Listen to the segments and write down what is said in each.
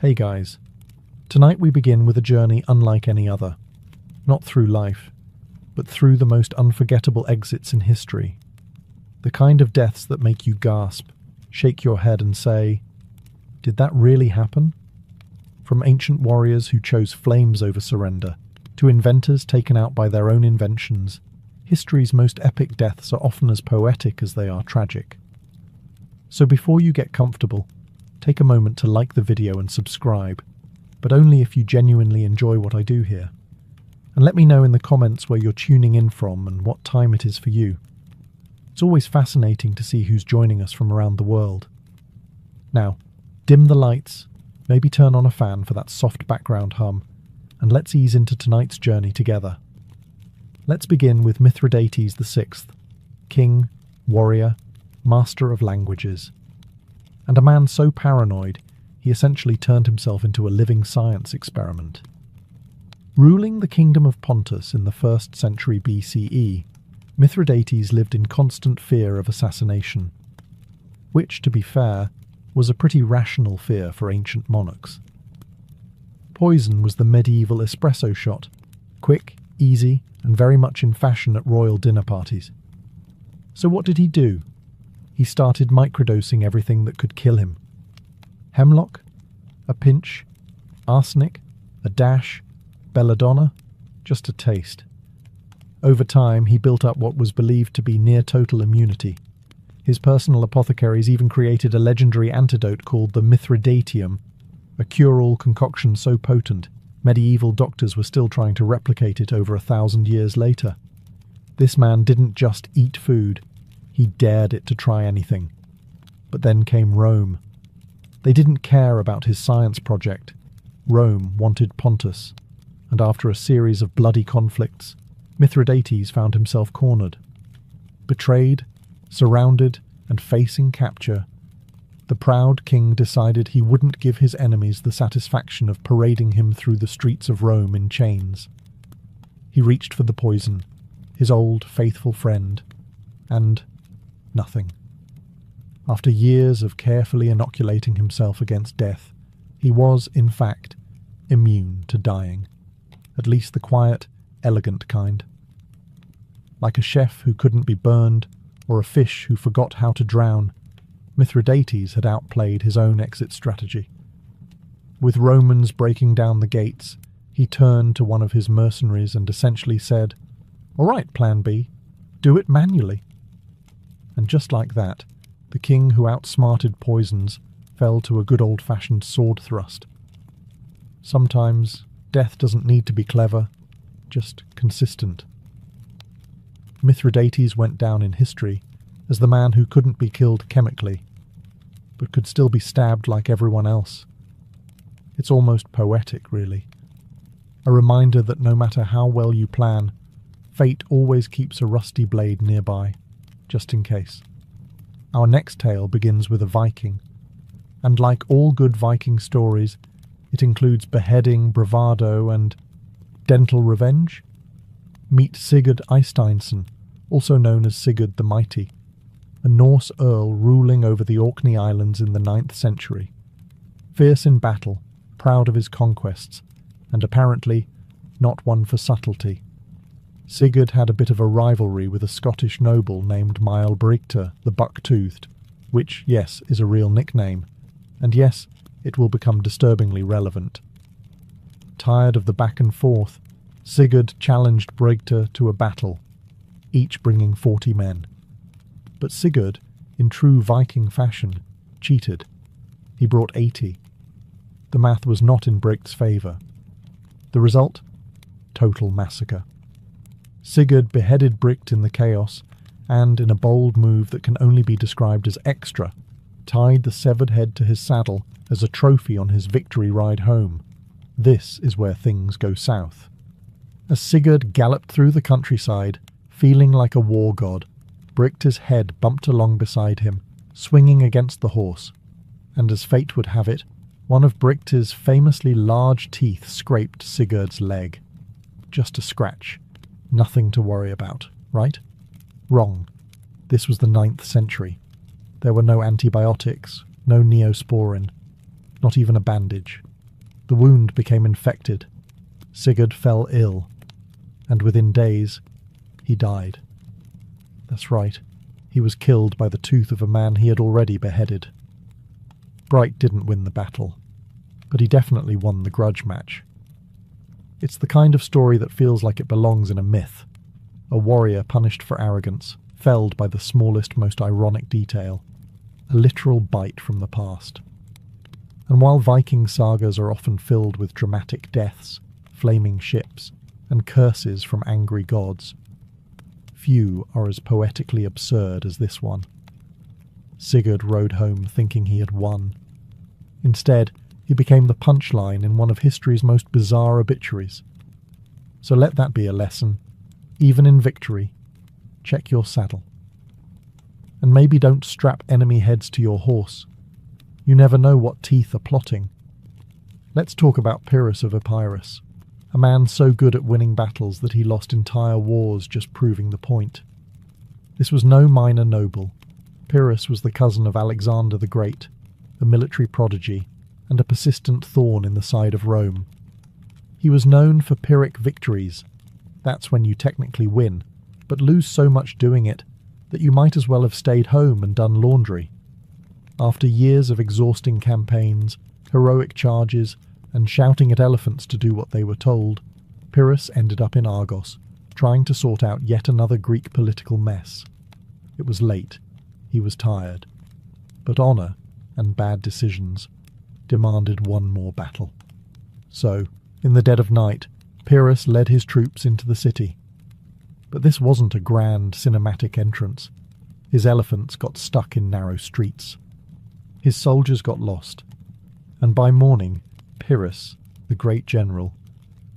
Hey guys, tonight we begin with a journey unlike any other. Not through life, but through the most unforgettable exits in history. The kind of deaths that make you gasp, shake your head and say, did that really happen? From ancient warriors who chose flames over surrender, to inventors taken out by their own inventions, history's most epic deaths are often as poetic as they are tragic. So before you get comfortable, take a moment to like the video and subscribe, but only if you genuinely enjoy what I do here. And let me know in the comments where you're tuning in from and what time it is for you. It's always fascinating to see who's joining us from around the world. Now, dim the lights, maybe turn on a fan for that soft background hum, and let's ease into tonight's journey together. Let's begin with Mithridates VI, king, warrior, master of languages, and a man so paranoid he essentially turned himself into a living science experiment. Ruling the kingdom of Pontus in the 1st century BCE, Mithridates lived in constant fear of assassination, which, to be fair, was a pretty rational fear for ancient monarchs. Poison was the medieval espresso shot, quick, easy, and very much in fashion at royal dinner parties. So what did he do? He started microdosing everything that could kill him. Hemlock, a pinch, arsenic, a dash, belladonna, just a taste. Over time, he built up what was believed to be near-total immunity. His personal apothecaries even created a legendary antidote called the Mithridatium, a cure-all concoction so potent, medieval doctors were still trying to replicate it over 1,000 years later. This man didn't just eat food, he dared it to try anything. But then came Rome. They didn't care about his science project. Rome wanted Pontus, and after a series of bloody conflicts, Mithridates found himself cornered. Betrayed, surrounded, and facing capture, the proud king decided he wouldn't give his enemies the satisfaction of parading him through the streets of Rome in chains. He reached for the poison, his old faithful friend, and nothing. After years of carefully inoculating himself against death, he was, in fact, immune to dying. At least the quiet, elegant kind. Like a chef who couldn't be burned, or a fish who forgot how to drown, Mithridates had outplayed his own exit strategy. With Romans breaking down the gates, he turned to one of his mercenaries and essentially said, "All right, Plan B, do it manually." And just like that, the king who outsmarted poisons fell to a good old-fashioned sword thrust. Sometimes death doesn't need to be clever, just consistent. Mithridates went down in history as the man who couldn't be killed chemically, but could still be stabbed like everyone else. It's almost poetic, really. A reminder that no matter how well you plan, fate always keeps a rusty blade nearby, just in case. Our next tale begins with a Viking, and like all good Viking stories, it includes beheading, bravado, and dental revenge. Meet Sigurd Eysteinsson, also known as Sigurd the Mighty, a Norse earl ruling over the Orkney Islands in the 9th century. Fierce in battle, proud of his conquests, and apparently not one for subtlety. Sigurd had a bit of a rivalry with a Scottish noble named Maelbrigte the Buck-Toothed, which, yes, is a real nickname, and yes, it will become disturbingly relevant. Tired of the back and forth, Sigurd challenged Brigte to a battle, each bringing 40 men. But Sigurd, in true Viking fashion, cheated. He brought 80. The math was not in Brigte's favour. The result? Total massacre. Sigurd beheaded Brigte in the chaos, and, in a bold move that can only be described as extra, tied the severed head to his saddle as a trophy on his victory ride home. This is where things go south. As Sigurd galloped through the countryside, feeling like a war god, Brigte's head bumped along beside him, swinging against the horse, and as fate would have it, one of Brigte's famously large teeth scraped Sigurd's leg. Just a scratch. Nothing to worry about, right? Wrong. This was the 9th century. There were no antibiotics, no Neosporin. not even a bandage. The wound became infected. Sigurd fell ill, and within days, he died. That's right, he was killed by the tooth of a man he had already beheaded. Bright didn't win the battle, but he definitely won the grudge match. It's the kind of story that feels like it belongs in a myth. A warrior punished for arrogance, felled by the smallest, most ironic detail. A literal bite from the past. And while Viking sagas are often filled with dramatic deaths, flaming ships, and curses from angry gods, few are as poetically absurd as this one. Sigurd rode home thinking he had won. Instead, he became the punchline in one of history's most bizarre obituaries. So let that be a lesson. Even in victory, check your saddle. And maybe don't strap enemy heads to your horse. You never know what teeth are plotting. Let's talk about Pyrrhus of Epirus, a man so good at winning battles that he lost entire wars just proving the point. This was no minor noble. Pyrrhus was the cousin of Alexander the Great, a military prodigy, and a persistent thorn in the side of Rome. He was known for Pyrrhic victories. That's when you technically win, but lose so much doing it that you might as well have stayed home and done laundry. After years of exhausting campaigns, heroic charges, and shouting at elephants to do what they were told, Pyrrhus ended up in Argos, trying to sort out yet another Greek political mess. It was late. He was tired. But honour, and bad decisions, demanded one more battle. So, in the dead of night, Pyrrhus led his troops into the city. But this wasn't a grand cinematic entrance. His elephants got stuck in narrow streets. His soldiers got lost. And by morning, Pyrrhus, the great general,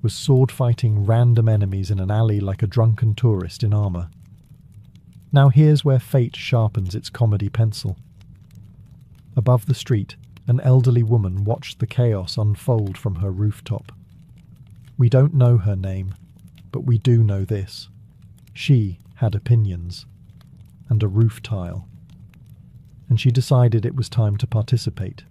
was sword-fighting random enemies in an alley like a drunken tourist in armour. Now here's where fate sharpens its comedy pencil. Above the street, an elderly woman watched the chaos unfold from her rooftop. We don't know her name, but we do know this. She had opinions, and a roof tile. And she decided it was time to participate.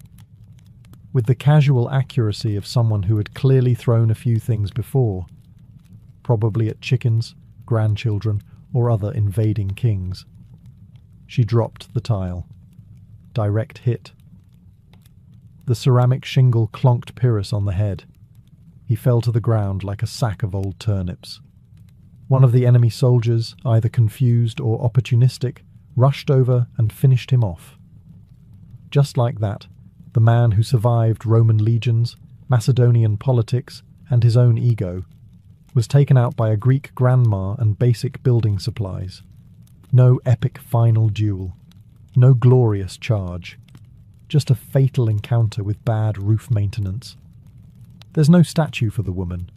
With the casual accuracy of someone who had clearly thrown a few things before, probably at chickens, grandchildren, or other invading kings. She dropped the tile. Direct hit. The ceramic shingle clonked Pyrrhus on the head. He fell to the ground like a sack of old turnips. One of the enemy soldiers, either confused or opportunistic, rushed over and finished him off. Just like that, the man who survived Roman legions, Macedonian politics, and his own ego, was taken out by a Greek grandma and basic building supplies. No epic final duel. No glorious charge. Just a fatal encounter with bad roof maintenance. There's no statue for the woman.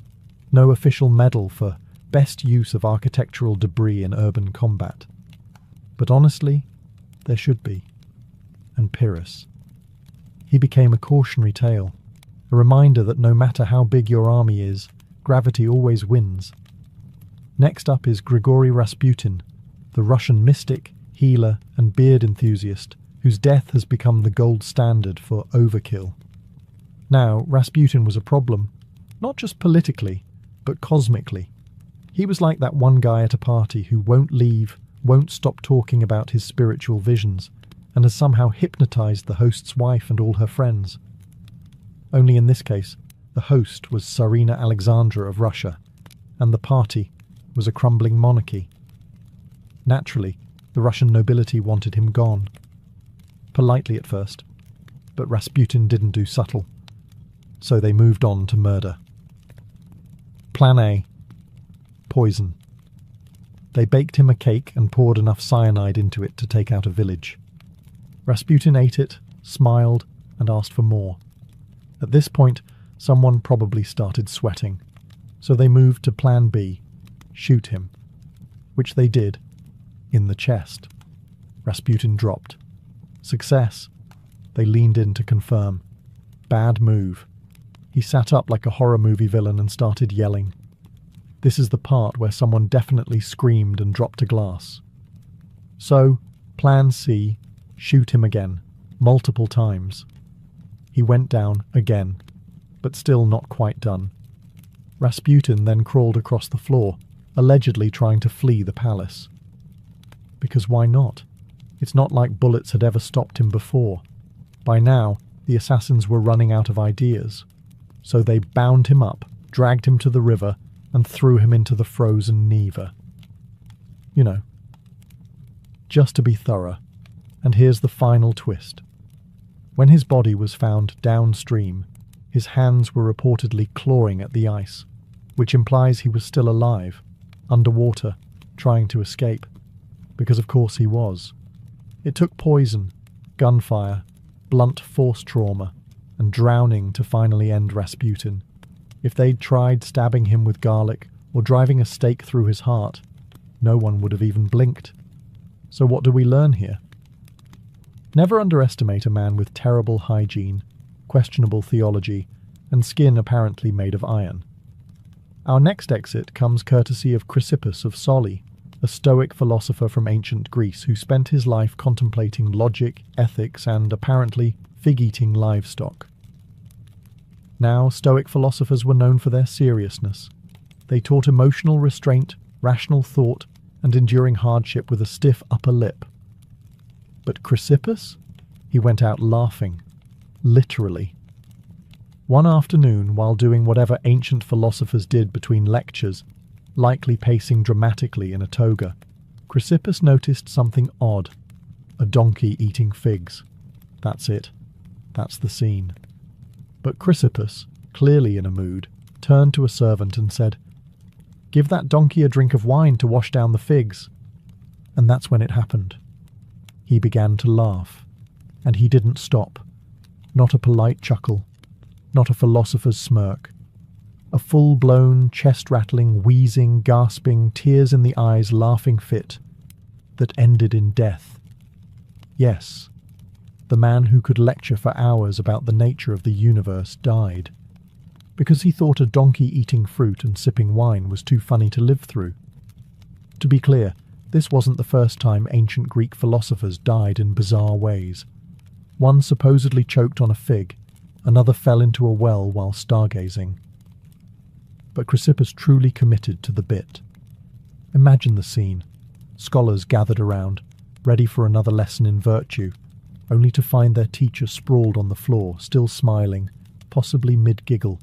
No official medal for best use of architectural debris in urban combat. But honestly, there should be. And Pyrrhus. He became a cautionary tale, a reminder that no matter how big your army is, gravity always wins. Next up is Grigory Rasputin, the Russian mystic, healer, and beard enthusiast, whose death has become the gold standard for overkill. Now, Rasputin was a problem, not just politically, but cosmically. He was like that one guy at a party who won't leave, won't stop talking about his spiritual visions, and has somehow hypnotized the host's wife and all her friends. Only in this case, the host was Tsarina Alexandra of Russia, and the party was a crumbling monarchy. Naturally, the Russian nobility wanted him gone. Politely at first, but Rasputin didn't do subtle, so they moved on to murder. Plan A. Poison. They baked him a cake and poured enough cyanide into it to take out a village. Rasputin ate it, smiled, and asked for more. At this point, someone probably started sweating, so they moved to Plan B, shoot him, which they did, in the chest. Rasputin dropped. Success. They leaned in to confirm. Bad move. He sat up like a horror movie villain and started yelling. This is the part where someone definitely screamed and dropped a glass. So, Plan C, shoot him again, multiple times. He went down again, but still not quite done. Rasputin then crawled across the floor, allegedly trying to flee the palace. Because why not? It's not like bullets had ever stopped him before. By now, the assassins were running out of ideas. So they bound him up, dragged him to the river, and threw him into the frozen Neva. You know, just to be thorough. And here's the final twist. When his body was found downstream, his hands were reportedly clawing at the ice, which implies he was still alive, underwater, trying to escape. Because of course he was. It took poison, gunfire, blunt force trauma, and drowning to finally end Rasputin. If they'd tried stabbing him with garlic or driving a stake through his heart, no one would have even blinked. So what do we learn here? Never underestimate a man with terrible hygiene, questionable theology, and skin apparently made of iron. Our next exit comes courtesy of Chrysippus of Soli, a Stoic philosopher from ancient Greece who spent his life contemplating logic, ethics, and, apparently, fig-eating livestock. Now, Stoic philosophers were known for their seriousness. They taught emotional restraint, rational thought, and enduring hardship with a stiff upper lip. But Chrysippus? He went out laughing. Literally. One afternoon, while doing whatever ancient philosophers did between lectures, likely pacing dramatically in a toga, Chrysippus noticed something odd. A donkey eating figs. That's it. That's the scene. But Chrysippus, clearly in a mood, turned to a servant and said, "Give that donkey a drink of wine to wash down the figs." And that's when it happened. He began to laugh, and he didn't stop. Not a polite chuckle, not a philosopher's smirk. A full-blown, chest-rattling, wheezing, gasping, tears-in-the-eyes laughing fit that ended in death. Yes, the man who could lecture for hours about the nature of the universe died, because he thought a donkey eating fruit and sipping wine was too funny to live through. To be clear, this wasn't the first time ancient Greek philosophers died in bizarre ways. One supposedly choked on a fig, another fell into a well while stargazing. But Chrysippus truly committed to the bit. Imagine the scene. Scholars gathered around, ready for another lesson in virtue, only to find their teacher sprawled on the floor, still smiling, possibly mid-giggle.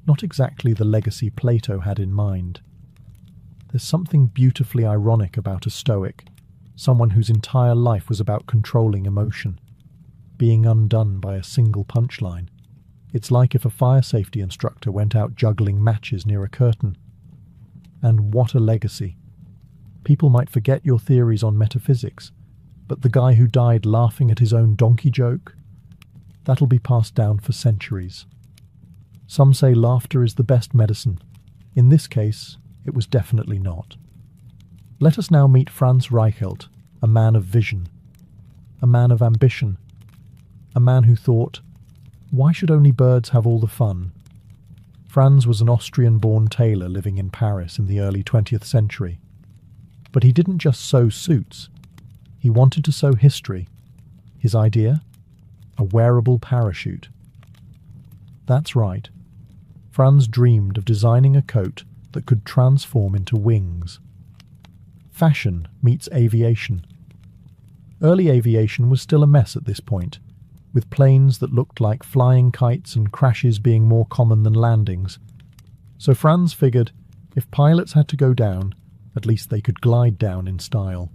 Not exactly the legacy Plato had in mind. There's something beautifully ironic about a Stoic, someone whose entire life was about controlling emotion, being undone by a single punchline. It's like if a fire safety instructor went out juggling matches near a curtain. And what a legacy. People might forget your theories on metaphysics, but the guy who died laughing at his own donkey joke? That'll be passed down for centuries. Some say laughter is the best medicine. In this case, it was definitely not. Let us now meet Franz Reichelt, a man of vision, a man of ambition, a man who thought, why should only birds have all the fun? Franz was an Austrian-born tailor living in Paris in the early 20th century. But he didn't just sew suits. He wanted to sew history. His idea? A wearable parachute. That's right. Franz dreamed of designing a coat that could transform into wings. Fashion meets aviation. Early aviation was still a mess at this point, with planes that looked like flying kites and crashes being more common than landings. So Franz figured, if pilots had to go down, at least they could glide down in style.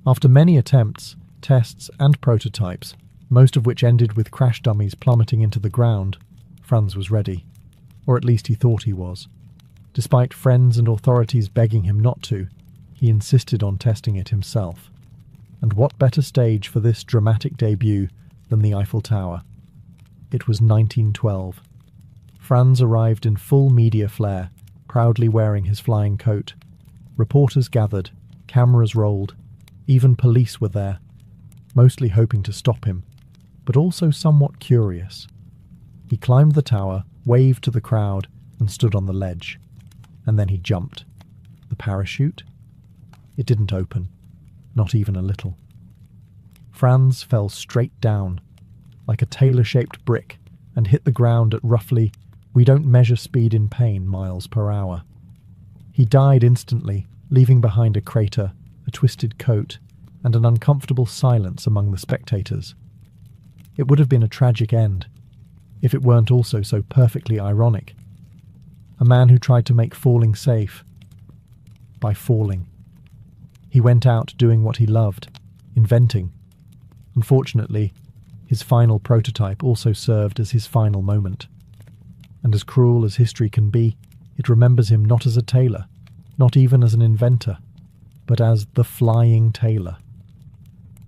After many attempts, tests and prototypes, most of which ended with crash dummies plummeting into the ground, Franz was ready. Or at least he thought he was. Despite friends and authorities begging him not to, he insisted on testing it himself. And what better stage for this dramatic debut than the Eiffel Tower? It was 1912. Franz arrived in full media flair, proudly wearing his flying coat. Reporters gathered, cameras rolled, even police were there, mostly hoping to stop him, but also somewhat curious. He climbed the tower, waved to the crowd, and stood on the ledge. And then he jumped. The parachute? It didn't open, not even a little. Franz fell straight down. like a tailor-shaped brick, and hit the ground at roughly, we don't measure speed in pain, miles per hour. He died instantly, leaving behind a crater, a twisted coat, and an uncomfortable silence among the spectators. It would have been a tragic end, if it weren't also so perfectly ironic. A man who tried to make falling safe by falling. He went out doing what he loved, inventing. Unfortunately, his final prototype also served as his final moment. And as cruel as history can be, it remembers him not as a tailor, not even as an inventor, but as the Flying Tailor.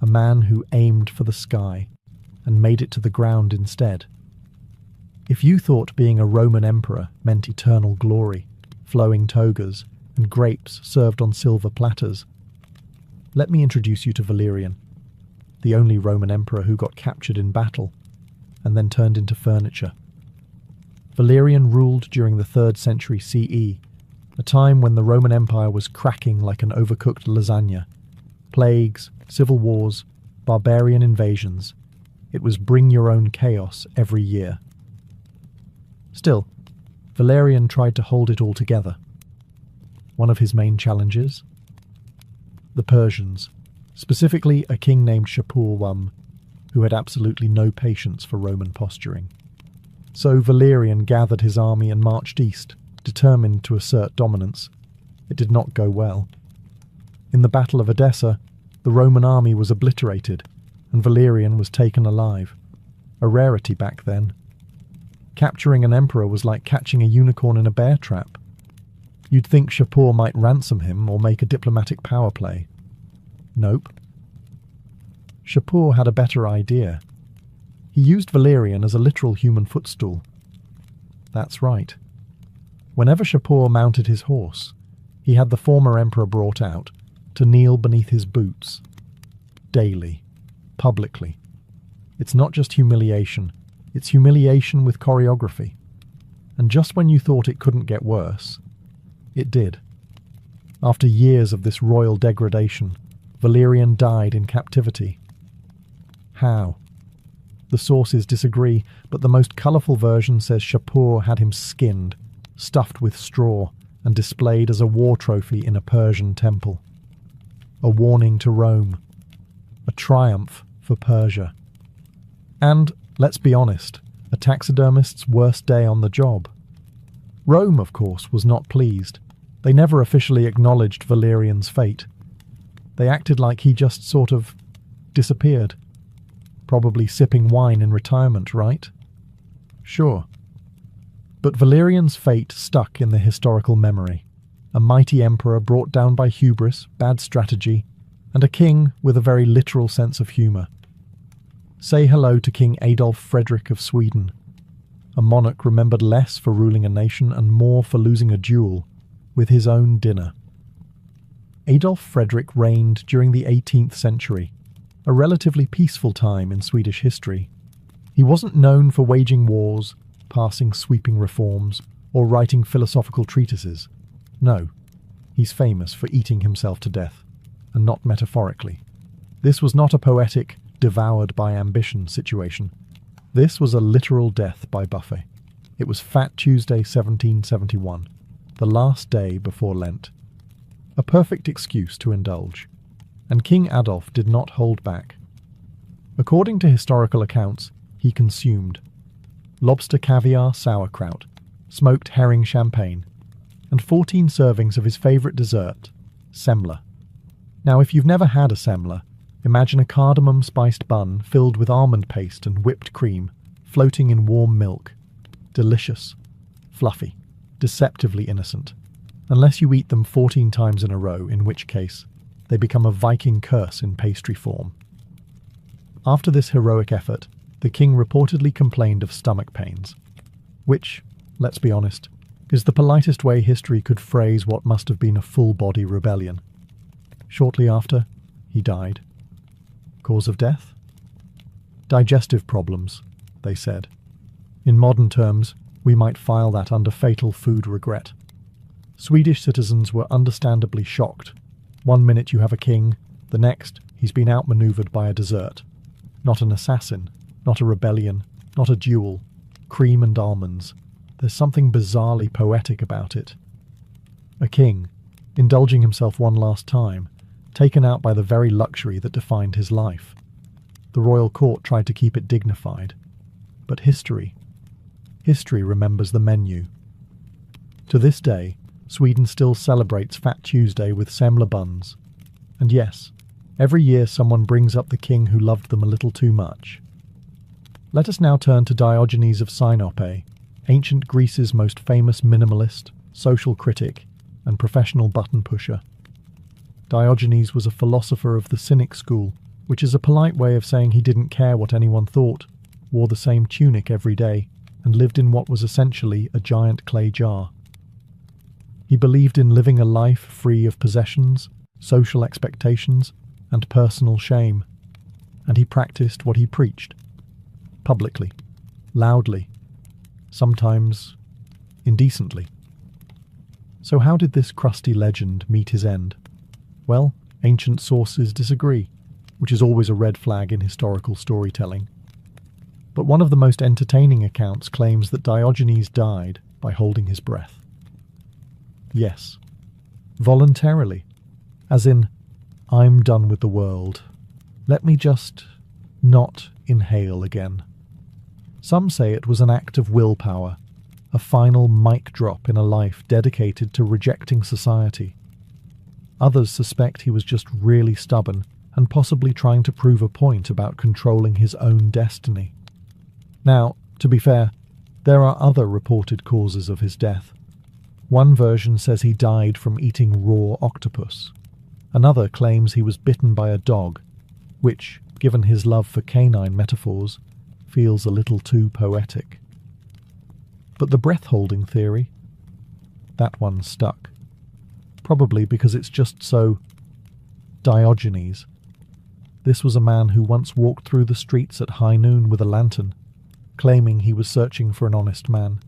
A man who aimed for the sky and made it to the ground instead. If you thought being a Roman emperor meant eternal glory, flowing togas, and grapes served on silver platters, let me introduce you to Valerian, the only Roman emperor who got captured in battle and then turned into furniture. Valerian ruled during the 3rd century CE, a time when the Roman Empire was cracking like an overcooked lasagna. Plagues, civil wars, barbarian invasions. It was bring your own chaos every year. Still, Valerian tried to hold it all together. One of his main challenges? The Persians, specifically a king named Shapur-Wam, who had absolutely no patience for Roman posturing. So Valerian gathered his army and marched east, determined to assert dominance. It did not go well. In the Battle of Edessa, the Roman army was obliterated, and Valerian was taken alive. A rarity back then. Capturing an emperor was like catching a unicorn in a bear trap. You'd think Shapur might ransom him or make a diplomatic power play. Nope. Shapur had a better idea. He used Valerian as a literal human footstool. That's right. Whenever Shapur mounted his horse, he had the former emperor brought out to kneel beneath his boots. Daily. Publicly. It's not just humiliation. It's humiliation with choreography. And just when you thought it couldn't get worse, it did. After years of this royal degradation, Valerian died in captivity. How? The sources disagree, but the most colourful version says Shapur had him skinned, stuffed with straw, and displayed as a war trophy in a Persian temple. A warning to Rome. A triumph for Persia. And, let's be honest, a taxidermist's worst day on the job. Rome, of course, was not pleased. They never officially acknowledged Valerian's fate. They acted like he just sort of disappeared. Probably sipping wine in retirement, right? Sure. But Valerian's fate stuck in the historical memory. A mighty emperor brought down by hubris, bad strategy, and a king with a very literal sense of humour. Say hello to King Adolf Frederick of Sweden, a monarch remembered less for ruling a nation and more for losing a duel with his own dinner. Adolf Frederick reigned during the 18th century, a relatively peaceful time in Swedish history. He wasn't known for waging wars, passing sweeping reforms, or writing philosophical treatises. No, he's famous for eating himself to death, and not metaphorically. This was not a poetic, devoured by ambition situation. This was a literal death by buffet. It was Fat Tuesday 1771, the last day before Lent. A perfect excuse to indulge. And King Adolf did not hold back. According to historical accounts, he consumed lobster caviar sauerkraut, smoked herring champagne, and 14 servings of his favourite dessert, semla. Now, if you've never had a semla, imagine a cardamom-spiced bun filled with almond paste and whipped cream, floating in warm milk. Delicious, fluffy, deceptively innocent. Unless you eat them 14 times in a row, in which case, they become a Viking curse in pastry form. After this heroic effort, the king reportedly complained of stomach pains, which, let's be honest, is the politest way history could phrase what must have been a full-body rebellion. Shortly after, he died. Cause of death? Digestive problems, they said. In modern terms, we might file that under fatal food regret. Swedish citizens were understandably shocked. One minute you have a king, the next he's been outmaneuvered by a dessert. Not an assassin, Not a rebellion, not a duel. Cream and almonds. There's something bizarrely poetic about it. A king, indulging himself one last time, taken out by the very luxury that defined his life. The royal court tried to keep it dignified. But history remembers the menu. To this day, Sweden still celebrates Fat Tuesday with semla buns. And yes, every year someone brings up the king who loved them a little too much. Let us now turn to Diogenes of Sinope, ancient Greece's most famous minimalist, social critic, and professional button pusher. Diogenes was a philosopher of the Cynic school, which is a polite way of saying he didn't care what anyone thought, wore the same tunic every day, and lived in what was essentially a giant clay jar. He believed in living a life free of possessions, social expectations, and personal shame, and he practiced what he preached, publicly, loudly, sometimes indecently. So how did this crusty legend meet his end? Well, ancient sources disagree, which is always a red flag in historical storytelling. But one of the most entertaining accounts claims that Diogenes died by holding his breath. Yes, voluntarily, as in, I'm done with the world. Let me just not inhale again. Some say it was an act of willpower, a final mic drop in a life dedicated to rejecting society. Others suspect he was just really stubborn and possibly trying to prove a point about controlling his own destiny. Now, to be fair, there are other reported causes of his death. One version says he died from eating raw octopus. Another claims he was bitten by a dog, which, given his love for canine metaphors, feels a little too poetic. But the breath-holding theory? That one stuck. Probably because it's just so Diogenes. This was a man who once walked through the streets at high noon with a lantern, claiming he was searching for an honest man.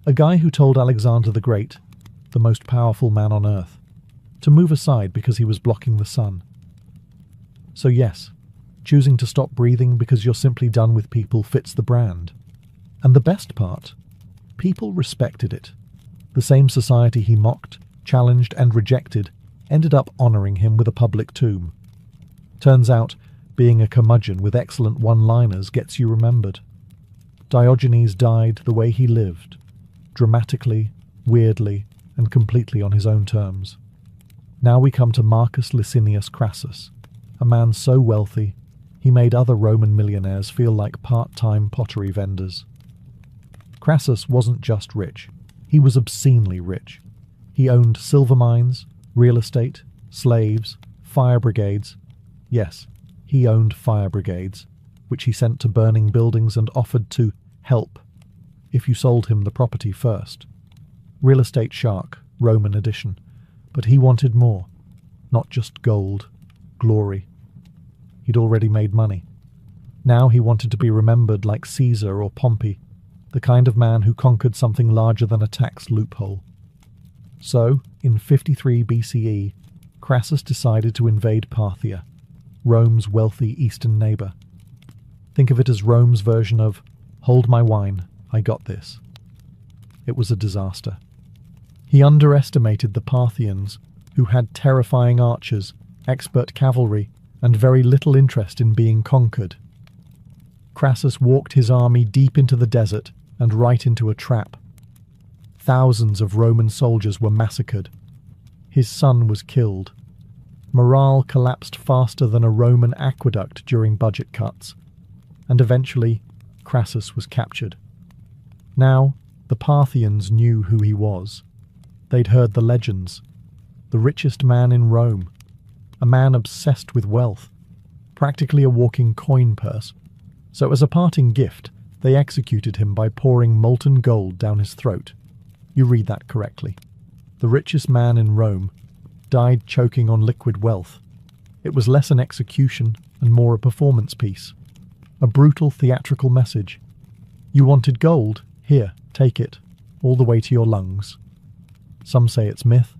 A guy who told Alexander the Great, the most powerful man on earth, to move aside because he was blocking the sun. So yes, choosing to stop breathing because you're simply done with people fits the brand. And the best part, people respected it. The same society he mocked, challenged and rejected ended up honouring him with a public tomb. Turns out, being a curmudgeon with excellent one-liners gets you remembered. Diogenes died the way he lived, dramatically, weirdly, and completely on his own terms. Now we come to Marcus Licinius Crassus, a man so wealthy, he made other Roman millionaires feel like part-time pottery vendors. Crassus wasn't just rich, he was obscenely rich. He owned silver mines, real estate, slaves, fire brigades. Yes, he owned fire brigades, which he sent to burning buildings and offered to help if you sold him the property first. Real estate shark, Roman edition. But he wanted more, not just gold, glory. He'd already made money. Now he wanted to be remembered like Caesar or Pompey, the kind of man who conquered something larger than a tax loophole. So, in 53 BCE, Crassus decided to invade Parthia, Rome's wealthy eastern neighbour. Think of it as Rome's version of, "Hold my wine, I got this." It was a disaster. He underestimated the Parthians, who had terrifying archers, expert cavalry, and very little interest in being conquered. Crassus walked his army deep into the desert and right into a trap. Thousands of Roman soldiers were massacred. His son was killed. Morale collapsed faster than a Roman aqueduct during budget cuts, and eventually Crassus was captured. Now, the Parthians knew who he was. They'd heard the legends. The richest man in Rome, a man obsessed with wealth, practically a walking coin purse. So as a parting gift, they executed him by pouring molten gold down his throat. You read that correctly. The richest man in Rome died choking on liquid wealth. It was less an execution and more a performance piece. A brutal theatrical message. You wanted gold? Here, take it, all the way to your lungs. Some say it's myth,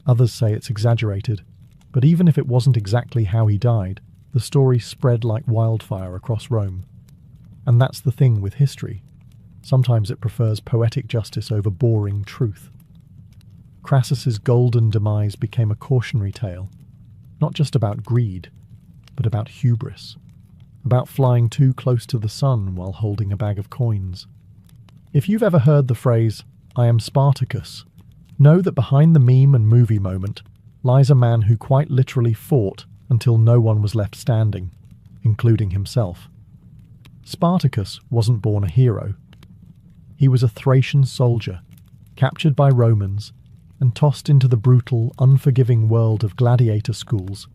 others say it's exaggerated, but even if it wasn't exactly how he died, the story spread like wildfire across Rome. And that's the thing with history. Sometimes it prefers poetic justice over boring truth. Crassus's golden demise became a cautionary tale, not just about greed, but about hubris, about flying too close to the sun while holding a bag of coins. If you've ever heard the phrase, "I am Spartacus," know that behind the meme and movie moment lies a man who quite literally fought until no one was left standing, including himself. Spartacus wasn't born a hero. He was a Thracian soldier, captured by Romans and tossed into the brutal, unforgiving world of gladiator schools,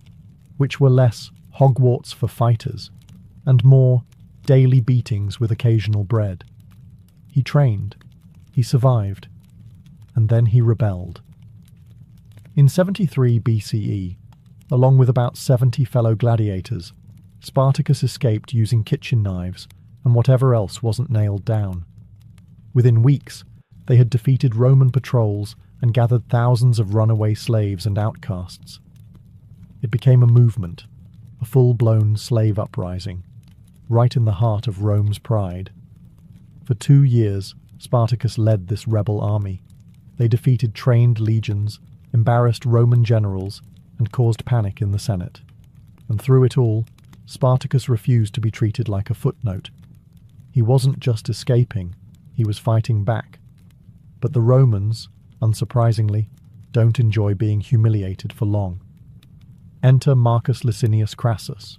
which were less Hogwarts for fighters and more daily beatings with occasional bread. He trained, he survived, and then he rebelled. In 73 BCE, along with about 70 fellow gladiators, Spartacus escaped using kitchen knives and whatever else wasn't nailed down. Within weeks, they had defeated Roman patrols and gathered thousands of runaway slaves and outcasts. It became a movement, a full-blown slave uprising, right in the heart of Rome's pride. For 2 years, Spartacus led this rebel army. They defeated trained legions, embarrassed Roman generals, and caused panic in the Senate. And through it all, Spartacus refused to be treated like a footnote. He wasn't just escaping, he was fighting back. But the Romans, unsurprisingly, don't enjoy being humiliated for long. Enter Marcus Licinius Crassus.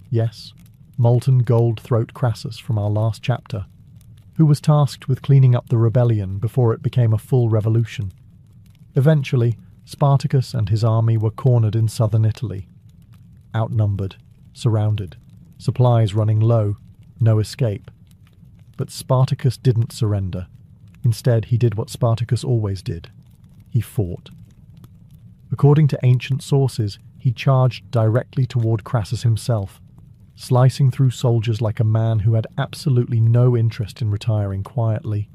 Yes, molten gold throat Crassus from our last chapter, who was tasked with cleaning up the rebellion before it became a full revolution. Eventually, Spartacus and his army were cornered in southern Italy. Outnumbered, surrounded, supplies running low, no escape. But Spartacus didn't surrender. Instead, he did what Spartacus always did. He fought. According to ancient sources, he charged directly toward Crassus himself, slicing through soldiers like a man who had absolutely no interest in retiring quietly.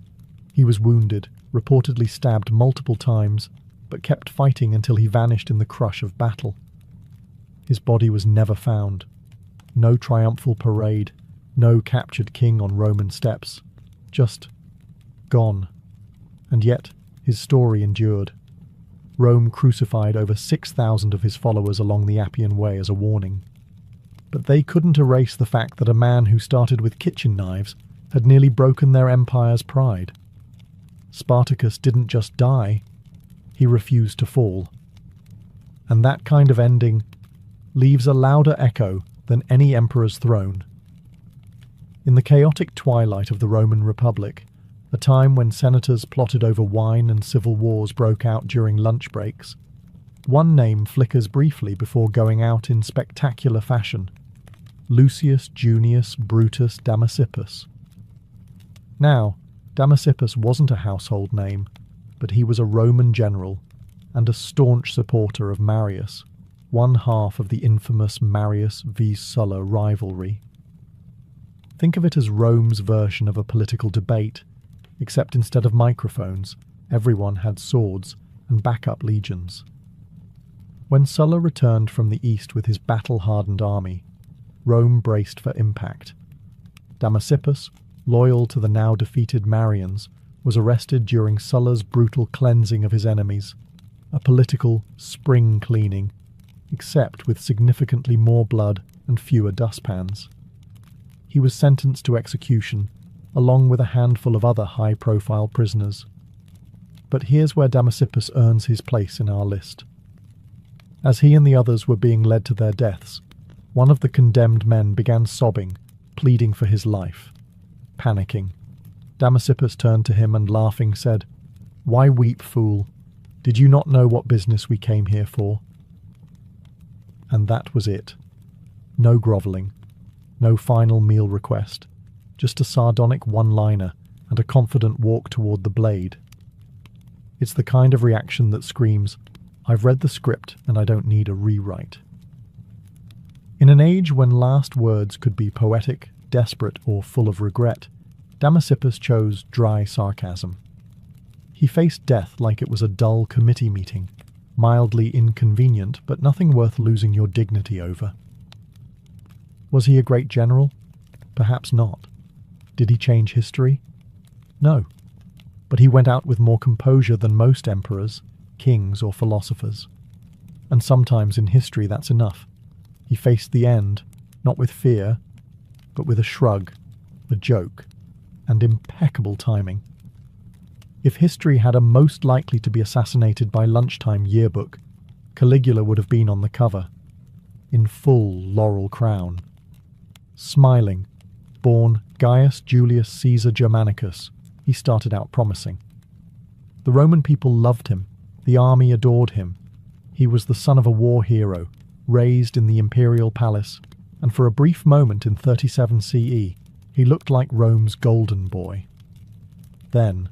He was wounded, reportedly stabbed multiple times, but kept fighting until he vanished in the crush of battle. His body was never found. No triumphal parade, no captured king on Roman steps. Just gone. And yet, his story endured. Rome crucified over 6,000 of his followers along the Appian Way as a warning. But they couldn't erase the fact that a man who started with kitchen knives had nearly broken their empire's pride. Spartacus didn't just die, he refused to fall. And that kind of ending leaves a louder echo than any emperor's throne. In the chaotic twilight of the Roman Republic, a time when senators plotted over wine and civil wars broke out during lunch breaks, one name flickers briefly before going out in spectacular fashion: Lucius Junius Brutus Damasippus. Now, Damasippus wasn't a household name, but he was a Roman general and a staunch supporter of Marius, one half of the infamous Marius v. Sulla rivalry. Think of it as Rome's version of a political debate, except instead of microphones, everyone had swords and backup legions. When Sulla returned from the east with his battle-hardened army, Rome braced for impact. Damasippus, loyal to the now-defeated Marians, was arrested during Sulla's brutal cleansing of his enemies, a political spring cleaning, except with significantly more blood and fewer dustpans. He was sentenced to execution, along with a handful of other high-profile prisoners. But here's where Damasippus earns his place in our list. As he and the others were being led to their deaths, one of the condemned men began sobbing, pleading for his life. Panicking, Damasippus turned to him and laughing said, "Why weep, fool? Did you not know what business we came here for?" And that was it. No grovelling, no final meal request, just a sardonic one-liner and a confident walk toward the blade. It's the kind of reaction that screams, "I've read the script and I don't need a rewrite." In an age when last words could be poetic, desperate, or full of regret, Damasippus chose dry sarcasm. He faced death like it was a dull committee meeting, mildly inconvenient, but nothing worth losing your dignity over. Was he a great general? Perhaps not. Did he change history? No. But he went out with more composure than most emperors, kings, or philosophers. And sometimes in history that's enough. He faced the end, not with fear, but with a shrug, a joke, and impeccable timing. If history had a most likely to be assassinated by lunchtime yearbook, Caligula would have been on the cover, in full laurel crown. Smiling, born Gaius Julius Caesar Germanicus, he started out promising. The Roman people loved him, the army adored him. He was the son of a war hero, raised in the imperial palace, and for a brief moment in 37 CE, he looked like Rome's golden boy. Then,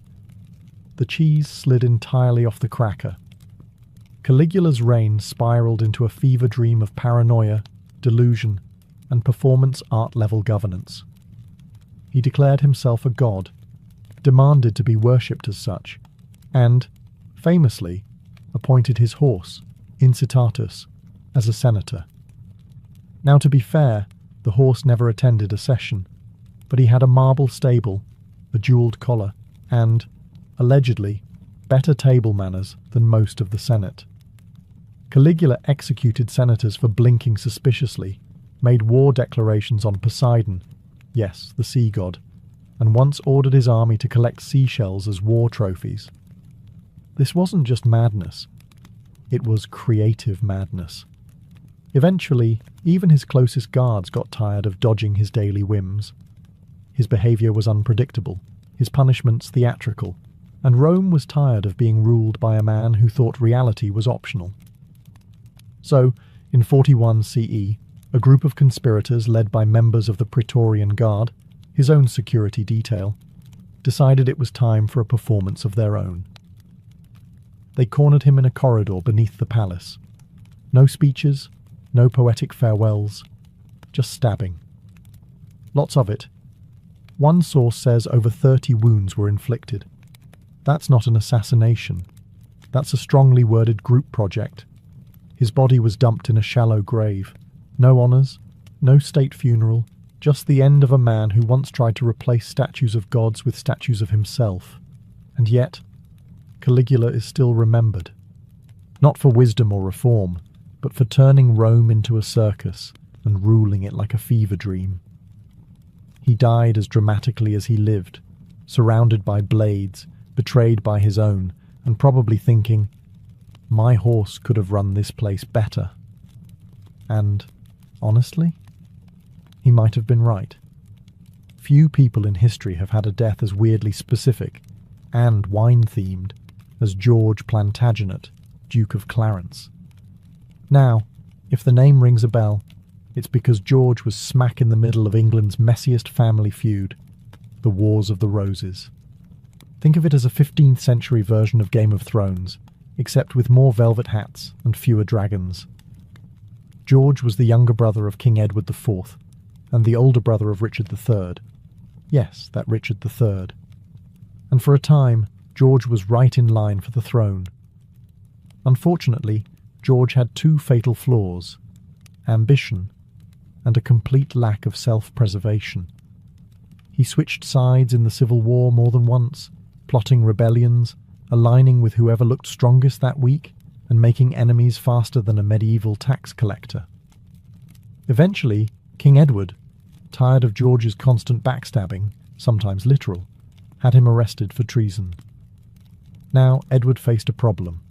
the cheese slid entirely off the cracker. Caligula's reign spiraled into a fever dream of paranoia, delusion, and performance art-level governance. He declared himself a god, demanded to be worshipped as such, and, famously, appointed his horse, Incitatus, as a senator. Now, to be fair, the horse never attended a session, but he had a marble stable, a jewelled collar, and, allegedly, better table manners than most of the Senate. Caligula executed senators for blinking suspiciously, made war declarations on Poseidon, yes, the sea god, and once ordered his army to collect seashells as war trophies. This wasn't just madness. It was creative madness. Eventually, even his closest guards got tired of dodging his daily whims. His behaviour was unpredictable, his punishments theatrical, and Rome was tired of being ruled by a man who thought reality was optional. So, in 41 CE, a group of conspirators led by members of the Praetorian Guard, his own security detail, decided it was time for a performance of their own. They cornered him in a corridor beneath the palace. No speeches, no poetic farewells, just stabbing. Lots of it. One source says over 30 wounds were inflicted. That's not an assassination. That's a strongly worded group project. His body was dumped in a shallow grave. No honours, no state funeral, just the end of a man who once tried to replace statues of gods with statues of himself. And yet, Caligula is still remembered. Not for wisdom or reform, but for turning Rome into a circus and ruling it like a fever dream. He died as dramatically as he lived, surrounded by blades, betrayed by his own, and probably thinking, my horse could have run this place better. And, honestly, he might have been right. Few people in history have had a death as weirdly specific and wine-themed as George Plantagenet, Duke of Clarence. Now, if the name rings a bell, it's because George was smack in the middle of England's messiest family feud, the Wars of the Roses. Think of it as a 15th century version of Game of Thrones, except with more velvet hats and fewer dragons. George was the younger brother of King Edward IV, and the older brother of Richard III. Yes, that Richard III. And for a time, George was right in line for the throne. Unfortunately, George had two fatal flaws: ambition and a complete lack of self-preservation. He switched sides in the Civil War more than once, plotting rebellions, aligning with whoever looked strongest that week, and making enemies faster than a medieval tax collector. Eventually, King Edward, tired of George's constant backstabbing, sometimes literal, had him arrested for treason. Now, Edward faced a problem.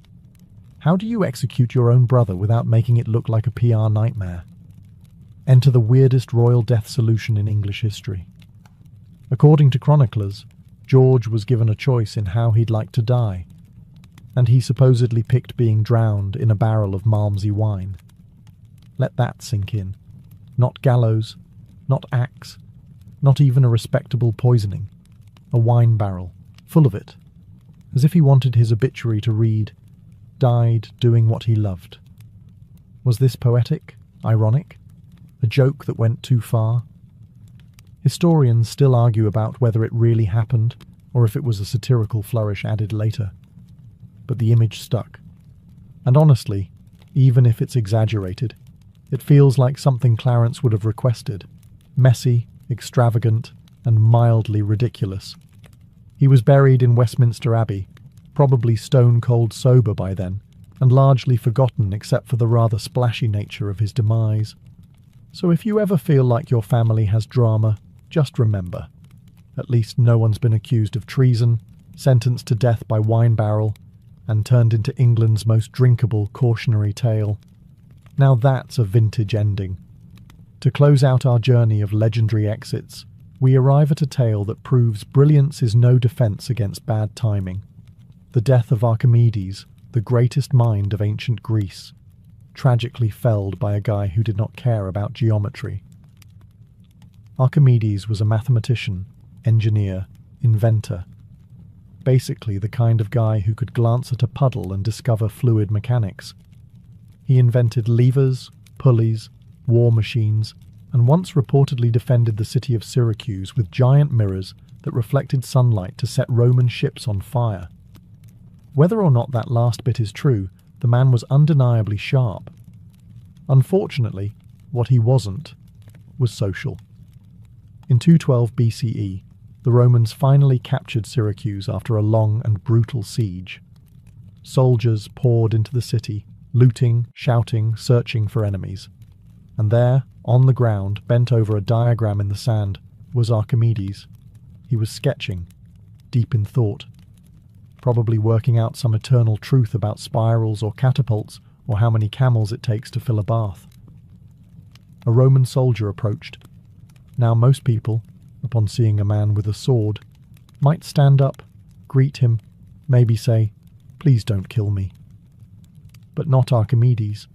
How do you execute your own brother without making it look like a PR nightmare? Enter the weirdest royal death solution in English history. According to chroniclers, George was given a choice in how he'd like to die, and he supposedly picked being drowned in a barrel of Malmsey wine. Let that sink in. Not gallows, not axe, not even a respectable poisoning. A wine barrel, full of it, as if he wanted his obituary to read, "Died doing what he loved." Was this poetic? Ironic? A joke that went too far? Historians still argue about whether it really happened, or if it was a satirical flourish added later. But the image stuck. And honestly, even if it's exaggerated, it feels like something Clarence would have requested. Messy, extravagant, and mildly ridiculous. He was buried in Westminster Abbey, probably stone-cold sober by then, and largely forgotten except for the rather splashy nature of his demise. So if you ever feel like your family has drama, just remember, at least no one's been accused of treason, sentenced to death by wine barrel, and turned into England's most drinkable cautionary tale. Now that's a vintage ending. To close out our journey of legendary exits, we arrive at a tale that proves brilliance is no defence against bad timing. The death of Archimedes, the greatest mind of ancient Greece, tragically felled by a guy who did not care about geometry. Archimedes was a mathematician, engineer, inventor. Basically the kind of guy who could glance at a puddle and discover fluid mechanics. He invented levers, pulleys, war machines, and once reportedly defended the city of Syracuse with giant mirrors that reflected sunlight to set Roman ships on fire. Whether or not that last bit is true, the man was undeniably sharp. Unfortunately, what he wasn't was social. In 212 BCE, the Romans finally captured Syracuse after a long and brutal siege. Soldiers poured into the city, looting, shouting, searching for enemies. And there, on the ground, bent over a diagram in the sand, was Archimedes. He was sketching, deep in thought, probably working out some eternal truth about spirals or catapults or how many camels it takes to fill a bath. A Roman soldier approached. Now most people, upon seeing a man with a sword, might stand up, greet him, maybe say, "Please don't kill me." But not Archimedes.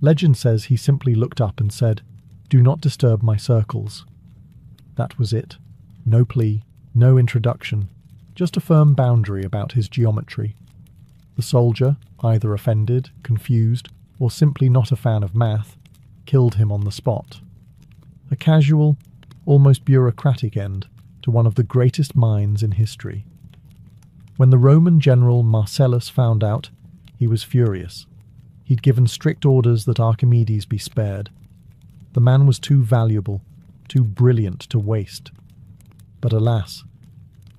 Legend says he simply looked up and said, "Do not disturb my circles." That was it. No plea, no introduction, just a firm boundary about his geometry. The soldier, either offended, confused, or simply not a fan of math, killed him on the spot. A casual, almost bureaucratic end to one of the greatest minds in history. When the Roman general Marcellus found out, he was furious. He'd given strict orders that Archimedes be spared. The man was too valuable, too brilliant to waste. But alas,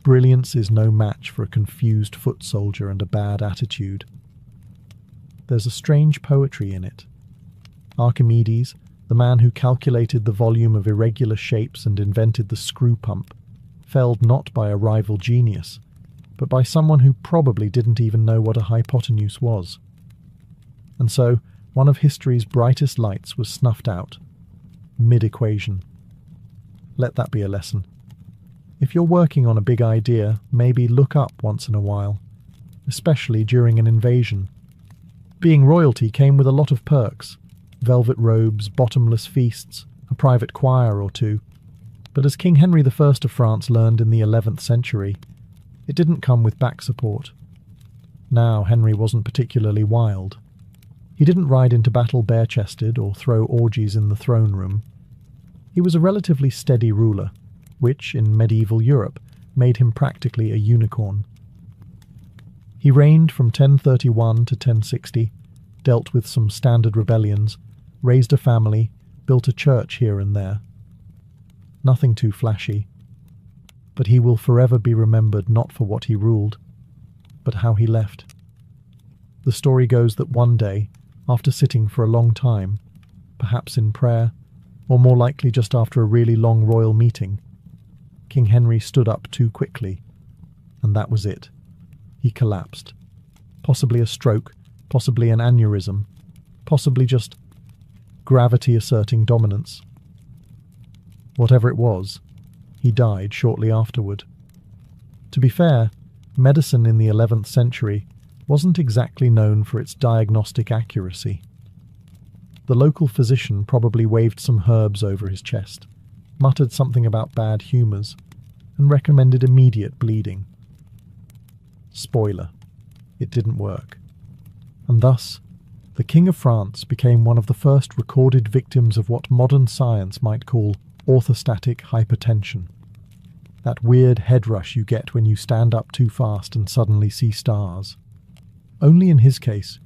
brilliance is no match for a confused foot soldier and a bad attitude. There's a strange poetry in it. Archimedes, the man who calculated the volume of irregular shapes and invented the screw pump, felled not by a rival genius, but by someone who probably didn't even know what a hypotenuse was. And so, one of history's brightest lights was snuffed out, mid-equation. Let that be a lesson. If you're working on a big idea, maybe look up once in a while, especially during an invasion. Being royalty came with a lot of perks: velvet robes, bottomless feasts, a private choir or two. But as King Henry I of France learned in the 11th century, it didn't come with back support. Now Henry wasn't particularly wild. He didn't ride into battle bare-chested or throw orgies in the throne room. He was a relatively steady ruler, which, in medieval Europe, made him practically a unicorn. He reigned from 1031 to 1060, dealt with some standard rebellions, raised a family, built a church here and there. Nothing too flashy. But he will forever be remembered not for what he ruled, but how he left. The story goes that one day, after sitting for a long time, perhaps in prayer, or more likely just after a really long royal meeting, King Henry stood up too quickly, and that was it. He collapsed. Possibly a stroke, possibly an aneurysm, possibly just gravity asserting dominance. Whatever it was, he died shortly afterward. To be fair, medicine in the 11th century wasn't exactly known for its diagnostic accuracy. The local physician probably waved some herbs over his chest, muttered something about bad humours, and recommended immediate bleeding. Spoiler: it didn't work. And thus, the King of France became one of the first recorded victims of what modern science might call orthostatic hypertension. That weird head rush you get when you stand up too fast and suddenly see stars. Only in his case,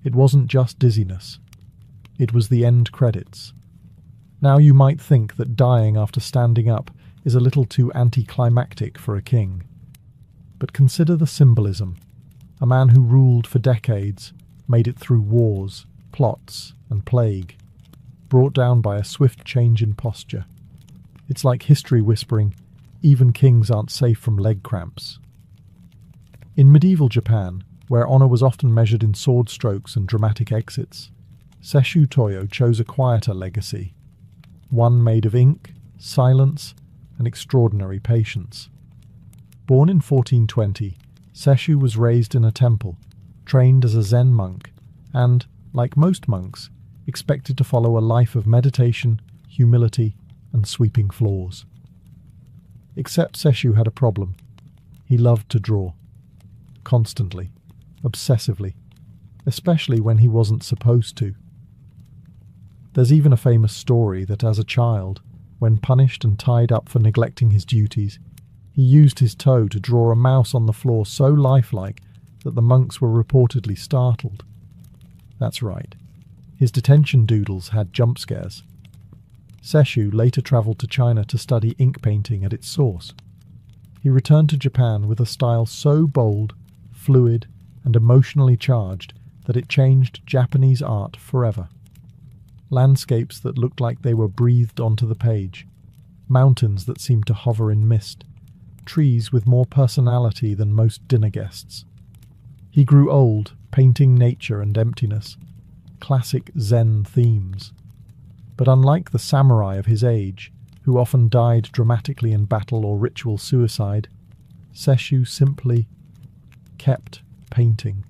it wasn't just dizziness. It was the end credits. Now you might think that dying after standing up is a little too anticlimactic for a king. But consider the symbolism. A man who ruled for decades, made it through wars, plots, and plague, brought down by a swift change in posture. It's like history whispering, even kings aren't safe from leg cramps. In medieval Japan, where honor was often measured in sword strokes and dramatic exits, Sesshu Toyo chose a quieter legacy, one made of ink, silence, and extraordinary patience. Born in 1420, Sesshu was raised in a temple, trained as a Zen monk, and, like most monks, expected to follow a life of meditation, humility, and sweeping floors. Except Sesshu had a problem. He loved to draw. Constantly. Obsessively. Especially when he wasn't supposed to. There's even a famous story that as a child, when punished and tied up for neglecting his duties, he used his toe to draw a mouse on the floor so lifelike that the monks were reportedly startled. That's right. His detention doodles had jump scares. Sesshu later travelled to China to study ink painting at its source. He returned to Japan with a style so bold, fluid, and emotionally charged that it changed Japanese art forever. Landscapes that looked like they were breathed onto the page, mountains that seemed to hover in mist, trees with more personality than most dinner guests. He grew old, painting nature and emptiness, classic Zen themes. But unlike the samurai of his age, who often died dramatically in battle or ritual suicide, Sesshu simply kept painting.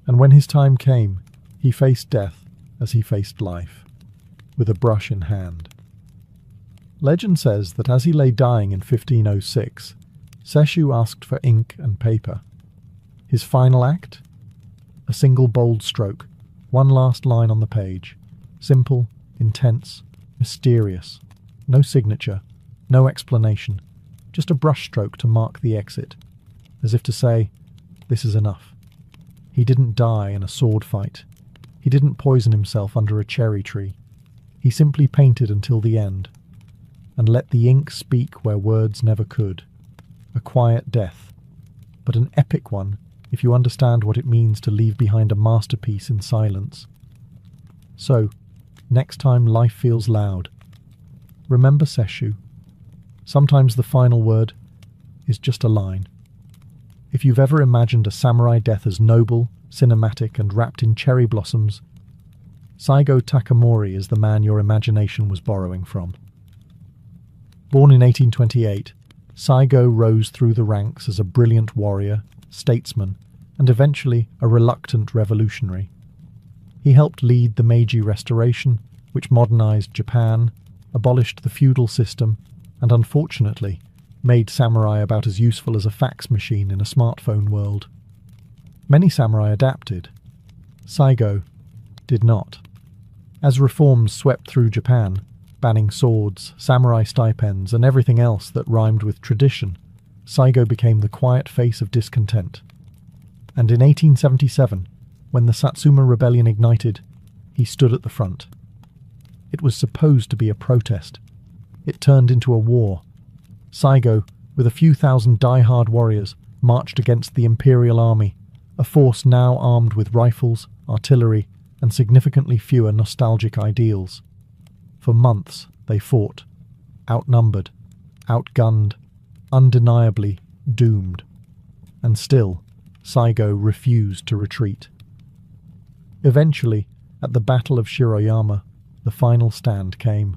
And when his time came, he faced death as he faced life, with a brush in hand. Legend says that as he lay dying in 1506, Sesshu asked for ink and paper. His final act? A single bold stroke, one last line on the page. Simple, intense, mysterious. No signature, no explanation, just a brushstroke to mark the exit, as if to say, this is enough. He didn't die in a sword fight. He didn't poison himself under a cherry tree. He simply painted until the end, and let the ink speak where words never could. A quiet death, but an epic one if you understand what it means to leave behind a masterpiece in silence. So, next time life feels loud, remember Sesshu. Sometimes the final word is just a line. If you've ever imagined a samurai death as noble, cinematic, and wrapped in cherry blossoms, Saigo Takamori is the man your imagination was borrowing from. Born in 1828, Saigo rose through the ranks as a brilliant warrior, statesman, and eventually a reluctant revolutionary. He helped lead the Meiji Restoration, which modernized Japan, abolished the feudal system, and unfortunately made samurai about as useful as a fax machine in a smartphone world. Many samurai adapted. Saigo did not. As reforms swept through Japan, banning swords, samurai stipends, and everything else that rhymed with tradition, Saigo became the quiet face of discontent. And in 1877, when the Satsuma Rebellion ignited, he stood at the front. It was supposed to be a protest. It turned into a war. Saigo, with a few thousand die-hard warriors, marched against the Imperial Army, a force now armed with rifles, artillery, and significantly fewer nostalgic ideals. For months they fought, outnumbered, outgunned, undeniably doomed. And still, Saigo refused to retreat. Eventually, at the Battle of Shiroyama, the final stand came.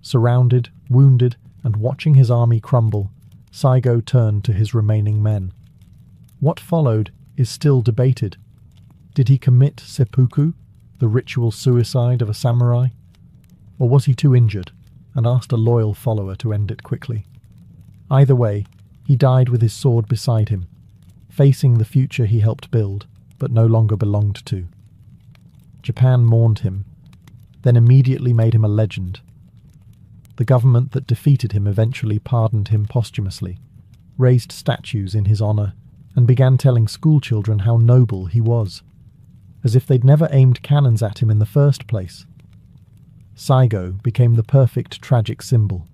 Surrounded, wounded, and watching his army crumble, Saigo turned to his remaining men. What followed is still debated. Did he commit seppuku, the ritual suicide of a samurai? Or was he too injured and asked a loyal follower to end it quickly? Either way, he died with his sword beside him, facing the future he helped build, but no longer belonged to. Japan mourned him, then immediately made him a legend. The government that defeated him eventually pardoned him posthumously, raised statues in his honor, and began telling schoolchildren how noble he was, as if they'd never aimed cannons at him in the first place. Saigo became the perfect tragic symbol,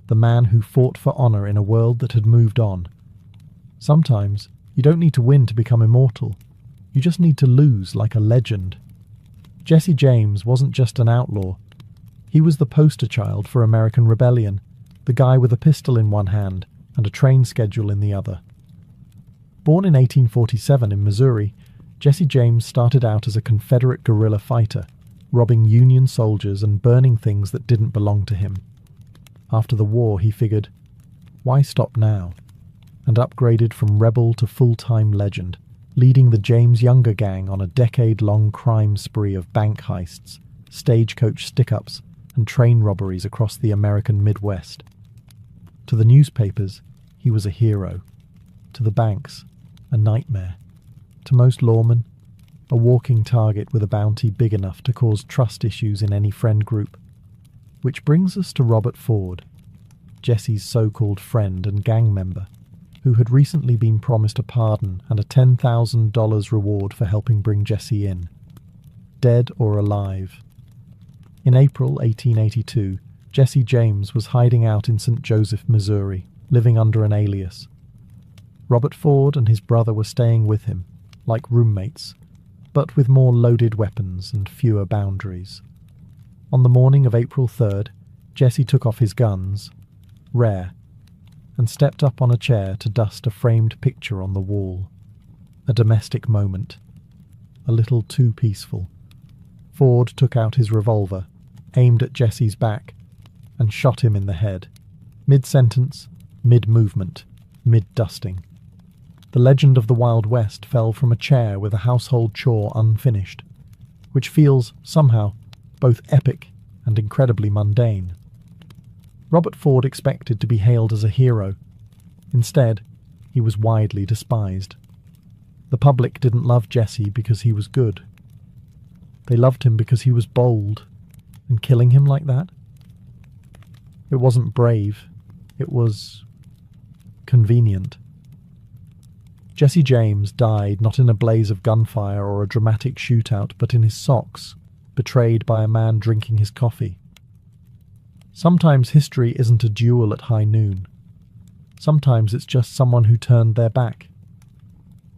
the man who fought for honor in a world that had moved on. Sometimes, you don't need to win to become immortal. You just need to lose like a legend. Jesse James wasn't just an outlaw. He was the poster child for American rebellion, the guy with a pistol in one hand and a train schedule in the other. Born in 1847 in Missouri, Jesse James started out as a Confederate guerrilla fighter, robbing Union soldiers and burning things that didn't belong to him. After the war, he figured, why stop now? And upgraded from rebel to full-time legend, leading the James Younger Gang on a decade-long crime spree of bank heists, stagecoach stick-ups, and train robberies across the American Midwest. To the newspapers, he was a hero. To the banks, a nightmare. To most lawmen, a walking target with a bounty big enough to cause trust issues in any friend group. Which brings us to Robert Ford, Jesse's so-called friend and gang member, who had recently been promised a pardon and a $10,000 reward for helping bring Jesse in. Dead or alive. In April 1882, Jesse James was hiding out in St. Joseph, Missouri, living under an alias. Robert Ford and his brother were staying with him, like roommates, but with more loaded weapons and fewer boundaries. On the morning of April 3rd, Jesse took off his guns, rare, and stepped up on a chair to dust a framed picture on the wall. A domestic moment. A little too peaceful. Ford took out his revolver, aimed at Jesse's back, and shot him in the head. Mid-sentence, mid-movement, mid-dusting. The legend of the Wild West fell from a chair with a household chore unfinished, which feels, somehow, both epic and incredibly mundane. Robert Ford expected to be hailed as a hero. Instead, he was widely despised. The public didn't love Jesse because he was good. They loved him because he was bold, and killing him like that? It wasn't brave, it was convenient. Jesse James died not in a blaze of gunfire or a dramatic shootout, but in his socks, betrayed by a man drinking his coffee. Sometimes history isn't a duel at high noon. Sometimes it's just someone who turned their back,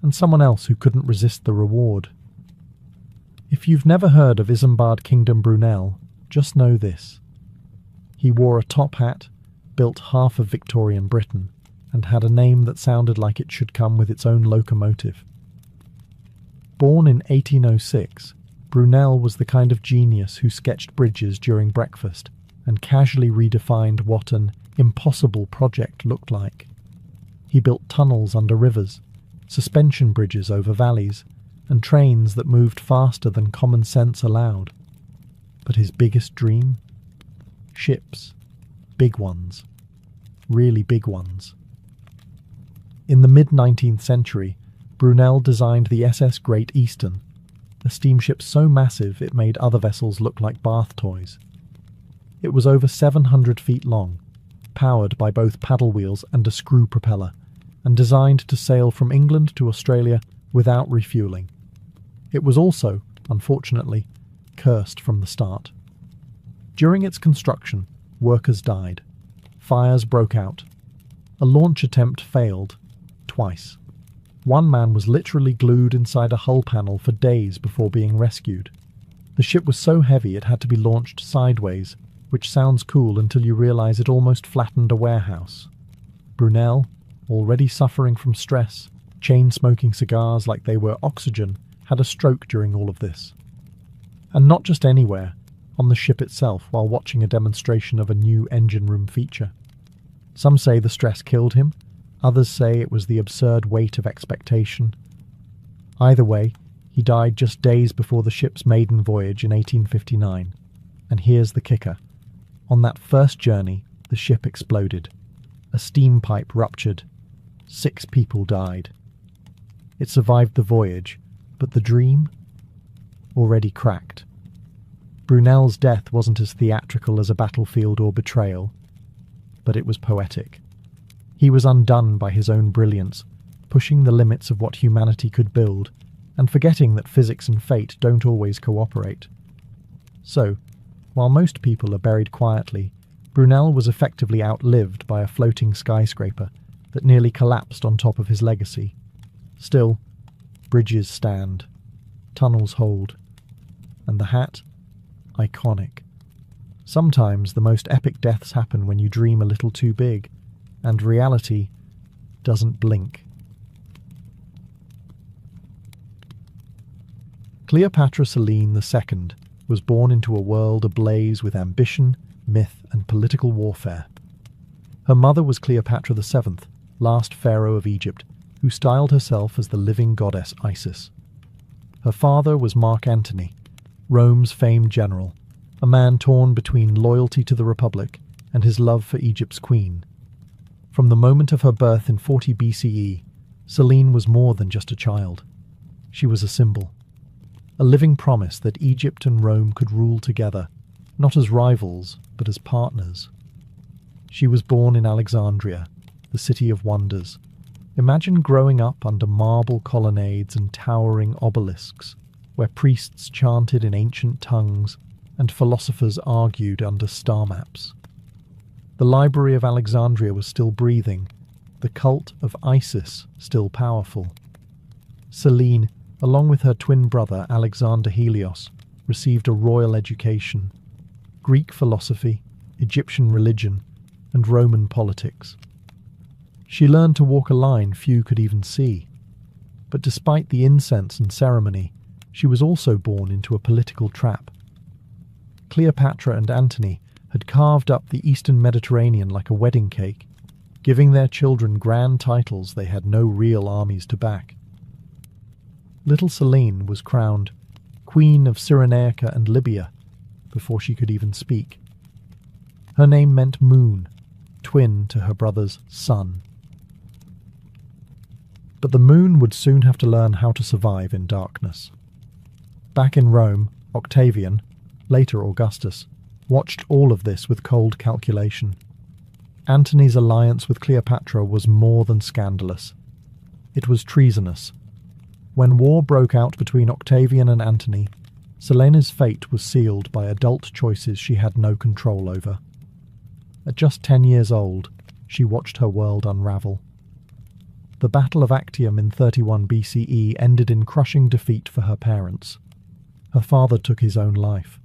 and someone else who couldn't resist the reward. If you've never heard of Isambard Kingdom Brunel, just know this. He wore a top hat, built half of Victorian Britain, and had a name that sounded like it should come with its own locomotive. Born in 1806, Brunel was the kind of genius who sketched bridges during breakfast and casually redefined what an impossible project looked like. He built tunnels under rivers, suspension bridges over valleys, and trains that moved faster than common sense allowed. But his biggest dream? Ships. Big ones. Really big ones. In the mid-19th century, Brunel designed the SS Great Eastern, a steamship so massive it made other vessels look like bath toys. It was over 700 feet long, powered by both paddle wheels and a screw propeller, and designed to sail from England to Australia without refueling. It was also, unfortunately, cursed from the start. During its construction, workers died. Fires broke out. A launch attempt failed, twice. One man was literally glued inside a hull panel for days before being rescued. The ship was so heavy it had to be launched sideways, which sounds cool until you realize it almost flattened a warehouse. Brunel, already suffering from stress, chain-smoking cigars like they were oxygen, had a stroke during all of this. And not just anywhere, on the ship itself while watching a demonstration of a new engine room feature. Some say the stress killed him, others say it was the absurd weight of expectation. Either way, he died just days before the ship's maiden voyage in 1859. And here's the kicker. On that first journey, the ship exploded. A steam pipe ruptured. 6 people died. It survived the voyage, but the dream? Already cracked. Brunel's death wasn't as theatrical as a battlefield or betrayal, but it was poetic. He was undone by his own brilliance, pushing the limits of what humanity could build, and forgetting that physics and fate don't always cooperate. So, while most people are buried quietly, Brunel was effectively outlived by a floating skyscraper that nearly collapsed on top of his legacy. Still, bridges stand, tunnels hold, and the hat, iconic. Sometimes the most epic deaths happen when you dream a little too big, and reality doesn't blink. Cleopatra Selene II was born into a world ablaze with ambition, myth, and political warfare. Her mother was Cleopatra VII, last pharaoh of Egypt, who styled herself as the living goddess Isis. Her father was Mark Antony, Rome's famed general, a man torn between loyalty to the Republic and his love for Egypt's queen. From the moment of her birth in 40 BCE, Selene was more than just a child. She was a symbol, a living promise that Egypt and Rome could rule together, not as rivals, but as partners. She was born in Alexandria, the city of wonders. Imagine growing up under marble colonnades and towering obelisks, where priests chanted in ancient tongues and philosophers argued under star maps. The Library of Alexandria was still breathing, the cult of Isis still powerful. Selene, along with her twin brother Alexander Helios, received a royal education: Greek philosophy, Egyptian religion, and Roman politics. She learned to walk a line few could even see. But despite the incense and ceremony, she was also born into a political trap. Cleopatra and Antony had carved up the Eastern Mediterranean like a wedding cake, giving their children grand titles they had no real armies to back. Little Selene was crowned Queen of Cyrenaica and Libya before she could even speak. Her name meant moon, twin to her brother's sun. But the moon would soon have to learn how to survive in darkness. Back in Rome, Octavian, later Augustus, watched all of this with cold calculation. Antony's alliance with Cleopatra was more than scandalous. It was treasonous. When war broke out between Octavian and Antony, Selene's fate was sealed by adult choices she had no control over. At just 10 years old, she watched her world unravel. The Battle of Actium in 31 BCE ended in crushing defeat for her parents. Her father took his own life.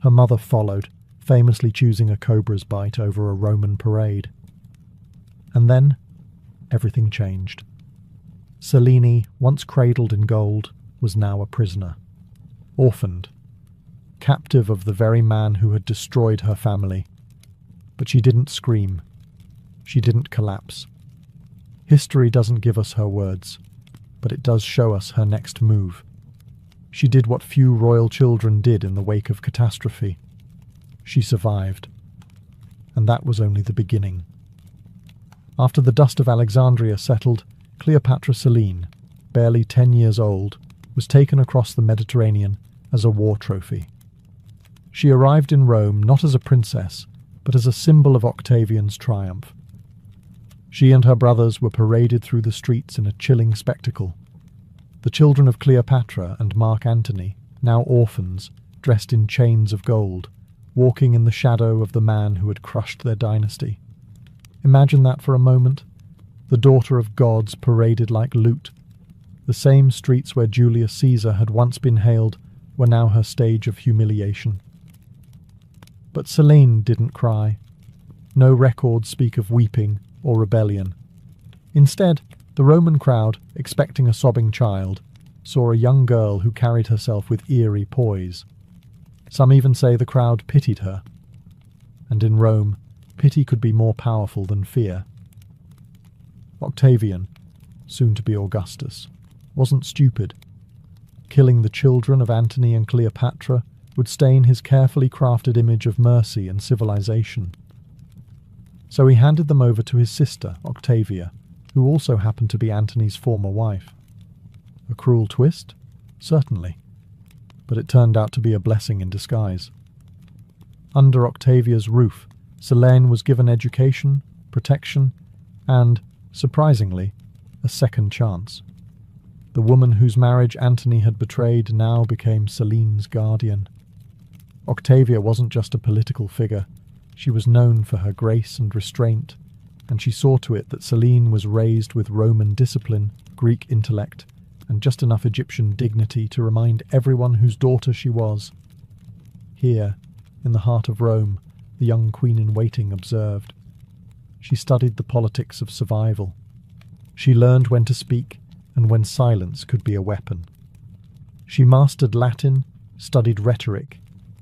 Her mother followed, famously choosing a cobra's bite over a Roman parade. And then, everything changed. Selene, once cradled in gold, was now a prisoner. Orphaned. Captive of the very man who had destroyed her family. But she didn't scream. She didn't collapse. History doesn't give us her words, but it does show us her next move. She did what few royal children did in the wake of catastrophe. She survived. And that was only the beginning. After the dust of Alexandria settled, Cleopatra Selene, barely 10 years old, was taken across the Mediterranean as a war trophy. She arrived in Rome not as a princess, but as a symbol of Octavian's triumph. She and her brothers were paraded through the streets in a chilling spectacle. The children of Cleopatra and Mark Antony, now orphans, dressed in chains of gold, walking in the shadow of the man who had crushed their dynasty. Imagine that for a moment. The daughter of gods paraded like loot. The same streets where Julius Caesar had once been hailed were now her stage of humiliation. But Selene didn't cry. No records speak of weeping or rebellion. Instead, the Roman crowd, expecting a sobbing child, saw a young girl who carried herself with eerie poise. Some even say the crowd pitied her. And in Rome, pity could be more powerful than fear. Octavian, soon to be Augustus, wasn't stupid. Killing the children of Antony and Cleopatra would stain his carefully crafted image of mercy and civilization. So he handed them over to his sister, Octavia, who also happened to be Antony's former wife. A cruel twist? Certainly. But it turned out to be a blessing in disguise. Under Octavia's roof, Selene was given education, protection, and, surprisingly, a second chance. The woman whose marriage Antony had betrayed now became Selene's guardian. Octavia wasn't just a political figure. She was known for her grace and restraint, and she saw to it that Selene was raised with Roman discipline, Greek intellect, and just enough Egyptian dignity to remind everyone whose daughter she was. Here, in the heart of Rome, the young queen-in-waiting observed. She studied the politics of survival. She learned when to speak and when silence could be a weapon. She mastered Latin, studied rhetoric,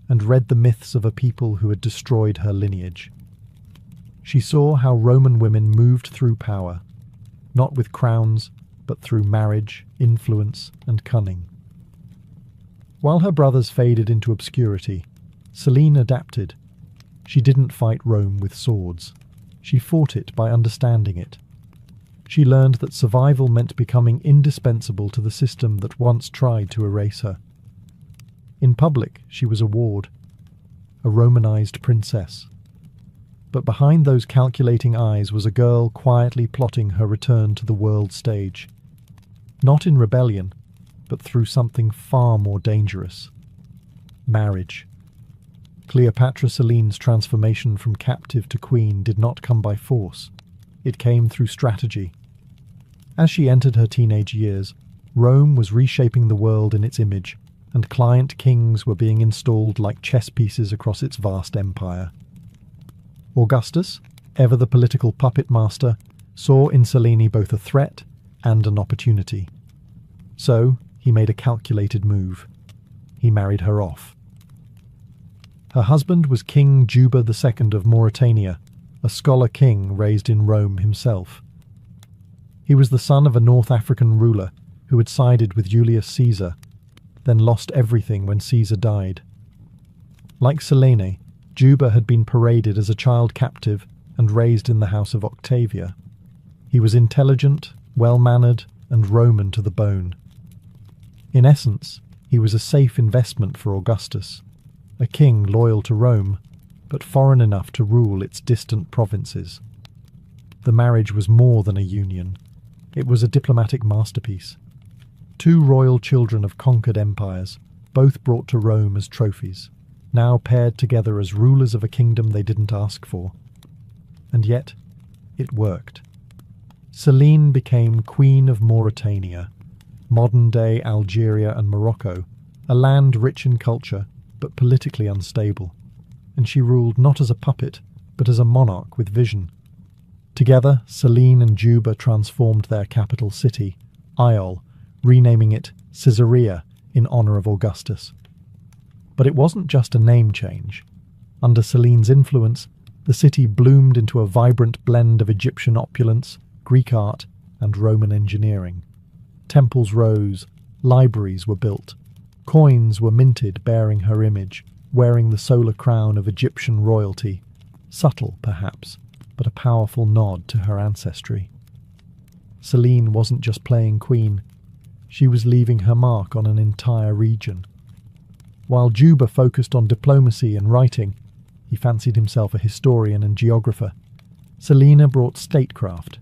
and read the myths of a people who had destroyed her lineage. She saw how Roman women moved through power, not with crowns, but through marriage, influence, and cunning. While her brothers faded into obscurity, Selene adapted. She didn't fight Rome with swords. She fought it by understanding it. She learned that survival meant becoming indispensable to the system that once tried to erase her. In public, she was a ward, a Romanized princess. But behind those calculating eyes was a girl quietly plotting her return to the world stage. Not in rebellion, but through something far more dangerous. Marriage. Cleopatra Selene's transformation from captive to queen did not come by force. It came through strategy. As she entered her teenage years, Rome was reshaping the world in its image, and client kings were being installed like chess pieces across its vast empire. Augustus, ever the political puppet master, saw in Selene both a threat and an opportunity. So, he made a calculated move. He married her off. Her husband was King Juba II of Mauritania, a scholar king raised in Rome himself. He was the son of a North African ruler who had sided with Julius Caesar, then lost everything when Caesar died. Like Selene, Juba had been paraded as a child captive and raised in the house of Octavia. He was intelligent, well-mannered, and Roman to the bone. In essence, he was a safe investment for Augustus, a king loyal to Rome, but foreign enough to rule its distant provinces. The marriage was more than a union. It was a diplomatic masterpiece. Two royal children of conquered empires, both brought to Rome as trophies, now paired together as rulers of a kingdom they didn't ask for. And yet, it worked. Selene became Queen of Mauritania, modern-day Algeria and Morocco, a land rich in culture, but politically unstable. And she ruled not as a puppet, but as a monarch with vision. Together, Selene and Juba transformed their capital city, Iole, renaming it Caesarea in honor of Augustus. But it wasn't just a name change. Under Selene's influence, the city bloomed into a vibrant blend of Egyptian opulence, Greek art, and Roman engineering. Temples rose, libraries were built, coins were minted bearing her image, wearing the solar crown of Egyptian royalty, subtle perhaps, but a powerful nod to her ancestry. Selene wasn't just playing queen, she was leaving her mark on an entire region. While Juba focused on diplomacy and writing, he fancied himself a historian and geographer. Selene brought statecraft.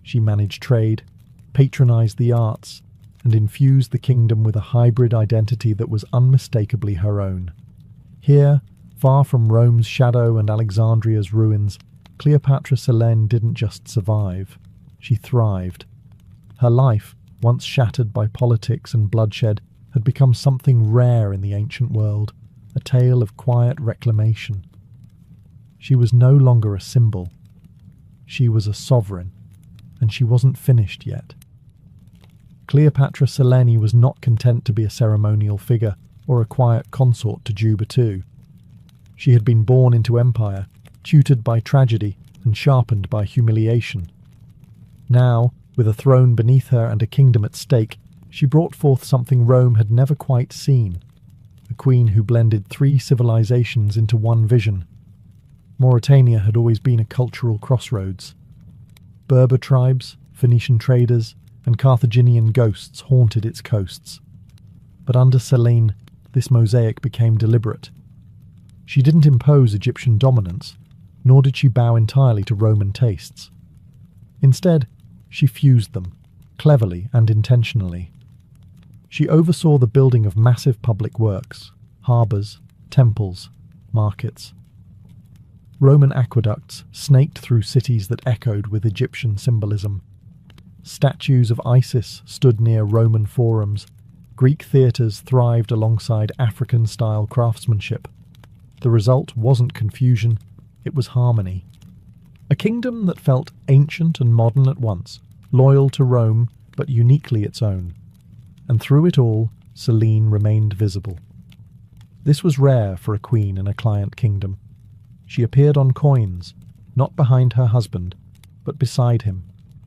She managed trade, patronized the arts, and infused the kingdom with a hybrid identity that was unmistakably her own. Here, far from Rome's shadow and Alexandria's ruins, Cleopatra Selene didn't just survive, she thrived. Her life, once shattered by politics and bloodshed, had become something rare in the ancient world, a tale of quiet reclamation. She was no longer a symbol. She was a sovereign, and she wasn't finished yet. Cleopatra Selene was not content to be a ceremonial figure or a quiet consort to Juba II. She had been born into empire, tutored by tragedy and sharpened by humiliation. Now, with a throne beneath her and a kingdom at stake, she brought forth something Rome had never quite seen, a queen who blended three civilizations into one vision. Mauritania had always been a cultural crossroads. Berber tribes, Phoenician traders, and Carthaginian ghosts haunted its coasts. But under Selene, this mosaic became deliberate. She didn't impose Egyptian dominance, nor did she bow entirely to Roman tastes. Instead, she fused them, cleverly and intentionally. She oversaw the building of massive public works, harbours, temples, markets. Roman aqueducts snaked through cities that echoed with Egyptian symbolism. Statues of Isis stood near Roman forums. Greek theatres thrived alongside African-style craftsmanship. The result wasn't confusion, it was harmony. A kingdom that felt ancient and modern at once, loyal to Rome, but uniquely its own. And through it all, Selene remained visible. This was rare for a queen in a client kingdom. She appeared on coins, not behind her husband, but beside him,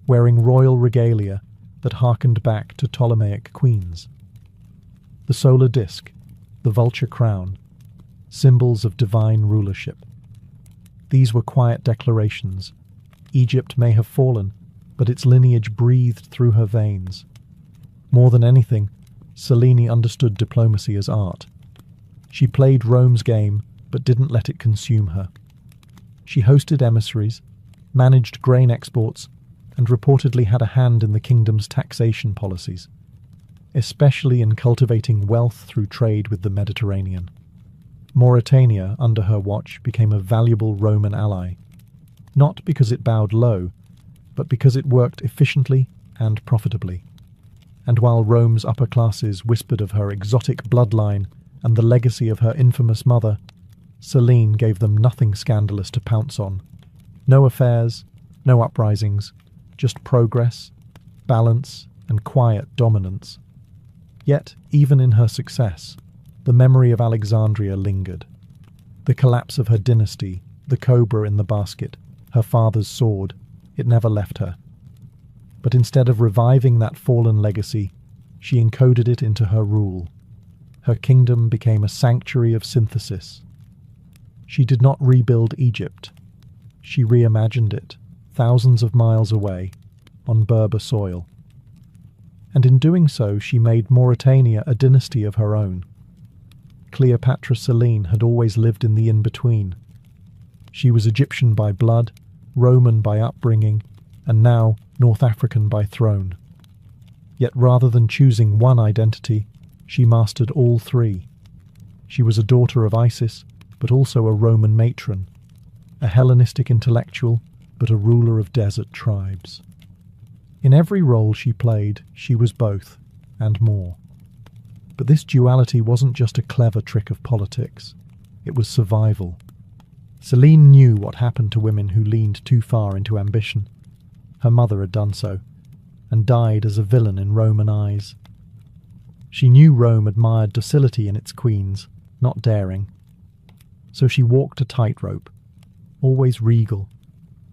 wearing royal regalia that harkened back to Ptolemaic queens. The solar disk, the vulture crown, symbols of divine rulership. These were quiet declarations. Egypt may have fallen, but its lineage breathed through her veins. More than anything, Selene understood diplomacy as art. She played Rome's game, but didn't let it consume her. She hosted emissaries, managed grain exports, and reportedly had a hand in the kingdom's taxation policies, especially in cultivating wealth through trade with the Mediterranean. Mauritania, under her watch, became a valuable Roman ally, not because it bowed low, but because it worked efficiently and profitably. And while Rome's upper classes whispered of her exotic bloodline and the legacy of her infamous mother, Selene gave them nothing scandalous to pounce on. No affairs, no uprisings, just progress, balance, and quiet dominance. Yet, even in her success, the memory of Alexandria lingered. The collapse of her dynasty, the cobra in the basket, her father's sword, it never left her. But instead of reviving that fallen legacy, she encoded it into her rule. Her kingdom became a sanctuary of synthesis. She did not rebuild Egypt. She reimagined it, thousands of miles away, on Berber soil. And in doing so, she made Mauritania a dynasty of her own. Cleopatra Selene had always lived in the in-between. She was Egyptian by blood, Roman by upbringing, and now North African by throne. Yet rather than choosing one identity, she mastered all three. She was a daughter of Isis, but also a Roman matron, a Hellenistic intellectual, but a ruler of desert tribes. In every role she played, she was both, and more. But this duality wasn't just a clever trick of politics. It was survival. Selene knew what happened to women who leaned too far into ambition. Her mother had done so, and died as a villain in Roman eyes. She knew Rome admired docility in its queens, not daring. So she walked a tightrope, always regal,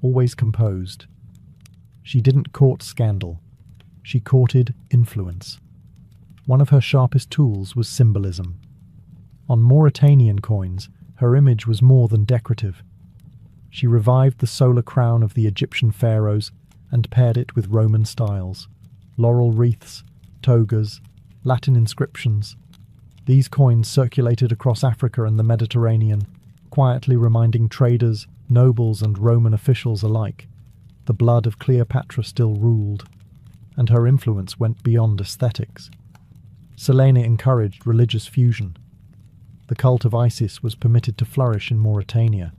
always composed. She didn't court scandal. She courted influence. One of her sharpest tools was symbolism. On Mauritanian coins, her image was more than decorative. She revived the solar crown of the Egyptian pharaohs and paired it with Roman styles, laurel wreaths, togas, Latin inscriptions. These coins circulated across Africa and the Mediterranean, quietly reminding traders, nobles, and Roman officials alike the blood of Cleopatra still ruled, and her influence went beyond aesthetics. Selene encouraged religious fusion. The cult of Isis was permitted to flourish in Mauritania,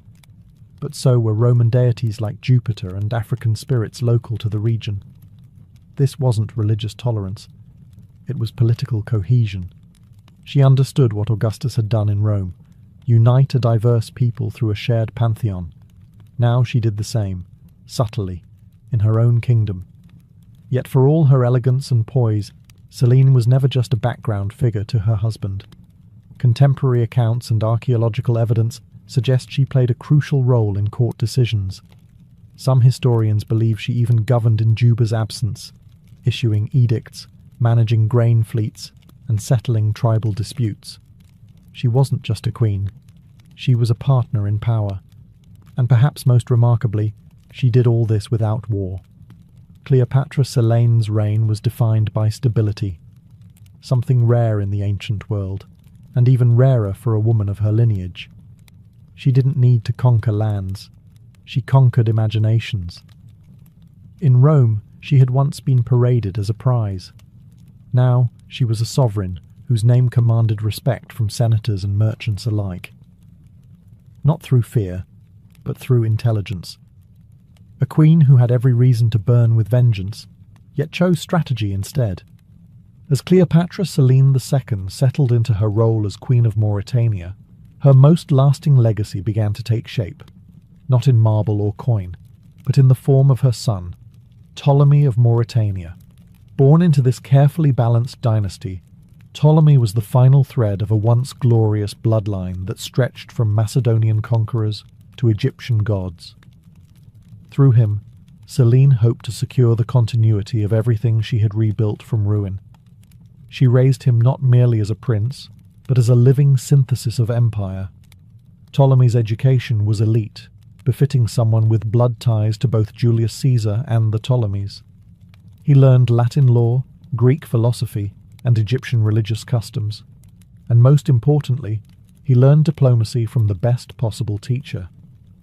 but so were Roman deities like Jupiter and African spirits local to the region. This wasn't religious tolerance, it was political cohesion. She understood what Augustus had done in Rome, unite a diverse people through a shared pantheon. Now she did the same, subtly, in her own kingdom. Yet for all her elegance and poise, Selene was never just a background figure to her husband. Contemporary accounts and archaeological evidence suggest she played a crucial role in court decisions. Some historians believe she even governed in Juba's absence, issuing edicts, managing grain fleets, and settling tribal disputes. She wasn't just a queen. She was a partner in power. And perhaps most remarkably, she did all this without war. Cleopatra Selene's reign was defined by stability, something rare in the ancient world, and even rarer for a woman of her lineage. She didn't need to conquer lands. She conquered imaginations. In Rome, she had once been paraded as a prize. Now, she was a sovereign whose name commanded respect from senators and merchants alike. Not through fear, but through intelligence. A queen who had every reason to burn with vengeance, yet chose strategy instead. As Cleopatra Selene II settled into her role as Queen of Mauritania, her most lasting legacy began to take shape, not in marble or coin, but in the form of her son, Ptolemy of Mauritania. Born into this carefully balanced dynasty, Ptolemy was the final thread of a once glorious bloodline that stretched from Macedonian conquerors to Egyptian gods. Through him, Selene hoped to secure the continuity of everything she had rebuilt from ruin. She raised him not merely as a prince, but as a living synthesis of empire. Ptolemy's education was elite, befitting someone with blood ties to both Julius Caesar and the Ptolemies. He learned Latin law, Greek philosophy, and Egyptian religious customs, and most importantly, he learned diplomacy from the best possible teacher,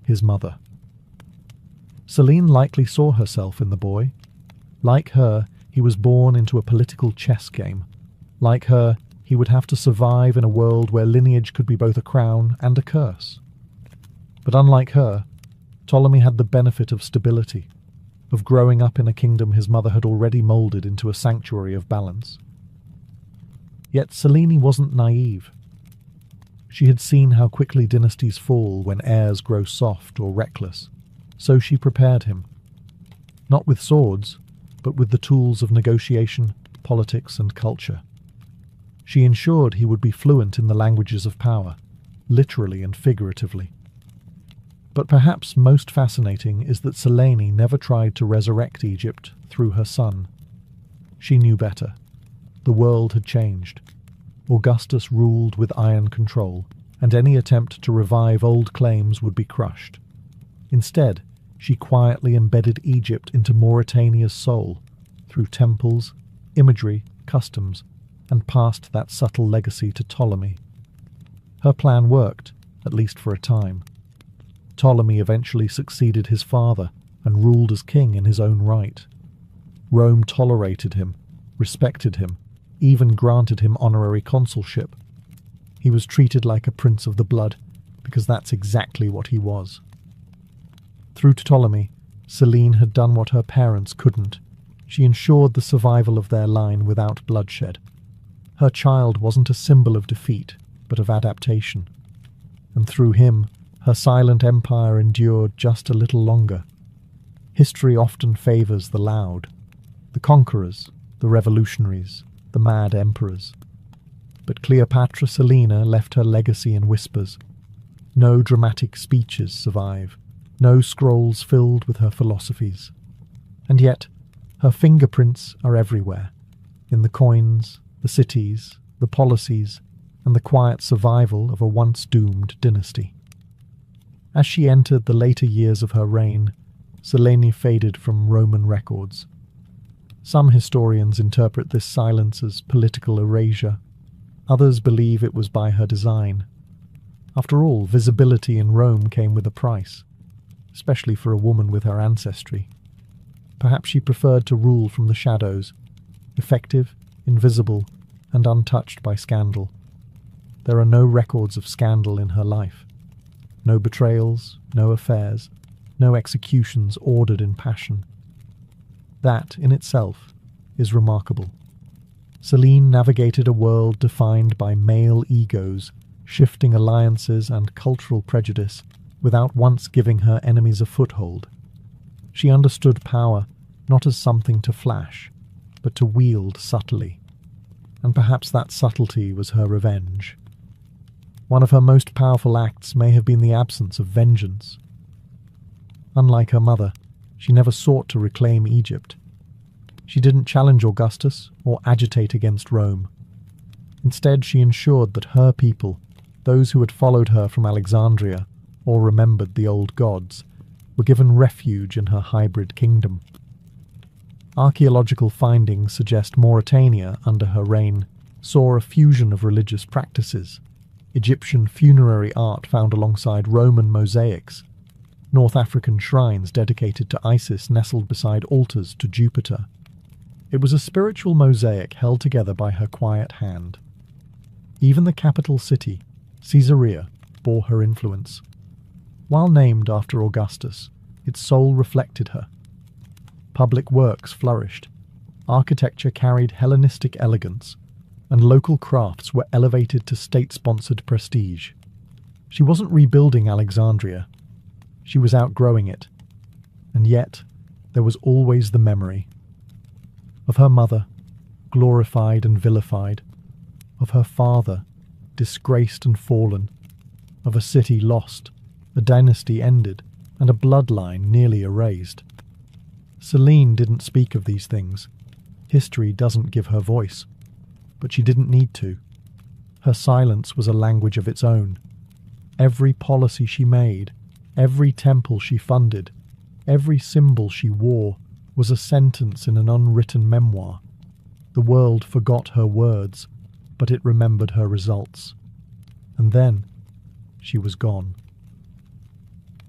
his mother. Selene likely saw herself in the boy. Like her, he was born into a political chess game. Like her, he would have to survive in a world where lineage could be both a crown and a curse. But unlike her, Ptolemy had the benefit of stability, of growing up in a kingdom his mother had already moulded into a sanctuary of balance. Yet Selene wasn't naive. She had seen how quickly dynasties fall when heirs grow soft or reckless, so she prepared him. Not with swords, but with the tools of negotiation, politics, and culture. She ensured he would be fluent in the languages of power, literally and figuratively. But perhaps most fascinating is that Selene never tried to resurrect Egypt through her son. She knew better. The world had changed. Augustus ruled with iron control, and any attempt to revive old claims would be crushed. Instead, she quietly embedded Egypt into Mauritania's soul, through temples, imagery, customs, and passed that subtle legacy to Ptolemy. Her plan worked, at least for a time. Ptolemy eventually succeeded his father and ruled as king in his own right. Rome tolerated him, respected him, even granted him honorary consulship. He was treated like a prince of the blood, because that's exactly what he was. Through Ptolemy, Selene had done what her parents couldn't. She ensured the survival of their line without bloodshed. Her child wasn't a symbol of defeat, but of adaptation. And through him, her silent empire endured just a little longer. History often favours the loud, the conquerors, the revolutionaries, the mad emperors. But Cleopatra Selene left her legacy in whispers. No dramatic speeches survive, no scrolls filled with her philosophies. And yet, her fingerprints are everywhere, in the coins, the cities, the policies, and the quiet survival of a once doomed dynasty. As she entered the later years of her reign, Selene faded from Roman records. Some historians interpret this silence as political erasure. Others believe it was by her design. After all, visibility in Rome came with a price, especially for a woman with her ancestry. Perhaps she preferred to rule from the shadows, effective, invisible, and untouched by scandal. There are no records of scandal in her life. No betrayals, no affairs, no executions ordered in passion. That, in itself, is remarkable. Selene navigated a world defined by male egos, shifting alliances and cultural prejudice without once giving her enemies a foothold. She understood power not as something to flash, but to wield subtly. And perhaps that subtlety was her revenge. One of her most powerful acts may have been the absence of vengeance. Unlike her mother, she never sought to reclaim Egypt. She didn't challenge Augustus or agitate against Rome. Instead, she ensured that her people, those who had followed her from Alexandria or remembered the old gods, were given refuge in her hybrid kingdom. Archaeological findings suggest Mauritania, under her reign, saw a fusion of religious practices. Egyptian funerary art found alongside Roman mosaics, North African shrines dedicated to Isis nestled beside altars to Jupiter. It was a spiritual mosaic held together by her quiet hand. Even the capital city, Caesarea, bore her influence. While named after Augustus, its soul reflected her. Public works flourished, architecture carried Hellenistic elegance, and local crafts were elevated to state-sponsored prestige. She wasn't rebuilding Alexandria. She was outgrowing it. And yet, there was always the memory of her mother, glorified and vilified, of her father, disgraced and fallen, of a city lost, a dynasty ended, and a bloodline nearly erased. Selene didn't speak of these things. History doesn't give her voice. But she didn't need to. Her silence was a language of its own. Every policy she made, every temple she funded, every symbol she wore was a sentence in an unwritten memoir. The world forgot her words, but it remembered her results. And then, she was gone.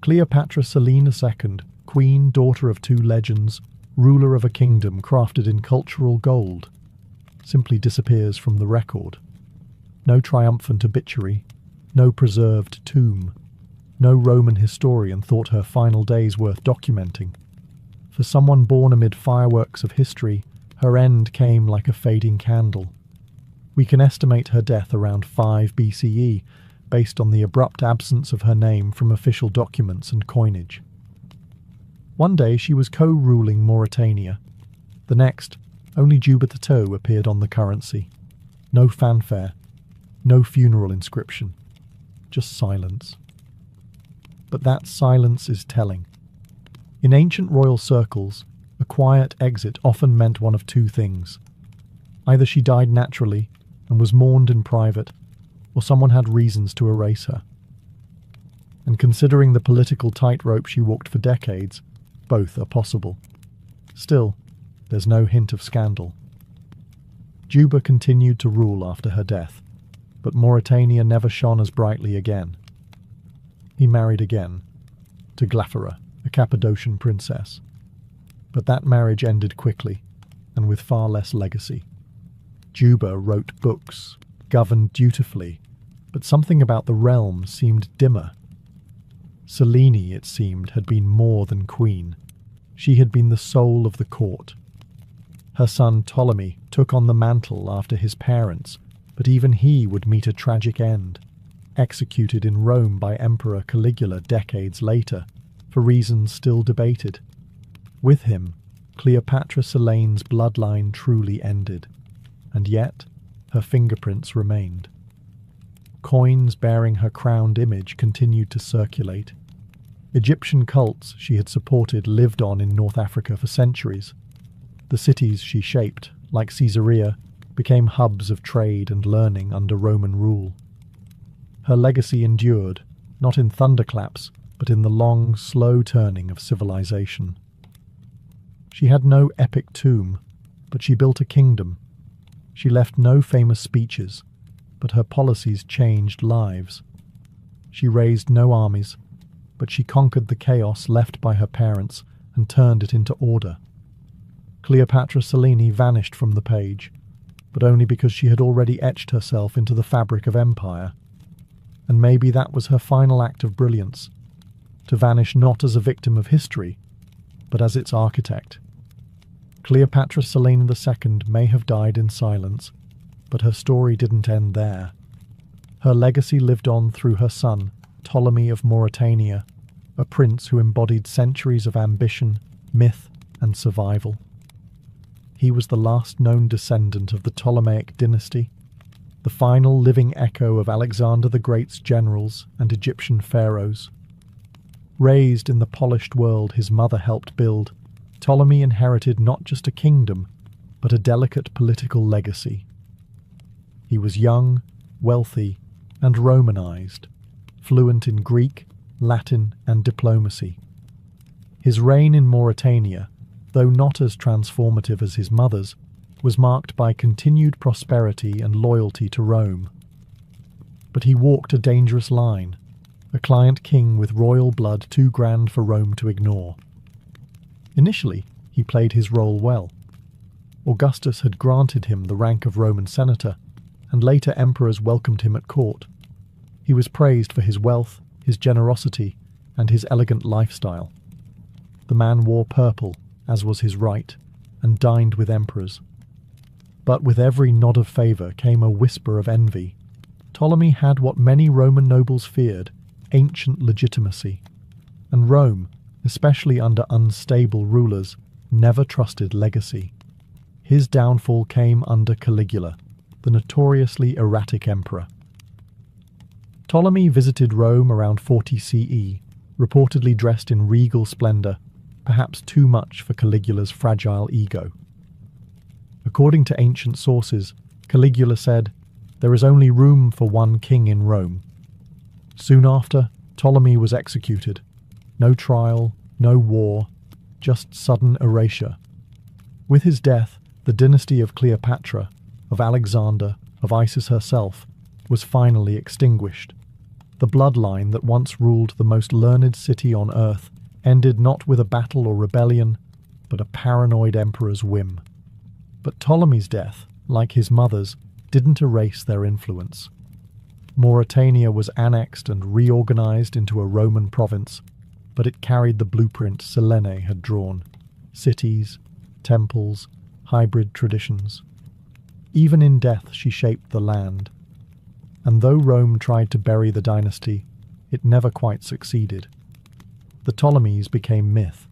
Cleopatra Selene II, queen, daughter of two legends, ruler of a kingdom crafted in cultural gold, simply disappears from the record. No triumphant obituary, no preserved tomb. No Roman historian thought her final days worth documenting. For someone born amid fireworks of history, her end came like a fading candle. We can estimate her death around 5 BCE, based on the abrupt absence of her name from official documents and coinage. One day she was co-ruling Mauritania. The next, only Juba Tito appeared on the currency. No fanfare, no funeral inscription, just silence. But that silence is telling. In ancient royal circles, a quiet exit often meant one of two things. Either she died naturally and was mourned in private, or someone had reasons to erase her. And considering the political tightrope she walked for decades, both are possible. Still, there's no hint of scandal. Juba continued to rule after her death, but Mauritania never shone as brightly again. He married again, to Glaphyra, a Cappadocian princess. But that marriage ended quickly, and with far less legacy. Juba wrote books, governed dutifully, but something about the realm seemed dimmer. Selene, it seemed, had been more than queen. She had been the soul of the court. Her son Ptolemy took on the mantle after his parents, but even he would meet a tragic end, executed in Rome by Emperor Caligula decades later, for reasons still debated. With him, Cleopatra Selene's bloodline truly ended, and yet her fingerprints remained. Coins bearing her crowned image continued to circulate. Egyptian cults she had supported lived on in North Africa for centuries. The cities she shaped, like Caesarea, became hubs of trade and learning under Roman rule. Her legacy endured, not in thunderclaps, but in the long, slow turning of civilization. She had no epic tomb, but she built a kingdom. She left no famous speeches, but her policies changed lives. She raised no armies, but she conquered the chaos left by her parents and turned it into order. Cleopatra Selene vanished from the page, but only because she had already etched herself into the fabric of empire. And maybe that was her final act of brilliance, to vanish not as a victim of history, but as its architect. Cleopatra Selene II may have died in silence, but her story didn't end there. Her legacy lived on through her son, Ptolemy of Mauritania, a prince who embodied centuries of ambition, myth, and survival. He was the last known descendant of the Ptolemaic dynasty, the final living echo of Alexander the Great's generals and Egyptian pharaohs. Raised in the polished world his mother helped build, Ptolemy inherited not just a kingdom, but a delicate political legacy. He was young, wealthy, and Romanized, fluent in Greek, Latin, and diplomacy. His reign in Mauritania, though not as transformative as his mother's, was marked by continued prosperity and loyalty to Rome. But he walked a dangerous line, a client king with royal blood too grand for Rome to ignore. Initially, he played his role well. Augustus had granted him the rank of Roman senator, and later emperors welcomed him at court. He was praised for his wealth, his generosity, and his elegant lifestyle. The man wore purple, as was his right, and dined with emperors. But with every nod of favour came a whisper of envy. Ptolemy had what many Roman nobles feared, ancient legitimacy, and Rome, especially under unstable rulers, never trusted legacy. His downfall came under Caligula, the notoriously erratic emperor. Ptolemy visited Rome around 40 CE, reportedly dressed in regal splendour, perhaps too much for Caligula's fragile ego. According to ancient sources, Caligula said, "There is only room for one king in Rome." Soon after, Ptolemy was executed. No trial, no war, just sudden erasure. With his death, the dynasty of Cleopatra, of Alexander, of Isis herself, was finally extinguished. The bloodline that once ruled the most learned city on earth ended not with a battle or rebellion, but a paranoid emperor's whim. But Ptolemy's death, like his mother's, didn't erase their influence. Mauritania was annexed and reorganized into a Roman province, but it carried the blueprint Selene had drawn: cities, temples, hybrid traditions. Even in death she shaped the land. And though Rome tried to bury the dynasty, it never quite succeeded. The Ptolemies became myth.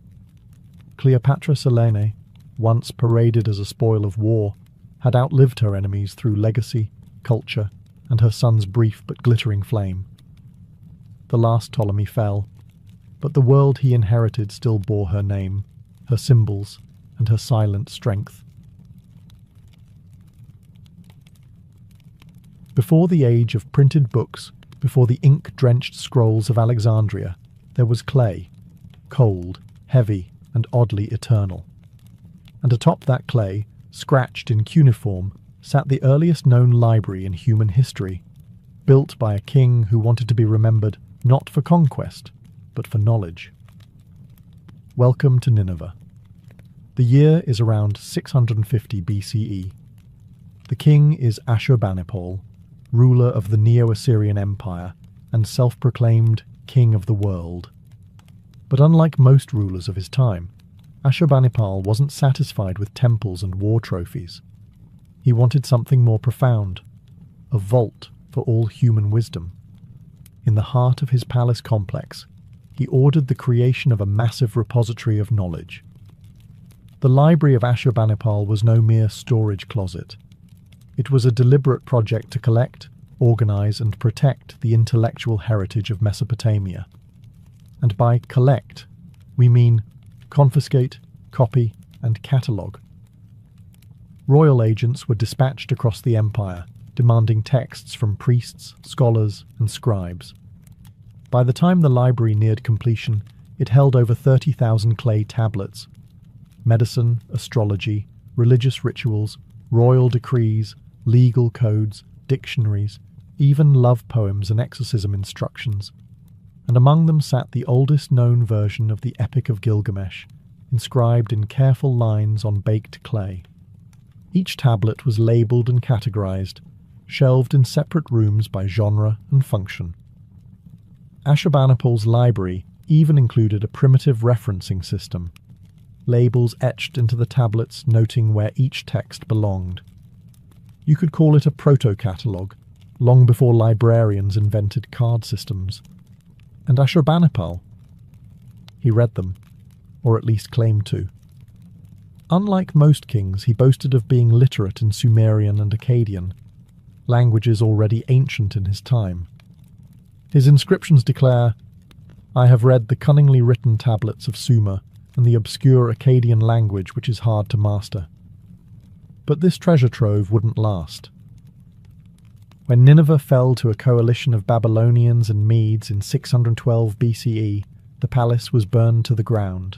Cleopatra Selene, once paraded as a spoil of war, had outlived her enemies through legacy, culture, and her son's brief but glittering flame. The last Ptolemy fell, but the world he inherited still bore her name, her symbols, and her silent strength. Before the age of printed books, before the ink-drenched scrolls of Alexandria, there was clay, cold, heavy, and oddly eternal. And atop that clay, scratched in cuneiform, sat the earliest known library in human history, built by a king who wanted to be remembered not for conquest, but for knowledge. Welcome to Nineveh. The year is around 650 BCE. The king is Ashurbanipal, ruler of the Neo-Assyrian Empire and self-proclaimed king of the world. But unlike most rulers of his time, Ashurbanipal wasn't satisfied with temples and war trophies. He wanted something more profound, a vault for all human wisdom. In the heart of his palace complex, he ordered the creation of a massive repository of knowledge. The library of Ashurbanipal was no mere storage closet. It was a deliberate project to collect, organize, and protect the intellectual heritage of Mesopotamia. And by collect, we mean confiscate, copy, and catalogue. Royal agents were dispatched across the empire, demanding texts from priests, scholars, and scribes. By the time the library neared completion, it held over 30,000 clay tablets. Medicine, astrology, religious rituals, royal decrees, legal codes, dictionaries, even love poems and exorcism instructions. And among them sat the oldest known version of the Epic of Gilgamesh, inscribed in careful lines on baked clay. Each tablet was labelled and categorized, shelved in separate rooms by genre and function. Ashurbanipal's library even included a primitive referencing system, labels etched into the tablets noting where each text belonged. You could call it a proto-catalogue, long before librarians invented card systems. And Ashurbanipal, he read them, or at least claimed to. Unlike most kings, he boasted of being literate in Sumerian and Akkadian, languages already ancient in his time. His inscriptions declare, "I have read the cunningly written tablets of Sumer and the obscure Akkadian language which is hard to master." But this treasure trove wouldn't last. When Nineveh fell to a coalition of Babylonians and Medes in 612 BCE, the palace was burned to the ground.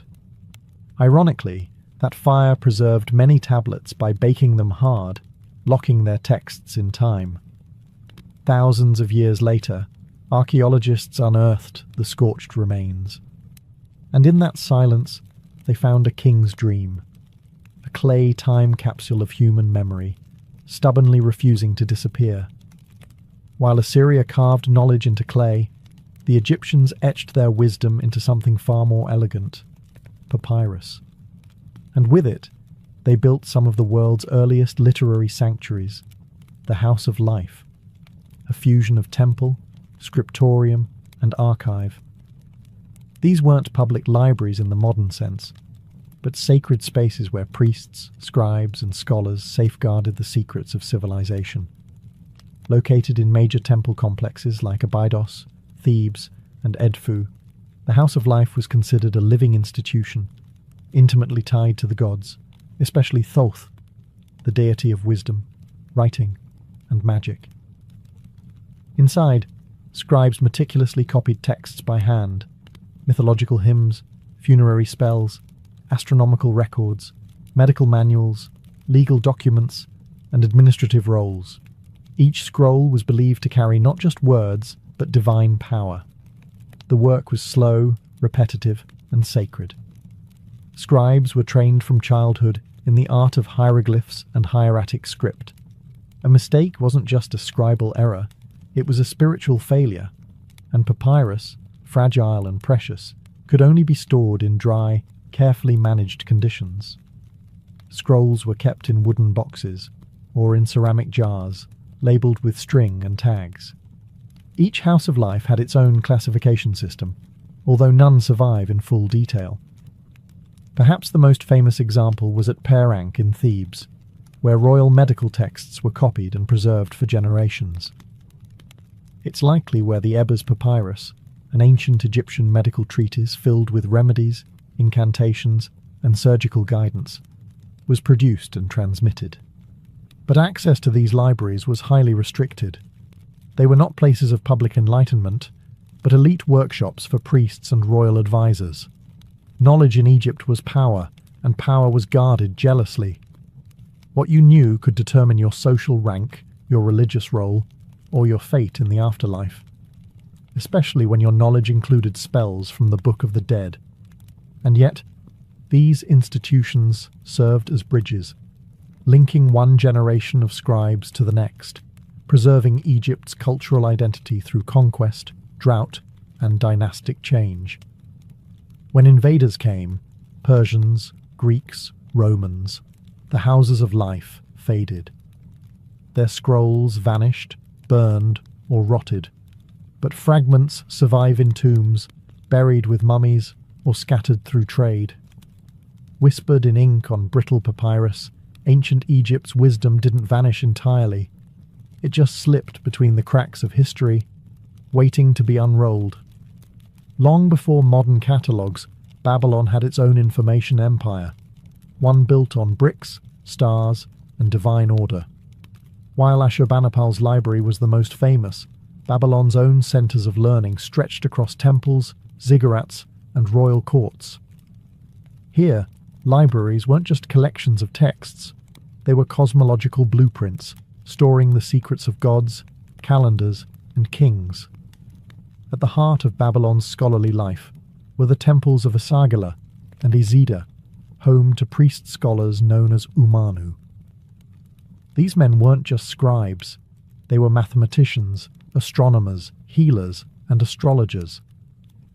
Ironically, that fire preserved many tablets by baking them hard, locking their texts in time. Thousands of years later, archaeologists unearthed the scorched remains. And in that silence, they found a king's dream, a clay time capsule of human memory, stubbornly refusing to disappear. While Assyria carved knowledge into clay, the Egyptians etched their wisdom into something far more elegant: papyrus. And with it, they built some of the world's earliest literary sanctuaries, the House of Life, a fusion of temple, scriptorium, and archive. These weren't public libraries in the modern sense, but sacred spaces where priests, scribes, and scholars safeguarded the secrets of civilization. Located in major temple complexes like Abydos, Thebes, and Edfu, the House of Life was considered a living institution, intimately tied to the gods, especially Thoth, the deity of wisdom, writing, and magic. Inside, scribes meticulously copied texts by hand: mythological hymns, funerary spells, astronomical records, medical manuals, legal documents, and administrative rolls. Each scroll was believed to carry not just words, but divine power. The work was slow, repetitive, and sacred. Scribes were trained from childhood in the art of hieroglyphs and hieratic script. A mistake wasn't just a scribal error, it was a spiritual failure, and papyrus, fragile and precious, could only be stored in dry, carefully managed conditions. Scrolls were kept in wooden boxes, or in ceramic jars, labelled with string and tags. Each House of Life had its own classification system, although none survive in full detail. Perhaps the most famous example was at Per-Ankh in Thebes, where royal medical texts were copied and preserved for generations. It's likely where the Ebers Papyrus, an ancient Egyptian medical treatise filled with remedies, incantations, and surgical guidance, was produced and transmitted. But access to these libraries was highly restricted. They were not places of public enlightenment, but elite workshops for priests and royal advisors. Knowledge in Egypt was power, and power was guarded jealously. What you knew could determine your social rank, your religious role, or your fate in the afterlife, especially when your knowledge included spells from the Book of the Dead. And yet, these institutions served as bridges, linking one generation of scribes to the next, preserving Egypt's cultural identity through conquest, drought, and dynastic change. When invaders came, Persians, Greeks, Romans, the Houses of Life faded. Their scrolls vanished, burned, or rotted, but fragments survive in tombs, buried with mummies, or scattered through trade. Whispered in ink on brittle papyrus, ancient Egypt's wisdom didn't vanish entirely. It just slipped between the cracks of history, waiting to be unrolled. Long before modern catalogues, Babylon had its own information empire, one built on bricks, stars, and divine order. While Ashurbanipal's library was the most famous, Babylon's own centers of learning stretched across temples, ziggurats, and royal courts. Here, libraries weren't just collections of texts, they were cosmological blueprints, storing the secrets of gods, calendars, and kings. At the heart of Babylon's scholarly life were the temples of Esagila and Iszida, home to priest-scholars known as Umanu. These men weren't just scribes, they were mathematicians, astronomers, healers, and astrologers,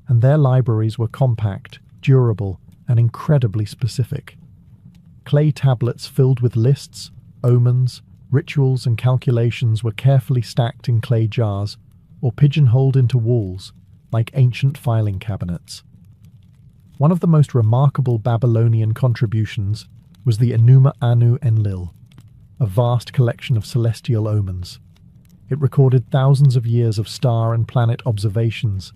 and their libraries were compact, durable, and incredibly specific. Clay tablets filled with lists, omens, rituals, and calculations were carefully stacked in clay jars or pigeonholed into walls like ancient filing cabinets. One of the most remarkable Babylonian contributions was the Enuma Anu Enlil, a vast collection of celestial omens. It recorded thousands of years of star and planet observations,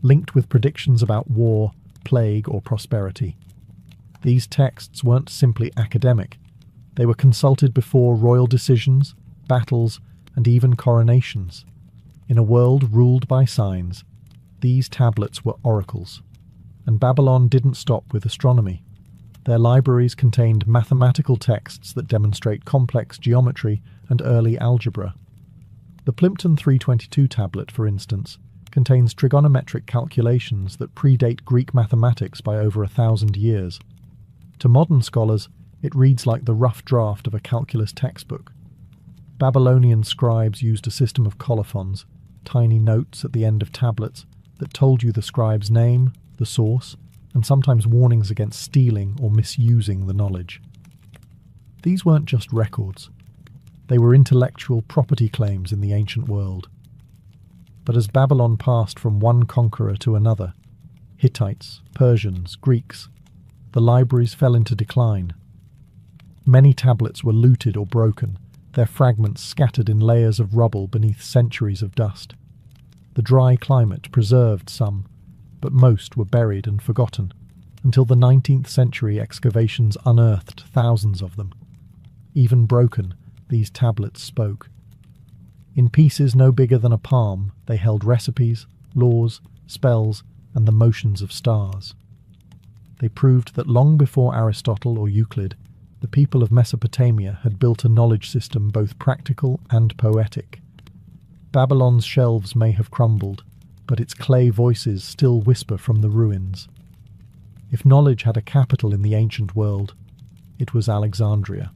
linked with predictions about war, plague, or prosperity. These texts weren't simply academic. They were consulted before royal decisions, battles, and even coronations. In a world ruled by signs, these tablets were oracles. And Babylon didn't stop with astronomy. Their libraries contained mathematical texts that demonstrate complex geometry and early algebra. The Plimpton 322 tablet, for instance, contains trigonometric calculations that predate Greek mathematics by over 1,000 years. To modern scholars, it reads like the rough draft of a calculus textbook. Babylonian scribes used a system of colophons, tiny notes at the end of tablets, that told you the scribe's name, the source, and sometimes warnings against stealing or misusing the knowledge. These weren't just records. They were intellectual property claims in the ancient world. But as Babylon passed from one conqueror to another, Hittites, Persians, Greeks, the libraries fell into decline. Many tablets were looted or broken, their fragments scattered in layers of rubble beneath centuries of dust. The dry climate preserved some, but most were buried and forgotten, until the 19th century excavations unearthed thousands of them. Even broken, these tablets spoke. In pieces no bigger than a palm, they held recipes, laws, spells, and the motions of stars. They proved that long before Aristotle or Euclid, the people of Mesopotamia had built a knowledge system both practical and poetic. Babylon's shelves may have crumbled, but its clay voices still whisper from the ruins. If knowledge had a capital in the ancient world, it was Alexandria.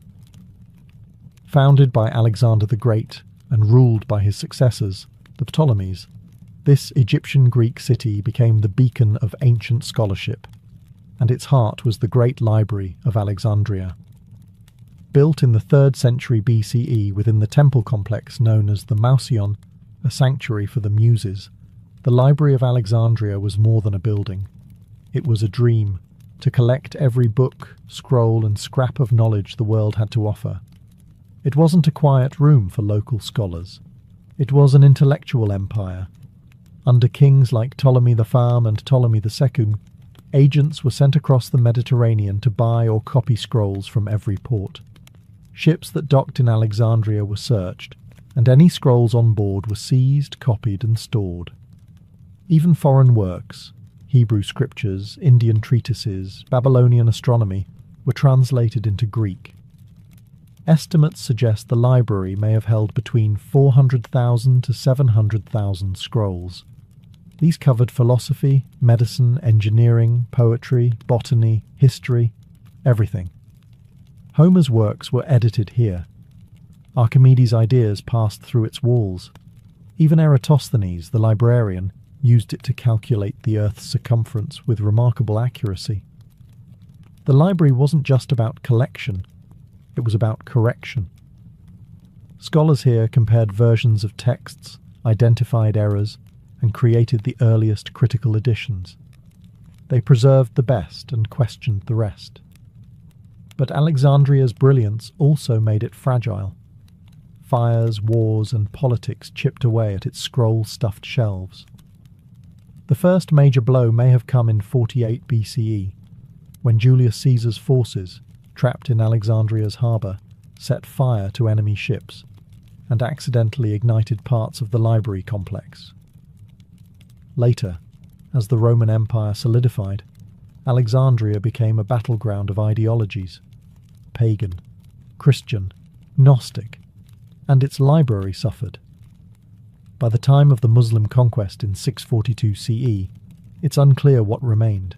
Founded by Alexander the Great and ruled by his successors, the Ptolemies, this Egyptian-Greek city became the beacon of ancient scholarship, and its heart was the great library of Alexandria. Built in the 3rd century BCE within the temple complex known as the Mouseion, a sanctuary for the Muses, the Library of Alexandria was more than a building. It was a dream, to collect every book, scroll, and scrap of knowledge the world had to offer. It wasn't a quiet room for local scholars. It was an intellectual empire. Under kings like Ptolemy the Pham and Ptolemy II, agents were sent across the Mediterranean to buy or copy scrolls from every port. Ships that docked in Alexandria were searched, and any scrolls on board were seized, copied, and stored. Even foreign works, Hebrew scriptures, Indian treatises, Babylonian astronomy, were translated into Greek. Estimates suggest the library may have held between 400,000 to 700,000 scrolls. These covered philosophy, medicine, engineering, poetry, botany, history, everything. Homer's works were edited here. Archimedes' ideas passed through its walls. Even Eratosthenes, the librarian, used it to calculate the Earth's circumference with remarkable accuracy. The library wasn't just about collection, it was about correction. Scholars here compared versions of texts, identified errors, and created the earliest critical editions. They preserved the best and questioned the rest. But Alexandria's brilliance also made it fragile. Fires, wars, and politics chipped away at its scroll-stuffed shelves. The first major blow may have come in 48 BCE, when Julius Caesar's forces, trapped in Alexandria's harbour, set fire to enemy ships, and accidentally ignited parts of the library complex. Later, as the Roman Empire solidified, Alexandria became a battleground of ideologies: pagan, Christian, Gnostic, and its library suffered. By the time of the Muslim conquest in 642 CE, it's unclear what remained.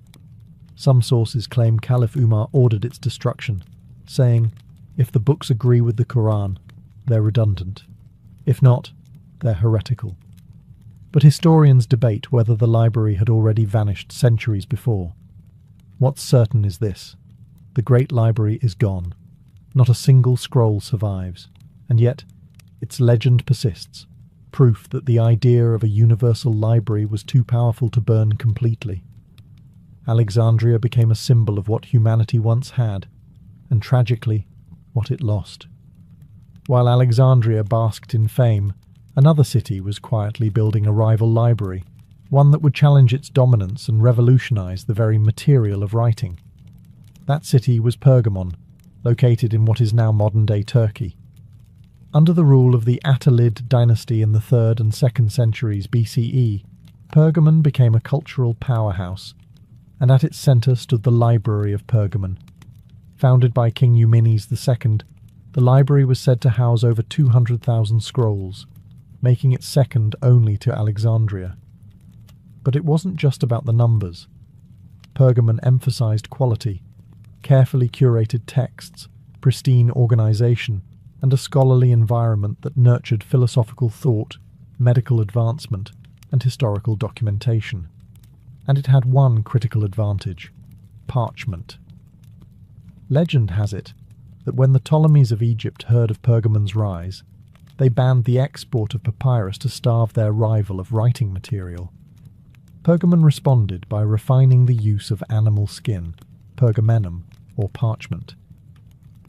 Some sources claim Caliph Umar ordered its destruction, saying, if the books agree with the Quran, they're redundant. If not, they're heretical. But historians debate whether the library had already vanished centuries before. What's certain is this: the Great Library is gone. Not a single scroll survives, and yet its legend persists, proof that the idea of a universal library was too powerful to burn completely. Alexandria became a symbol of what humanity once had, and tragically, what it lost. While Alexandria basked in fame, another city was quietly building a rival library, one that would challenge its dominance and revolutionize the very material of writing. That city was Pergamon, located in what is now modern-day Turkey. Under the rule of the Attalid dynasty in the 3rd and 2nd centuries BCE, Pergamon became a cultural powerhouse, and at its centre stood the Library of Pergamon. Founded by King Eumenes II, the library was said to house over 200,000 scrolls, making it second only to Alexandria. But it wasn't just about the numbers. Pergamon emphasized quality, carefully curated texts, pristine organization, and a scholarly environment that nurtured philosophical thought, medical advancement, and historical documentation. And it had one critical advantage: parchment. Legend has it that when the Ptolemies of Egypt heard of Pergamon's rise, they banned the export of papyrus to starve their rival of writing material. Pergamon responded by refining the use of animal skin, pergamenum, or parchment.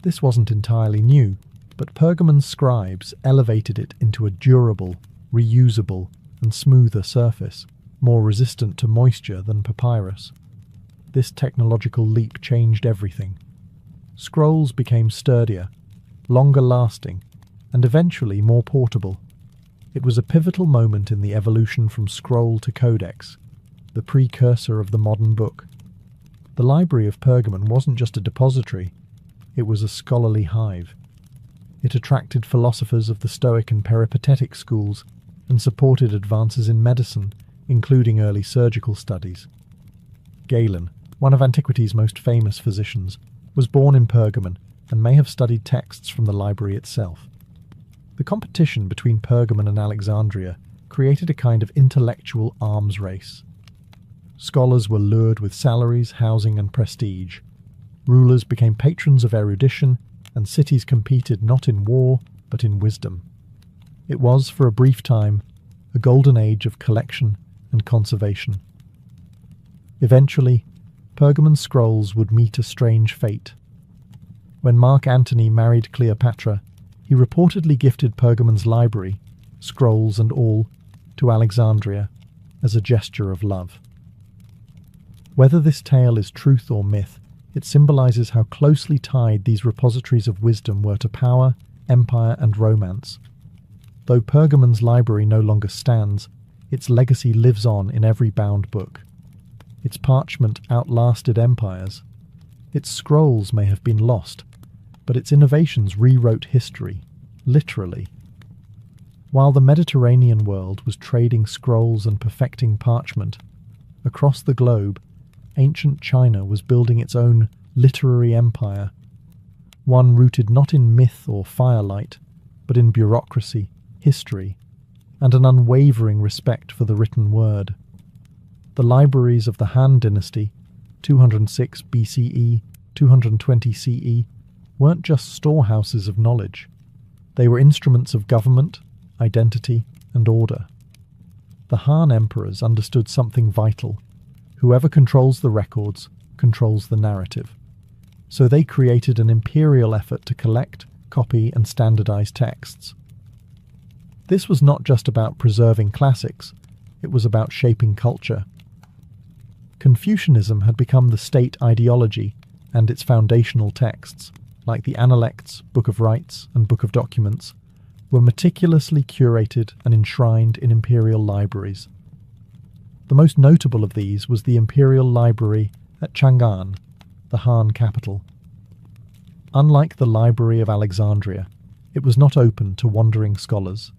This wasn't entirely new, but Pergamon's scribes elevated it into a durable, reusable, and smoother surface, more resistant to moisture than papyrus. This technological leap changed everything. Scrolls became sturdier, longer lasting, and eventually more portable. It was a pivotal moment in the evolution from scroll to codex, the precursor of the modern book. The Library of Pergamon wasn't just a depository, it was a scholarly hive. It attracted philosophers of the Stoic and Peripatetic schools and supported advances in medicine, including early surgical studies. Galen, one of antiquity's most famous physicians, was born in Pergamon and may have studied texts from the library itself. The competition between Pergamon and Alexandria created a kind of intellectual arms race. Scholars were lured with salaries, housing, and prestige. Rulers became patrons of erudition, and cities competed not in war, but in wisdom. It was, for a brief time, a golden age of collection and conservation. Eventually, Pergamon's scrolls would meet a strange fate. When Mark Antony married Cleopatra, he reportedly gifted Pergamon's library, scrolls and all, to Alexandria as a gesture of love. Whether this tale is truth or myth, it symbolizes how closely tied these repositories of wisdom were to power, empire, and romance. Though Pergamon's library no longer stands, its legacy lives on in every bound book. Its parchment outlasted empires. Its scrolls may have been lost, but its innovations rewrote history, literally. While the Mediterranean world was trading scrolls and perfecting parchment, across the globe, ancient China was building its own literary empire, one rooted not in myth or firelight, but in bureaucracy, history, and an unwavering respect for the written word. The libraries of the Han Dynasty, 206 BCE, 220 CE, weren't just storehouses of knowledge. They were instruments of government, identity, and order. The Han emperors understood something vital. Whoever controls the records controls the narrative. So they created an imperial effort to collect, copy, and standardize texts. This was not just about preserving classics, it was about shaping culture. Confucianism had become the state ideology, and its foundational texts, like the Analects, Book of Rites, and Book of Documents, were meticulously curated and enshrined in imperial libraries. The most notable of these was the Imperial Library at Chang'an, the Han capital. Unlike the Library of Alexandria, it was not open to wandering scholars.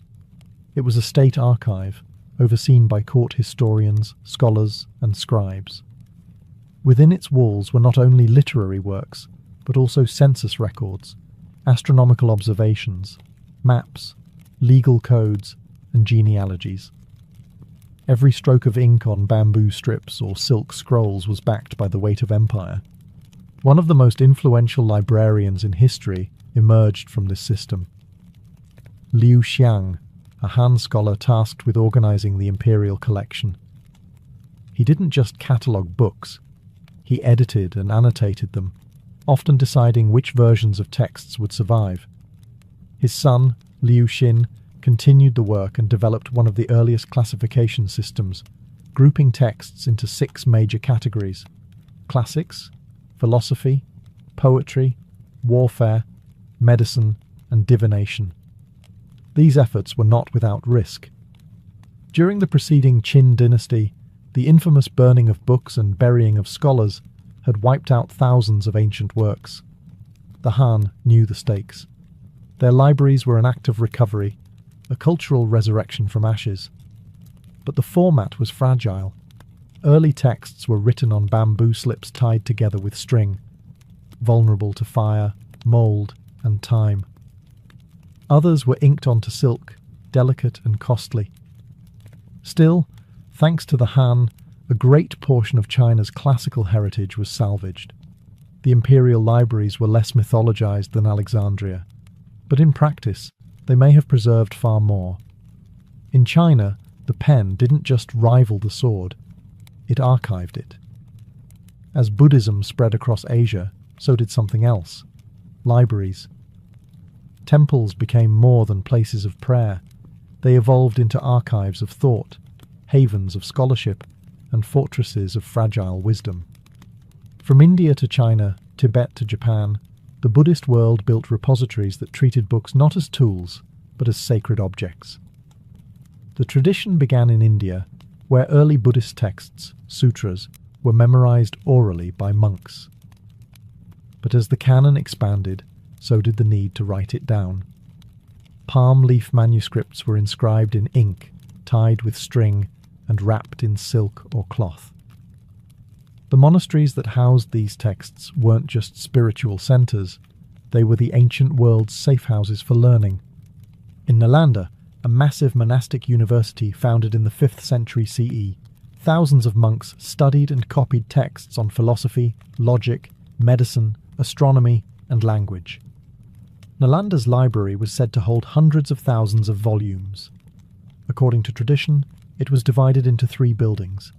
It was a state archive, overseen by court historians, scholars, and scribes. Within its walls were not only literary works, but also census records, astronomical observations, maps, legal codes, and genealogies. Every stroke of ink on bamboo strips or silk scrolls was backed by the weight of empire. One of the most influential librarians in history emerged from this system. Liu Xiang, a Han scholar tasked with organizing the imperial collection. He didn't just catalogue books, he edited and annotated them, often deciding which versions of texts would survive. His son, Liu Xin, continued the work and developed one of the earliest classification systems, grouping texts into 6 major categories: classics, philosophy, poetry, warfare, medicine, and divination. These efforts were not without risk. During the preceding Qin dynasty, the infamous burning of books and burying of scholars had wiped out thousands of ancient works. The Han knew the stakes. Their libraries were an act of recovery, a cultural resurrection from ashes. But the format was fragile. Early texts were written on bamboo slips tied together with string, vulnerable to fire, mould, and time. Others were inked onto silk, delicate and costly. Still, thanks to the Han, a great portion of China's classical heritage was salvaged. The imperial libraries were less mythologized than Alexandria, but in practice, they may have preserved far more. In China, the pen didn't just rival the sword, it archived it. As Buddhism spread across Asia, so did something else: libraries. Temples became more than places of prayer. They evolved into archives of thought, havens of scholarship, and fortresses of fragile wisdom. From India to China, Tibet to Japan, the Buddhist world built repositories that treated books not as tools, but as sacred objects. The tradition began in India, where early Buddhist texts, sutras, were memorized orally by monks. But as the canon expanded, so did the need to write it down. Palm leaf manuscripts were inscribed in ink, tied with string, and wrapped in silk or cloth. The monasteries that housed these texts weren't just spiritual centers, they were the ancient world's safe houses for learning. In Nalanda, a massive monastic university founded in the 5th century CE, thousands of monks studied and copied texts on philosophy, logic, medicine, astronomy, and language. Nalanda's library was said to hold hundreds of thousands of volumes. According to tradition, it was divided into 3 buildings: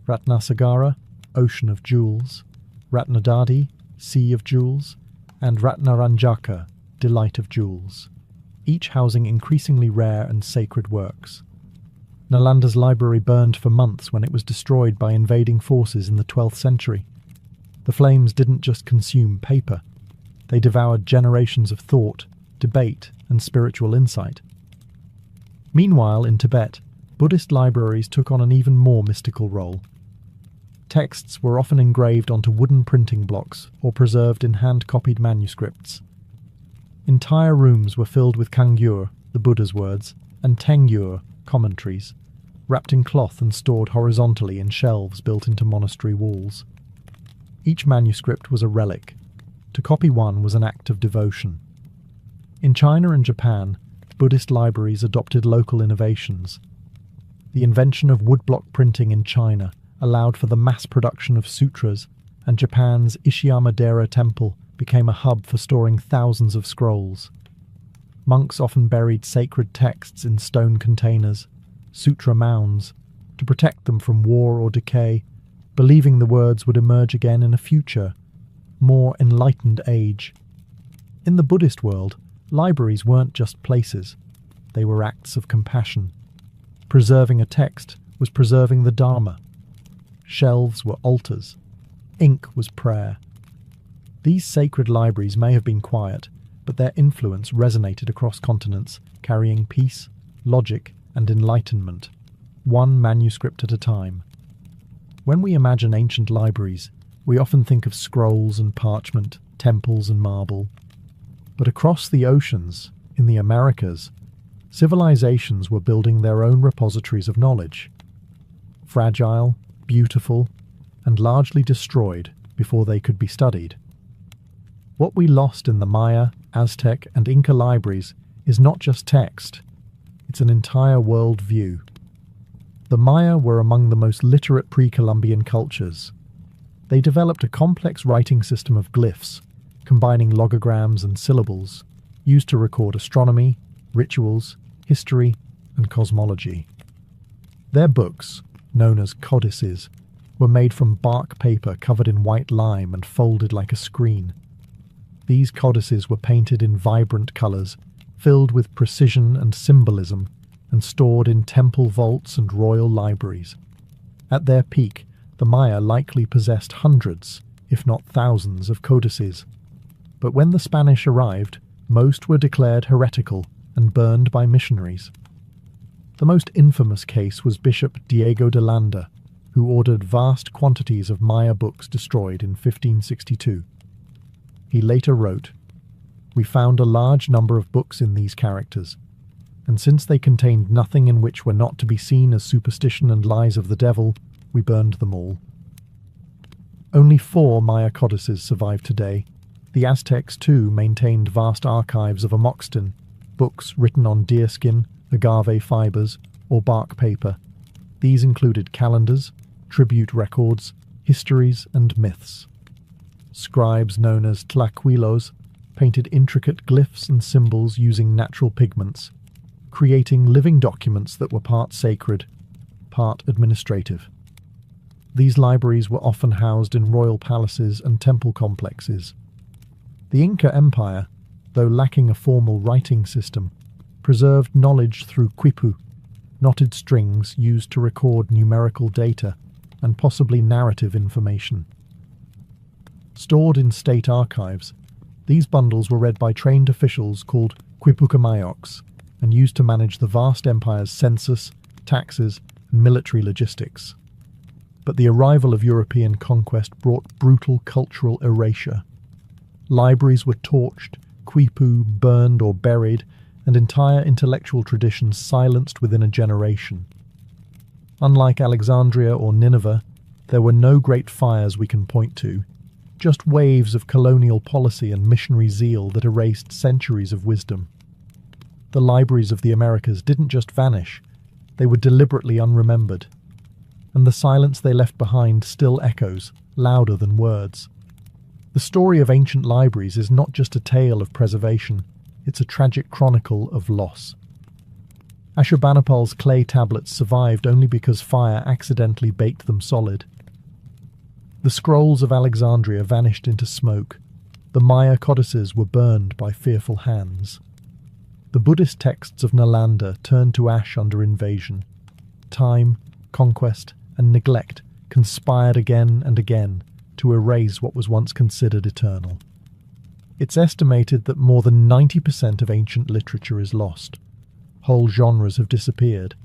Ratnasagara, Ocean of Jewels; Ratnadadi, Sea of Jewels; and Ratnaranjaka, Delight of Jewels, each housing increasingly rare and sacred works. Nalanda's library burned for months when it was destroyed by invading forces in the 12th century. The flames didn't just consume paper, they devoured generations of thought, debate, and spiritual insight. Meanwhile, in Tibet, Buddhist libraries took on an even more mystical role. Texts were often engraved onto wooden printing blocks or preserved in hand-copied manuscripts. Entire rooms were filled with Kangyur, the Buddha's words, and Tengyur, commentaries, wrapped in cloth and stored horizontally in shelves built into monastery walls. Each manuscript was a relic. To copy one was an act of devotion. In China and Japan, Buddhist libraries adopted local innovations. The invention of woodblock printing in China allowed for the mass production of sutras, and Japan's Ishiyamadera Temple became a hub for storing thousands of scrolls. Monks often buried sacred texts in stone containers, sutra mounds, to protect them from war or decay, believing the words would emerge again in a future, more enlightened age. In the Buddhist world, libraries weren't just places, they were acts of compassion. Preserving a text was preserving the Dharma. Shelves were altars. Ink was prayer. These sacred libraries may have been quiet, but their influence resonated across continents, carrying peace, logic, and enlightenment, one manuscript at a time. When we imagine ancient libraries, we often think of scrolls and parchment, temples and marble. But across the oceans, in the Americas, civilizations were building their own repositories of knowledge. Fragile, beautiful, and largely destroyed before they could be studied. What we lost in the Maya, Aztec, and Inca libraries is not just text, it's an entire world view. The Maya were among the most literate pre-Columbian cultures. They developed a complex writing system of glyphs, combining logograms and syllables, used to record astronomy, rituals, history, and cosmology. Their books, known as codices, were made from bark paper covered in white lime and folded like a screen. These codices were painted in vibrant colours, filled with precision and symbolism, and stored in temple vaults and royal libraries. At their peak, the Maya likely possessed hundreds, if not thousands, of codices. But when the Spanish arrived, most were declared heretical and burned by missionaries. The most infamous case was Bishop Diego de Landa, who ordered vast quantities of Maya books destroyed in 1562. He later wrote, "We found a large number of books in these characters, and since they contained nothing in which were not to be seen as superstition and lies of the devil, we burned them all." Only 4 Maya codices survive today. The Aztecs too maintained vast archives of Amoxtin, books written on deerskin, agave fibers, or bark paper, These included calendars, tribute records, histories, and myths. Scribes known as tlaquilos painted intricate glyphs and symbols using natural pigments, creating living documents that were part sacred, part administrative. These libraries were often housed in royal palaces and temple complexes. The Inca Empire, though lacking a formal writing system, preserved knowledge through quipu, knotted strings used to record numerical data and possibly narrative information. Stored in state archives, these bundles were read by trained officials called quipucamayos and used to manage the vast empire's census, taxes, and military logistics. But the arrival of European conquest brought brutal cultural erasure. Libraries were torched, quipu burned or buried, and entire intellectual traditions silenced within a generation. Unlike Alexandria or Nineveh, there were no great fires we can point to, just waves of colonial policy and missionary zeal that erased centuries of wisdom. The libraries of the Americas didn't just vanish, they were deliberately unremembered. And the silence they left behind still echoes, louder than words. The story of ancient libraries is not just a tale of preservation, it's a tragic chronicle of loss. Ashurbanipal's clay tablets survived only because fire accidentally baked them solid. The scrolls of Alexandria vanished into smoke. The Maya codices were burned by fearful hands. The Buddhist texts of Nalanda turned to ash under invasion. Time, conquest, and neglect conspired again and again to erase what was once considered eternal. It's estimated that more than 90% of ancient literature is lost. Whole genres have disappeared: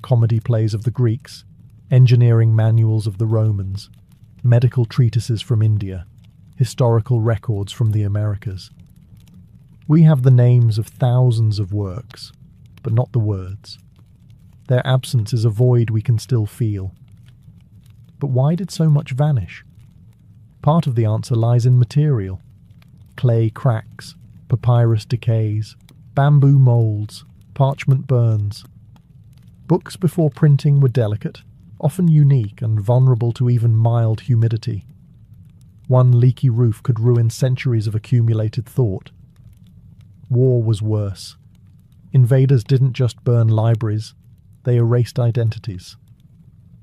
comedy plays of the Greeks, engineering manuals of the Romans, medical treatises from India, historical records from the Americas. We have the names of thousands of works, but not the words. Their absence is a void we can still feel. But why did so much vanish? Part of the answer lies in material. Clay cracks, papyrus decays, bamboo molds, parchment burns. Books before printing were delicate, often unique and vulnerable to even mild humidity. One leaky roof could ruin centuries of accumulated thought. War was worse. Invaders didn't just burn libraries, they erased identities.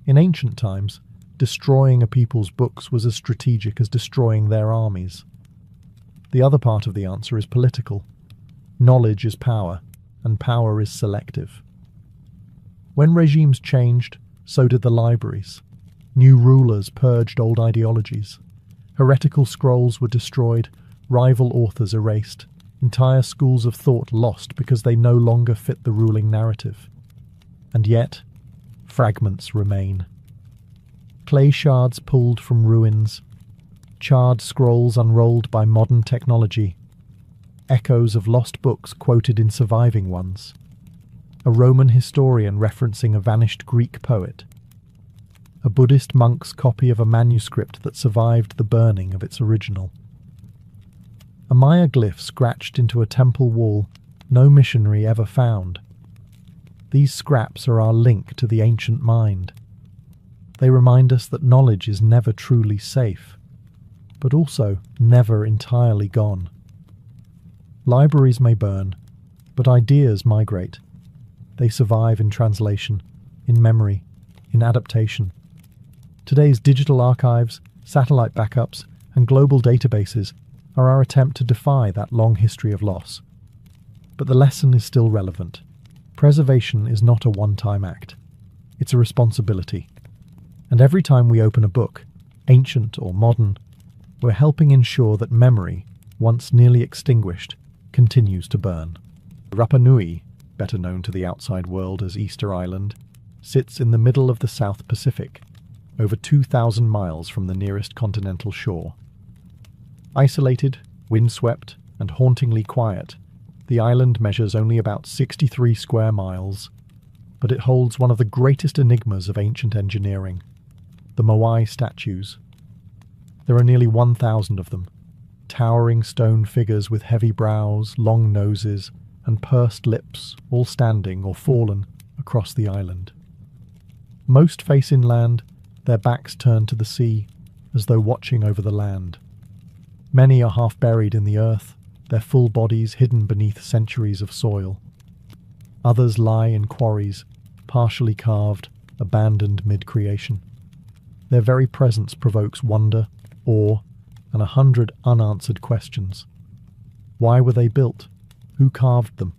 In ancient times, destroying a people's books was as strategic as destroying their armies. The other part of the answer is political. Knowledge is power, and power is selective. When regimes changed, so did the libraries. New rulers purged old ideologies. Heretical scrolls were destroyed, rival authors erased, entire schools of thought lost because they no longer fit the ruling narrative. And yet, fragments remain. Clay shards pulled from ruins, charred scrolls unrolled by modern technology, echoes of lost books quoted in surviving ones, a Roman historian referencing a vanished Greek poet, a Buddhist monk's copy of a manuscript that survived the burning of its original. A Maya glyph scratched into a temple wall no missionary ever found. These scraps are our link to the ancient mind. They remind us that knowledge is never truly safe, but also never entirely gone. Libraries may burn, but ideas migrate. They survive in translation, in memory, in adaptation. Today's digital archives, satellite backups, and global databases are our attempt to defy that long history of loss. But the lesson is still relevant. Preservation is not a one-time act. It's a responsibility. And every time we open a book, ancient or modern, we're helping ensure that memory, once nearly extinguished, continues to burn. Rapa Nui, better known to the outside world as Easter Island, sits in the middle of the South Pacific, over 2,000 miles from the nearest continental shore. Isolated, windswept, and hauntingly quiet, the island measures only about 63 square miles, but it holds one of the greatest enigmas of ancient engineering: the Moai statues. There are nearly 1,000 of them, towering stone figures with heavy brows, long noses, and pursed lips, all standing or fallen across the island. Most face inland, their backs turned to the sea, as though watching over the land. Many are half buried in the earth, their full bodies hidden beneath centuries of soil. Others lie in quarries, partially carved, abandoned mid-creation. Their very presence provokes wonder, awe, and 100 unanswered questions. Why were they built? Who carved them?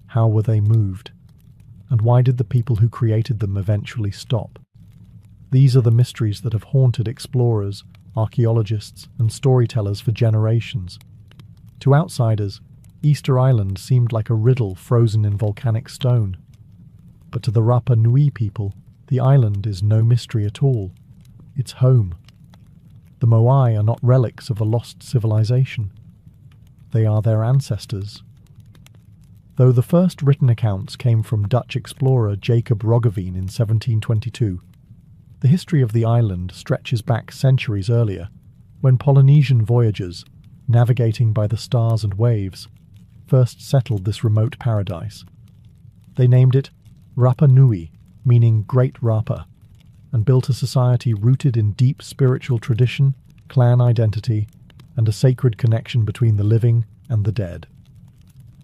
How were they moved? And why did the people who created them eventually stop? These are the mysteries that have haunted explorers, archaeologists, and storytellers for generations. To outsiders, Easter Island seemed like a riddle frozen in volcanic stone. But to the Rapa Nui people, the island is no mystery at all. It's home. The Moai are not relics of a lost civilization. They are their ancestors. Though the first written accounts came from Dutch explorer Jacob Roggeveen in 1722, the history of the island stretches back centuries earlier, when Polynesian voyagers, navigating by the stars and waves, first settled this remote paradise. They named it Rapa Nui, meaning Great Rapa, and built a society rooted in deep spiritual tradition, clan identity, and a sacred connection between the living and the dead.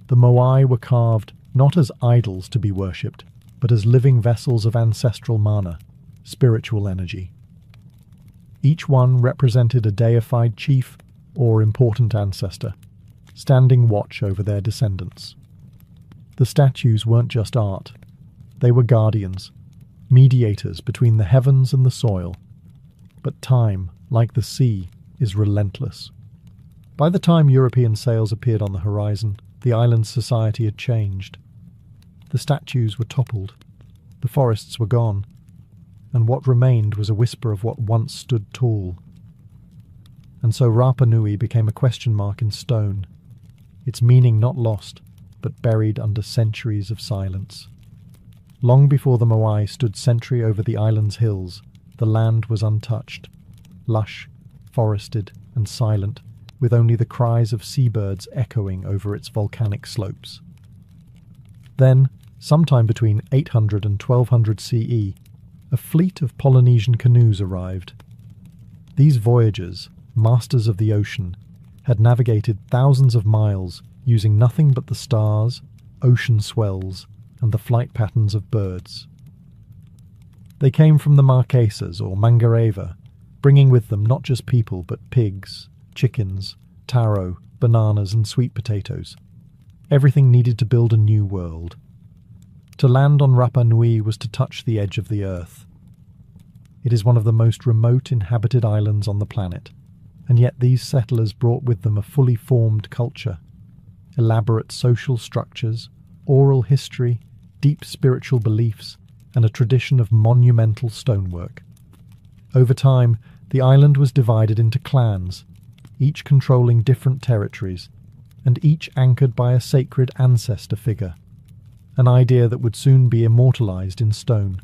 The Moai were carved not as idols to be worshipped, but as living vessels of ancestral mana, spiritual energy. Each one represented a deified chief or important ancestor, standing watch over their descendants. The statues weren't just art. They were guardians, mediators between the heavens and the soil. But time, like the sea, is relentless. By the time European sails appeared on the horizon, the island's society had changed. The statues were toppled, the forests were gone, and what remained was a whisper of what once stood tall. And so Rapa Nui became a question mark in stone, its meaning not lost, but buried under centuries of silence. Long before the Moai stood sentry over the island's hills, the land was untouched, lush, forested, and silent, with only the cries of seabirds echoing over its volcanic slopes. Then, sometime between 800 and 1200 CE, a fleet of Polynesian canoes arrived. These voyagers, masters of the ocean, had navigated thousands of miles using nothing but the stars, ocean swells, and the flight patterns of birds. They came from the Marquesas or Mangareva, bringing with them not just people but pigs, chickens, taro, bananas, and sweet potatoes. Everything needed to build a new world. To land on Rapa Nui was to touch the edge of the earth. It is one of the most remote inhabited islands on the planet, and yet these settlers brought with them a fully formed culture, elaborate social structures, oral history, deep spiritual beliefs, and a tradition of monumental stonework. Over time, the island was divided into clans, each controlling different territories, and each anchored by a sacred ancestor figure, an idea that would soon be immortalized in stone.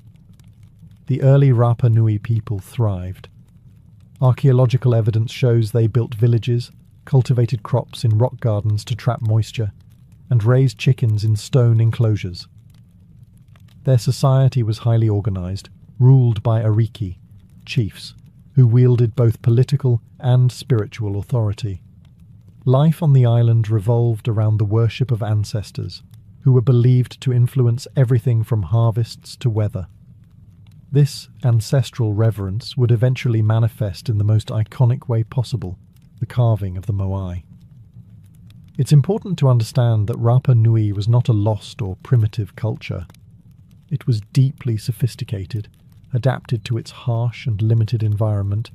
The early Rapa Nui people thrived. Archaeological evidence shows they built villages, cultivated crops in rock gardens to trap moisture, and raised chickens in stone enclosures. Their society was highly organized, ruled by ariki, chiefs, who wielded both political and spiritual authority. Life on the island revolved around the worship of ancestors, who were believed to influence everything from harvests to weather. This ancestral reverence would eventually manifest in the most iconic way possible, the carving of the Moai. It's important to understand that Rapa Nui was not a lost or primitive culture. It was deeply sophisticated, adapted to its harsh and limited environment,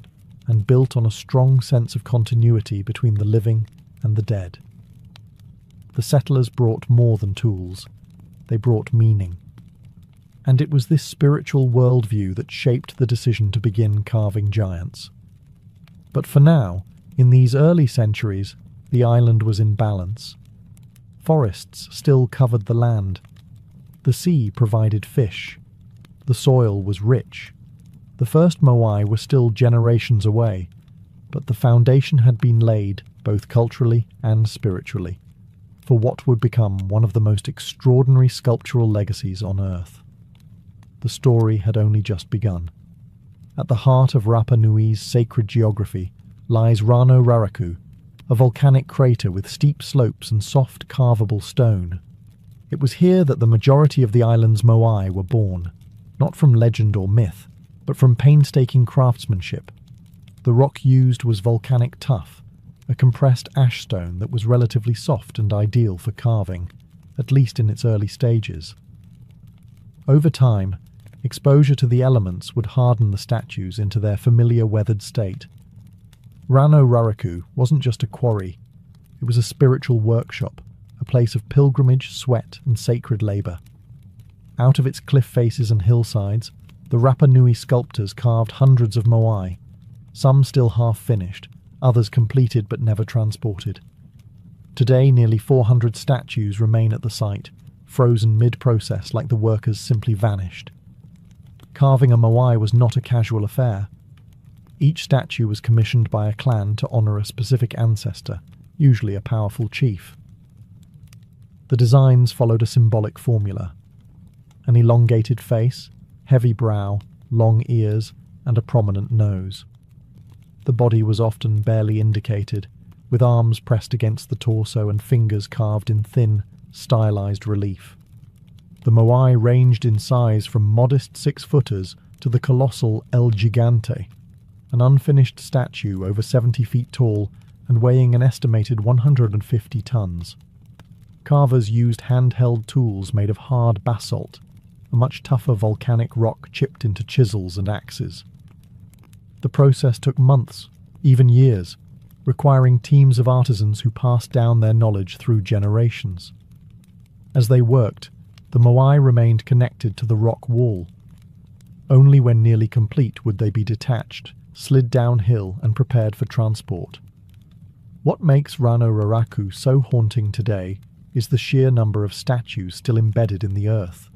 and built on a strong sense of continuity between the living and the dead. The settlers brought more than tools. They brought meaning. And it was this spiritual worldview that shaped the decision to begin carving giants. But for now, in these early centuries, the island was in balance. Forests still covered the land. The sea provided fish. The soil was rich. The first Moai were still generations away, but the foundation had been laid, both culturally and spiritually, for what would become one of the most extraordinary sculptural legacies on Earth. the story had only just begun. At the heart of Rapa Nui's sacred geography lies Rano Raraku, a volcanic crater with steep slopes and soft carvable stone. It was here that the majority of the island's moai were born, not from legend or myth, but from painstaking craftsmanship. The rock used was volcanic tuff, a compressed ash stone that was relatively soft and ideal for carving, at least in its early stages. Over time, exposure to the elements would harden the statues into their familiar weathered state. Rano Raraku wasn't just a quarry, it was a spiritual workshop, a place of pilgrimage, sweat, and sacred labour. Out of its cliff faces and hillsides, the Rapa Nui sculptors carved hundreds of moai, some still half-finished, others completed but never transported. Today, nearly 400 statues remain at the site, frozen mid-process like the workers simply vanished. Carving a moai was not a casual affair. Each statue was commissioned by a clan to honour a specific ancestor, usually a powerful chief. The designs followed a symbolic formula: an elongated face, heavy brow, long ears, and a prominent nose. The body was often barely indicated, with arms pressed against the torso and fingers carved in thin, stylized relief. The moai ranged in size from modest 6-footers to the colossal El Gigante, an unfinished statue over 70 feet tall and weighing an estimated 150 tons. Carvers used handheld tools made of hard basalt, a much tougher volcanic rock chipped into chisels and axes. The process took months, even years, requiring teams of artisans who passed down their knowledge through generations. As they worked, the moai remained connected to the rock wall. Only when nearly complete would they be detached, slid downhill, and prepared for transport. What makes Rano Raraku so haunting today is the sheer number of statues still embedded in the earth.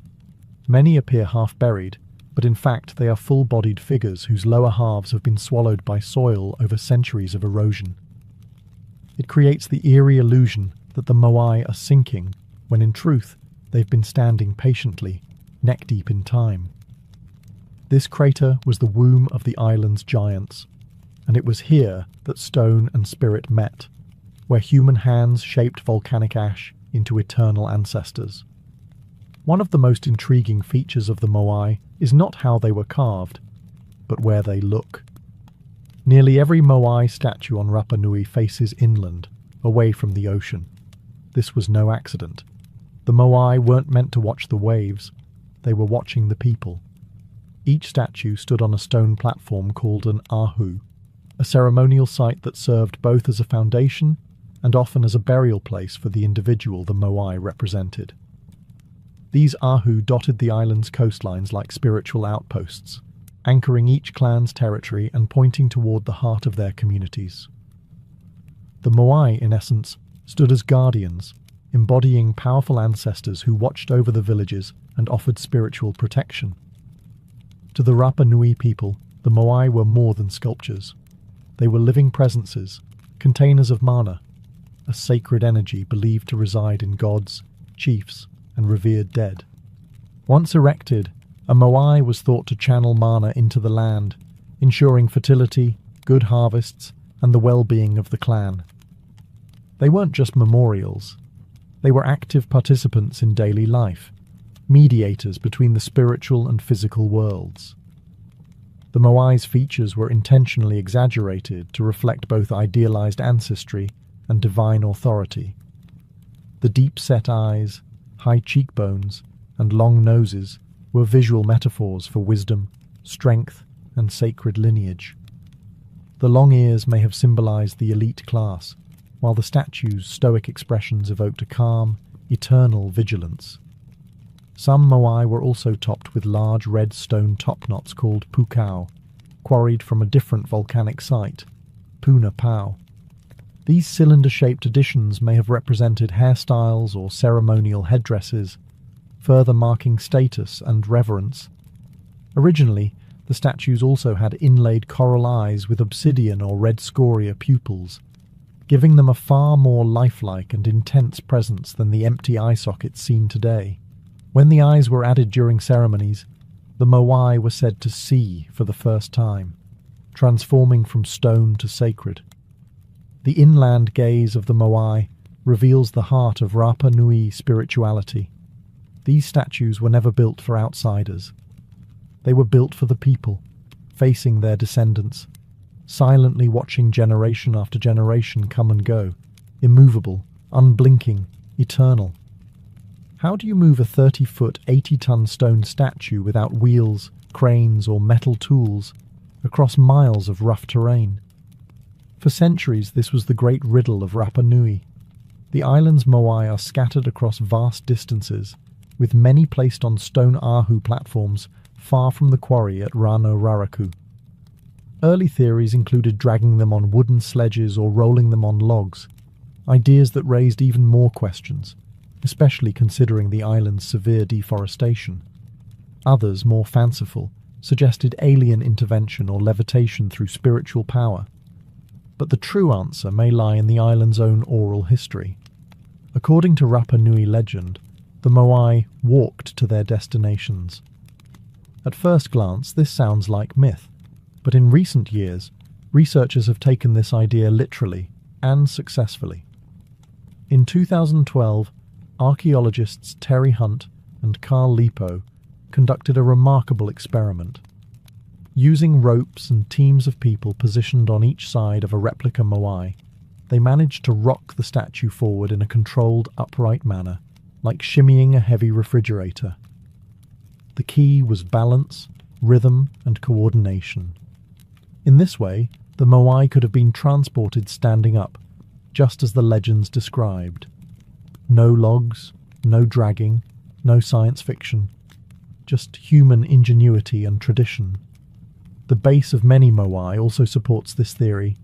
Many appear half-buried, but in fact they are full-bodied figures whose lower halves have been swallowed by soil over centuries of erosion. It creates the eerie illusion that the moai are sinking, when in truth they've been standing patiently, neck-deep in time. This crater was the womb of the island's giants, and it was here that stone and spirit met, where human hands shaped volcanic ash into eternal ancestors. One of the most intriguing features of the moai is not how they were carved, but where they look. Nearly every moai statue on Rapa Nui faces inland, away from the ocean. This was no accident. The moai weren't meant to watch the waves, they were watching the people. Each statue stood on a stone platform called an ahu, a ceremonial site that served both as a foundation and often as a burial place for the individual the moai represented. These ahu dotted the island's coastlines like spiritual outposts, anchoring each clan's territory and pointing toward the heart of their communities. The moai, in essence, stood as guardians, embodying powerful ancestors who watched over the villages and offered spiritual protection. To the Rapa Nui people, the moai were more than sculptures. They were living presences, containers of mana, a sacred energy believed to reside in gods, chiefs, and revered dead. Once erected, a moai was thought to channel mana into the land, ensuring fertility, good harvests, and the well-being of the clan. They weren't just memorials. They were active participants in daily life, mediators between the spiritual and physical worlds. The moai's features were intentionally exaggerated to reflect both idealized ancestry and divine authority. The deep-set eyes, high cheekbones, and long noses were visual metaphors for wisdom, strength, and sacred lineage. The long ears may have symbolized the elite class, while the statue's stoic expressions evoked a calm, eternal vigilance. Some moai were also topped with large red stone topknots called pukao, quarried from a different volcanic site, Puna Pau. These cylinder-shaped additions may have represented hairstyles or ceremonial headdresses, further marking status and reverence. Originally, the statues also had inlaid coral eyes with obsidian or red scoria pupils, giving them a far more lifelike and intense presence than the empty eye sockets seen today. When the eyes were added during ceremonies, The Moai were said to see for the first time, transforming from stone to sacred. The inland gaze of the Moai reveals the heart of Rapa Nui spirituality. These statues were never built for outsiders. They were built for the people, facing their descendants, silently watching generation after generation come and go, immovable, unblinking, eternal. How do you move a 30-foot, 80-ton stone statue without wheels, cranes, or metal tools across miles of rough terrain? For centuries, this was the great riddle of Rapa Nui. The island's Moai are scattered across vast distances, with many placed on stone ahu platforms far from the quarry at Rano Raraku. Early theories included dragging them on wooden sledges or rolling them on logs, ideas that raised even more questions, especially considering the island's severe deforestation. Others, more fanciful, suggested alien intervention or levitation through spiritual power. But the true answer may lie in the island's own oral history. According to Rapa Nui legend, the Moai walked to their destinations. At first glance, this sounds like myth, but in recent years, researchers have taken this idea literally and successfully. In 2012, archaeologists Terry Hunt and Carl Lipo conducted a remarkable experiment. Using ropes and teams of people positioned on each side of a replica Moai, they managed to rock the statue forward in a controlled, upright manner, like shimmying a heavy refrigerator. The key was balance, rhythm, and coordination. In this way, the Moai could have been transported standing up, just as the legends described. No logs, no dragging, no science fiction, just human ingenuity and tradition. The base of many Moai also supports this theory.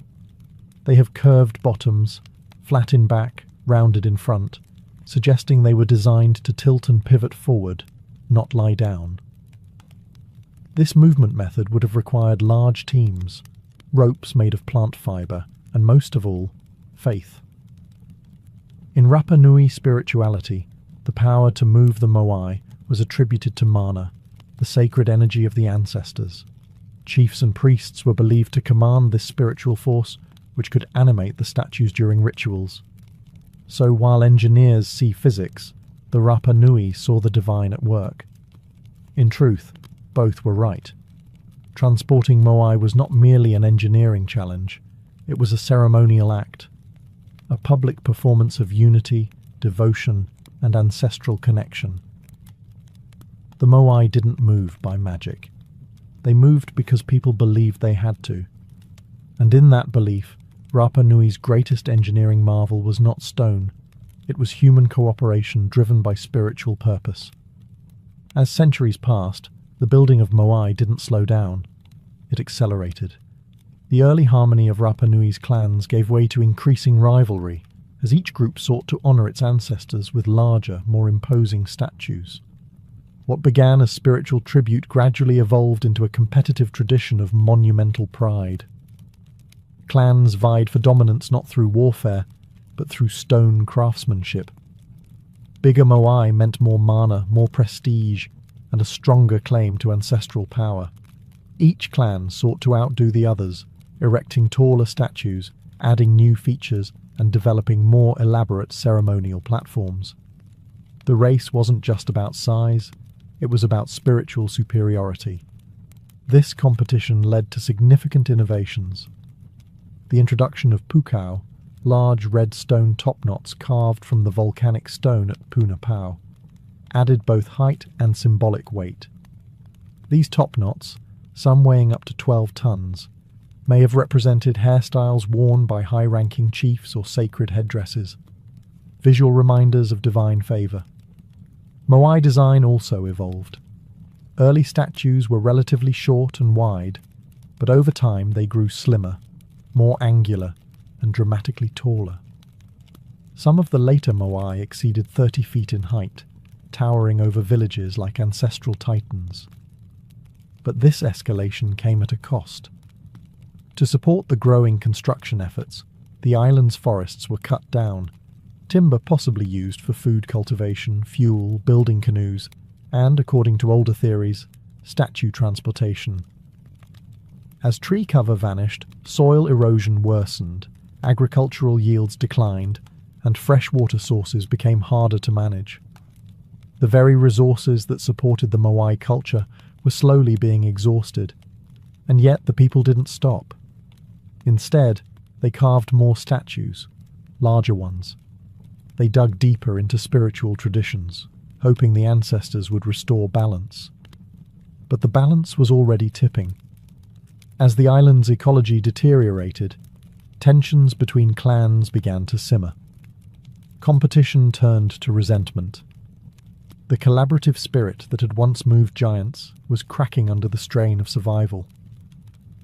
They have curved bottoms, flat in back, rounded in front, suggesting they were designed to tilt and pivot forward, not lie down. This movement method would have required large teams, ropes made of plant fibre, and most of all, faith. In Rapa Nui spirituality, the power to move the Moai was attributed to Mana, the sacred energy of the ancestors. Chiefs and priests were believed to command this spiritual force, which could animate the statues during rituals. So while engineers see physics, the Rapa Nui saw the divine at work. In truth, both were right. Transporting Moai was not merely an engineering challenge, it was a ceremonial act, a public performance of unity, devotion, and ancestral connection. The Moai didn't move by magic. They moved because people believed they had to. And in that belief, Rapa Nui's greatest engineering marvel was not stone, it was human cooperation driven by spiritual purpose. As centuries passed, the building of Moai didn't slow down, it accelerated. The early harmony of Rapa Nui's clans gave way to increasing rivalry, as each group sought to honour its ancestors with larger, more imposing statues. What began as spiritual tribute gradually evolved into a competitive tradition of monumental pride. Clans vied for dominance not through warfare, but through stone craftsmanship. Bigger Moai meant more mana, more prestige, and a stronger claim to ancestral power. Each clan sought to outdo the others, erecting taller statues, adding new features, and developing more elaborate ceremonial platforms. The race wasn't just about size, it was about spiritual superiority. This competition led to significant innovations. The introduction of pukao, large red stone top-knots carved from the volcanic stone at Puna Pau, added both height and symbolic weight. These top-knots, some weighing up to 12 tons, may have represented hairstyles worn by high-ranking chiefs or sacred headdresses, visual reminders of divine favour. Moai design also evolved. Early statues were relatively short and wide, but over time they grew slimmer, more angular, and dramatically taller. Some of the later Moai exceeded 30 feet in height, towering over villages like ancestral titans. But this escalation came at a cost. To support the growing construction efforts, the island's forests were cut down, timber possibly used for food cultivation, fuel, building canoes, and, according to older theories, statue transportation. As tree cover vanished, soil erosion worsened, agricultural yields declined, and freshwater sources became harder to manage. The very resources that supported the Moai culture were slowly being exhausted, and yet the people didn't stop. Instead, they carved more statues, larger ones. They dug deeper into spiritual traditions, hoping the ancestors would restore balance. But the balance was already tipping. As the island's ecology deteriorated, tensions between clans began to simmer. Competition turned to resentment. The collaborative spirit that had once moved giants was cracking under the strain of survival.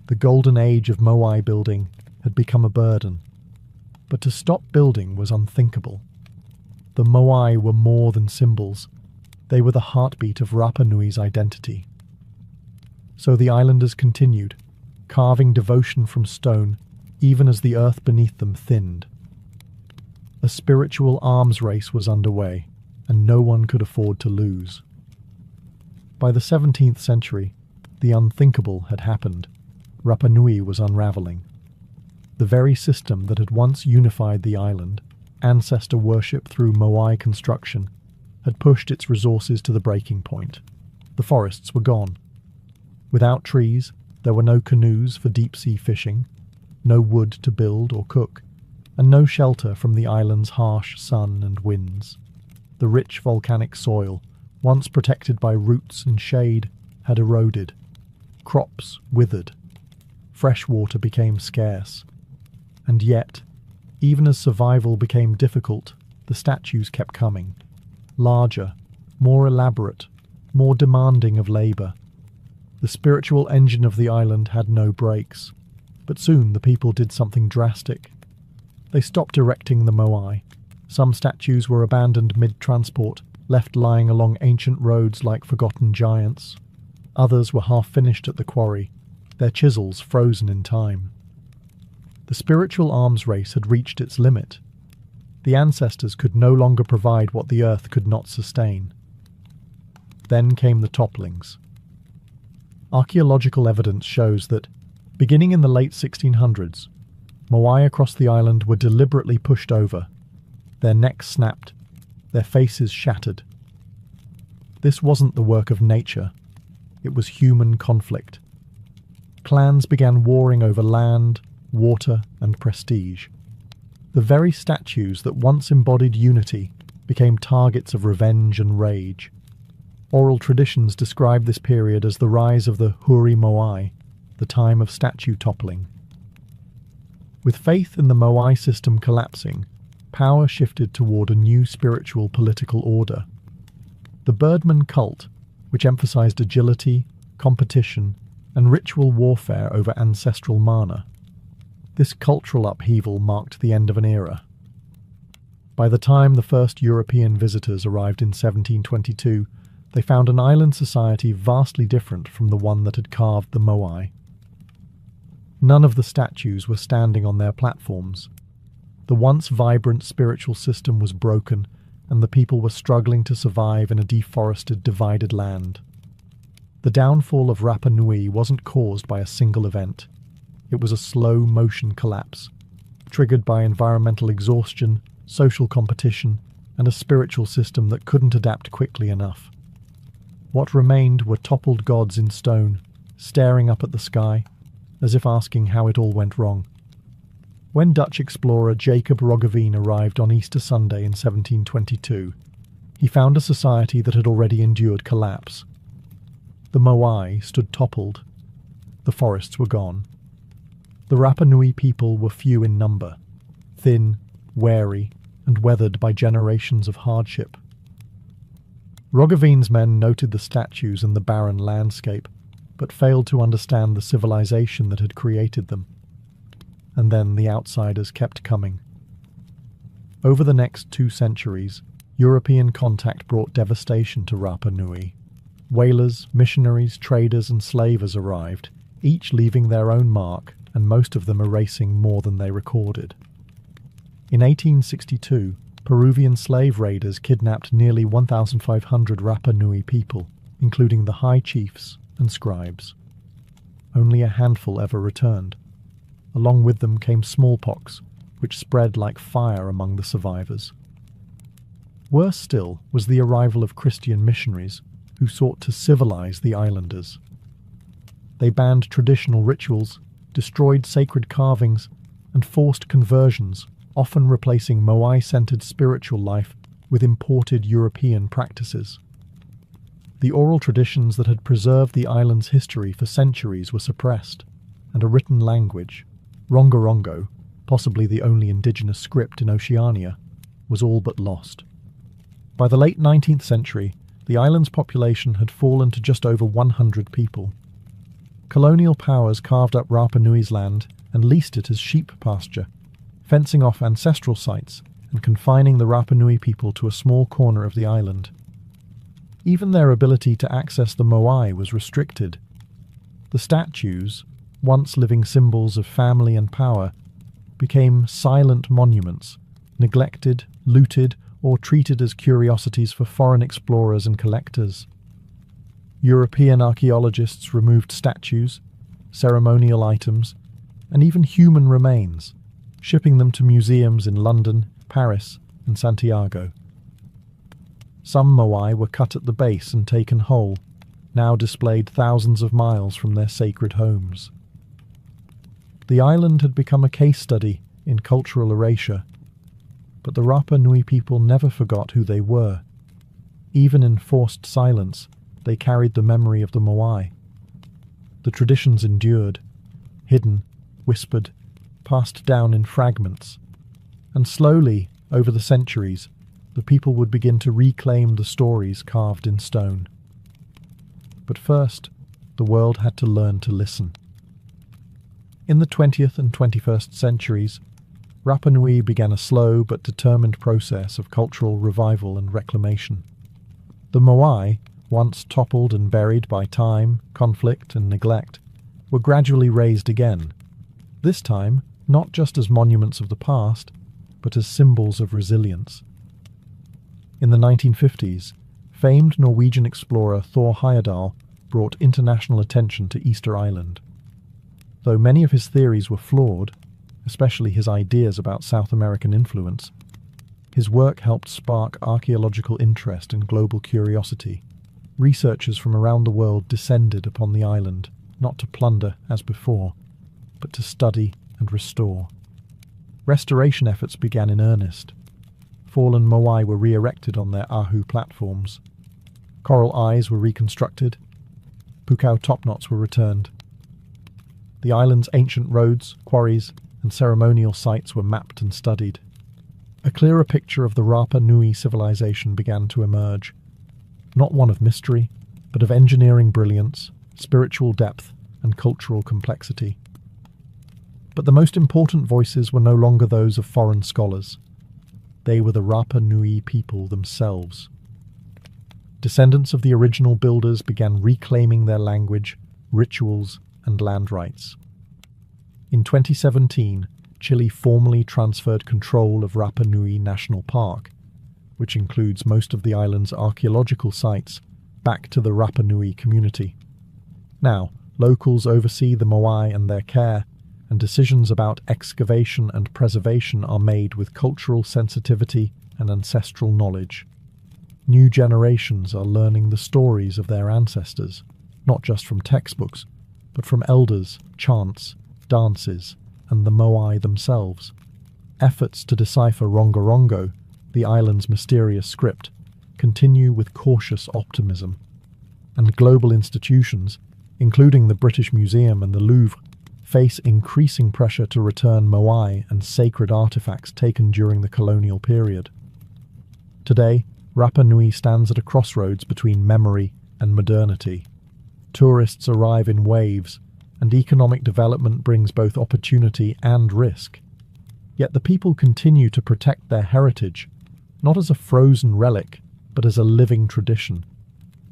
The golden age of Moai building had become a burden, but to stop building was unthinkable. The Moai were more than symbols. They were the heartbeat of Rapa Nui's identity. So the islanders continued, carving devotion from stone, even as the earth beneath them thinned. A spiritual arms race was underway, and no one could afford to lose. By the 17th century, the unthinkable had happened. Rapa Nui was unraveling. The very system that had once unified the island, ancestor worship through Moai construction, had pushed its resources to the breaking point. The forests were gone. Without trees, there were no canoes for deep-sea fishing, no wood to build or cook, and no shelter from the island's harsh sun and winds. The rich volcanic soil, once protected by roots and shade, had eroded. Crops withered. Fresh water became scarce. And yet, even as survival became difficult, the statues kept coming. Larger, more elaborate, more demanding of labour. The spiritual engine of the island had no brakes, but soon the people did something drastic. They stopped erecting the Moai. Some statues were abandoned mid-transport, left lying along ancient roads like forgotten giants. Others were half-finished at the quarry, their chisels frozen in time. The spiritual arms race had reached its limit. The ancestors could no longer provide what the earth could not sustain. Then came the topplings. Archaeological evidence shows that, beginning in the late 1600s, Moai across the island were deliberately pushed over, their necks snapped, their faces shattered. This wasn't the work of nature, it was human conflict. Clans began warring over land, water, and prestige. The very statues that once embodied unity became targets of revenge and rage. Oral traditions describe this period as the rise of the Huri Moai, the time of statue toppling. With faith in the Moai system collapsing, power shifted toward a new spiritual political order. The Birdman cult, which emphasized agility, competition, and ritual warfare over ancestral mana. This cultural upheaval marked the end of an era. By the time the first European visitors arrived in 1722, they found an island society vastly different from the one that had carved the Moai. None of the statues were standing on their platforms. The once vibrant spiritual system was broken, and the people were struggling to survive in a deforested, divided land. The downfall of Rapa Nui wasn't caused by a single event. It was a slow-motion collapse, triggered by environmental exhaustion, social competition, and a spiritual system that couldn't adapt quickly enough. What remained were toppled gods in stone, staring up at the sky, as if asking how it all went wrong. When Dutch explorer Jacob Roggeveen arrived on Easter Sunday in 1722, he found a society that had already endured collapse. The Moai stood toppled. The forests were gone. The Rapa Nui people were few in number, thin, wary, and weathered by generations of hardship. Roggeveen's men noted the statues and the barren landscape, but failed to understand the civilization that had created them. And then the outsiders kept coming. Over the next 2 centuries, European contact brought devastation to Rapa Nui. Whalers, missionaries, traders, and slavers arrived, each leaving their own mark, and most of them erasing more than they recorded. In 1862, Peruvian slave raiders kidnapped nearly 1,500 Rapa Nui people, including the high chiefs, and scribes. Only a handful ever returned. Along with them came smallpox, which spread like fire among the survivors. Worse still was the arrival of Christian missionaries who sought to civilize the islanders. They banned traditional rituals, destroyed sacred carvings, and forced conversions, often replacing Moai-centered spiritual life with imported European practices. The oral traditions that had preserved the island's history for centuries were suppressed, and a written language, Rongorongo, possibly the only indigenous script in Oceania, was all but lost. By the late 19th century, the island's population had fallen to just over 100 people. Colonial powers carved up Rapa Nui's land and leased it as sheep pasture, fencing off ancestral sites and confining the Rapa Nui people to a small corner of the island. Even their ability to access the Moai was restricted. The statues, once living symbols of family and power, became silent monuments, neglected, looted, or treated as curiosities for foreign explorers and collectors. European archaeologists removed statues, ceremonial items, and even human remains, shipping them to museums in London, Paris, and Santiago. Some Moai were cut at the base and taken whole, now displayed thousands of miles from their sacred homes. The island had become a case study in cultural erasure, but the Rapa Nui people never forgot who they were. Even in forced silence, they carried the memory of the Moai. The traditions endured, hidden, whispered, passed down in fragments, and slowly, over the centuries, the people would begin to reclaim the stories carved in stone. But first, the world had to learn to listen. In the 20th and 21st centuries, Rapa Nui began a slow but determined process of cultural revival and reclamation. The Moai, once toppled and buried by time, conflict, and neglect, were gradually raised again, this time not just as monuments of the past, but as symbols of resilience. In the 1950s, famed Norwegian explorer Thor Heyerdahl brought international attention to Easter Island. Though many of his theories were flawed, especially his ideas about South American influence, his work helped spark archaeological interest and global curiosity. Researchers from around the world descended upon the island, not to plunder as before, but to study and restore. Restoration efforts began in earnest. Fallen Moai were re-erected on their Ahu platforms. Coral eyes were reconstructed. Pukao topknots were returned. The island's ancient roads, quarries, and ceremonial sites were mapped and studied. A clearer picture of the Rapa Nui civilization began to emerge, not one of mystery, but of engineering brilliance, spiritual depth, and cultural complexity. But the most important voices were no longer those of foreign scholars. They were the Rapa Nui people themselves. Descendants of the original builders began reclaiming their language, rituals, and land rights. In 2017, Chile formally transferred control of Rapa Nui National Park, which includes most of the island's archaeological sites, back to the Rapa Nui community. Now, locals oversee the Moai and their care, and decisions about excavation and preservation are made with cultural sensitivity and ancestral knowledge. New generations are learning the stories of their ancestors, not just from textbooks, but from elders, chants, dances, and the Moai themselves. Efforts to decipher Rongorongo, the island's mysterious script, continue with cautious optimism. And global institutions, including the British Museum and the Louvre, face increasing pressure to return Moai and sacred artifacts taken during the colonial period. Today, Rapa Nui stands at a crossroads between memory and modernity. Tourists arrive in waves, and economic development brings both opportunity and risk. Yet the people continue to protect their heritage, not as a frozen relic, but as a living tradition.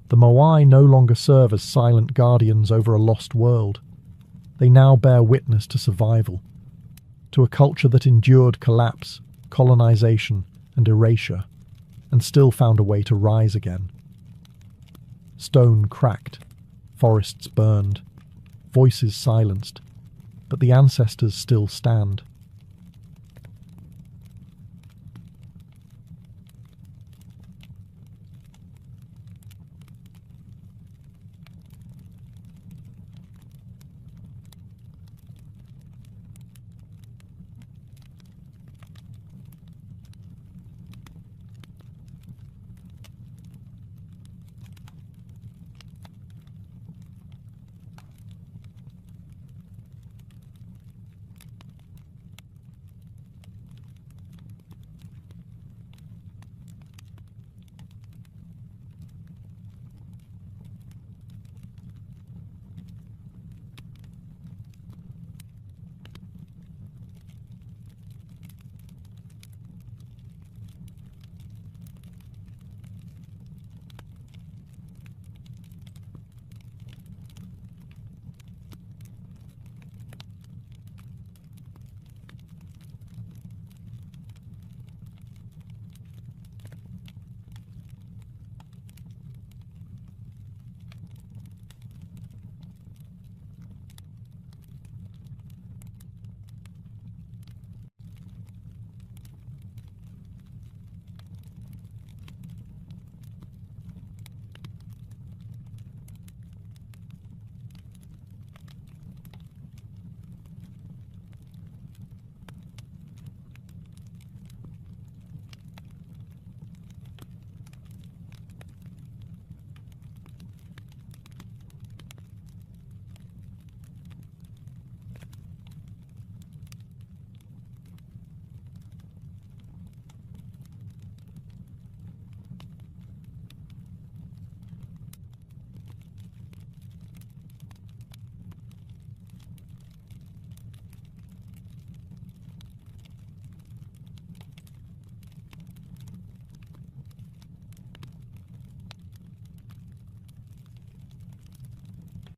The Moai no longer serve as silent guardians over a lost world. They now bear witness to survival, to a culture that endured collapse, colonization, and erasure, and still found a way to rise again. Stone cracked, forests burned, voices silenced, but the ancestors still stand.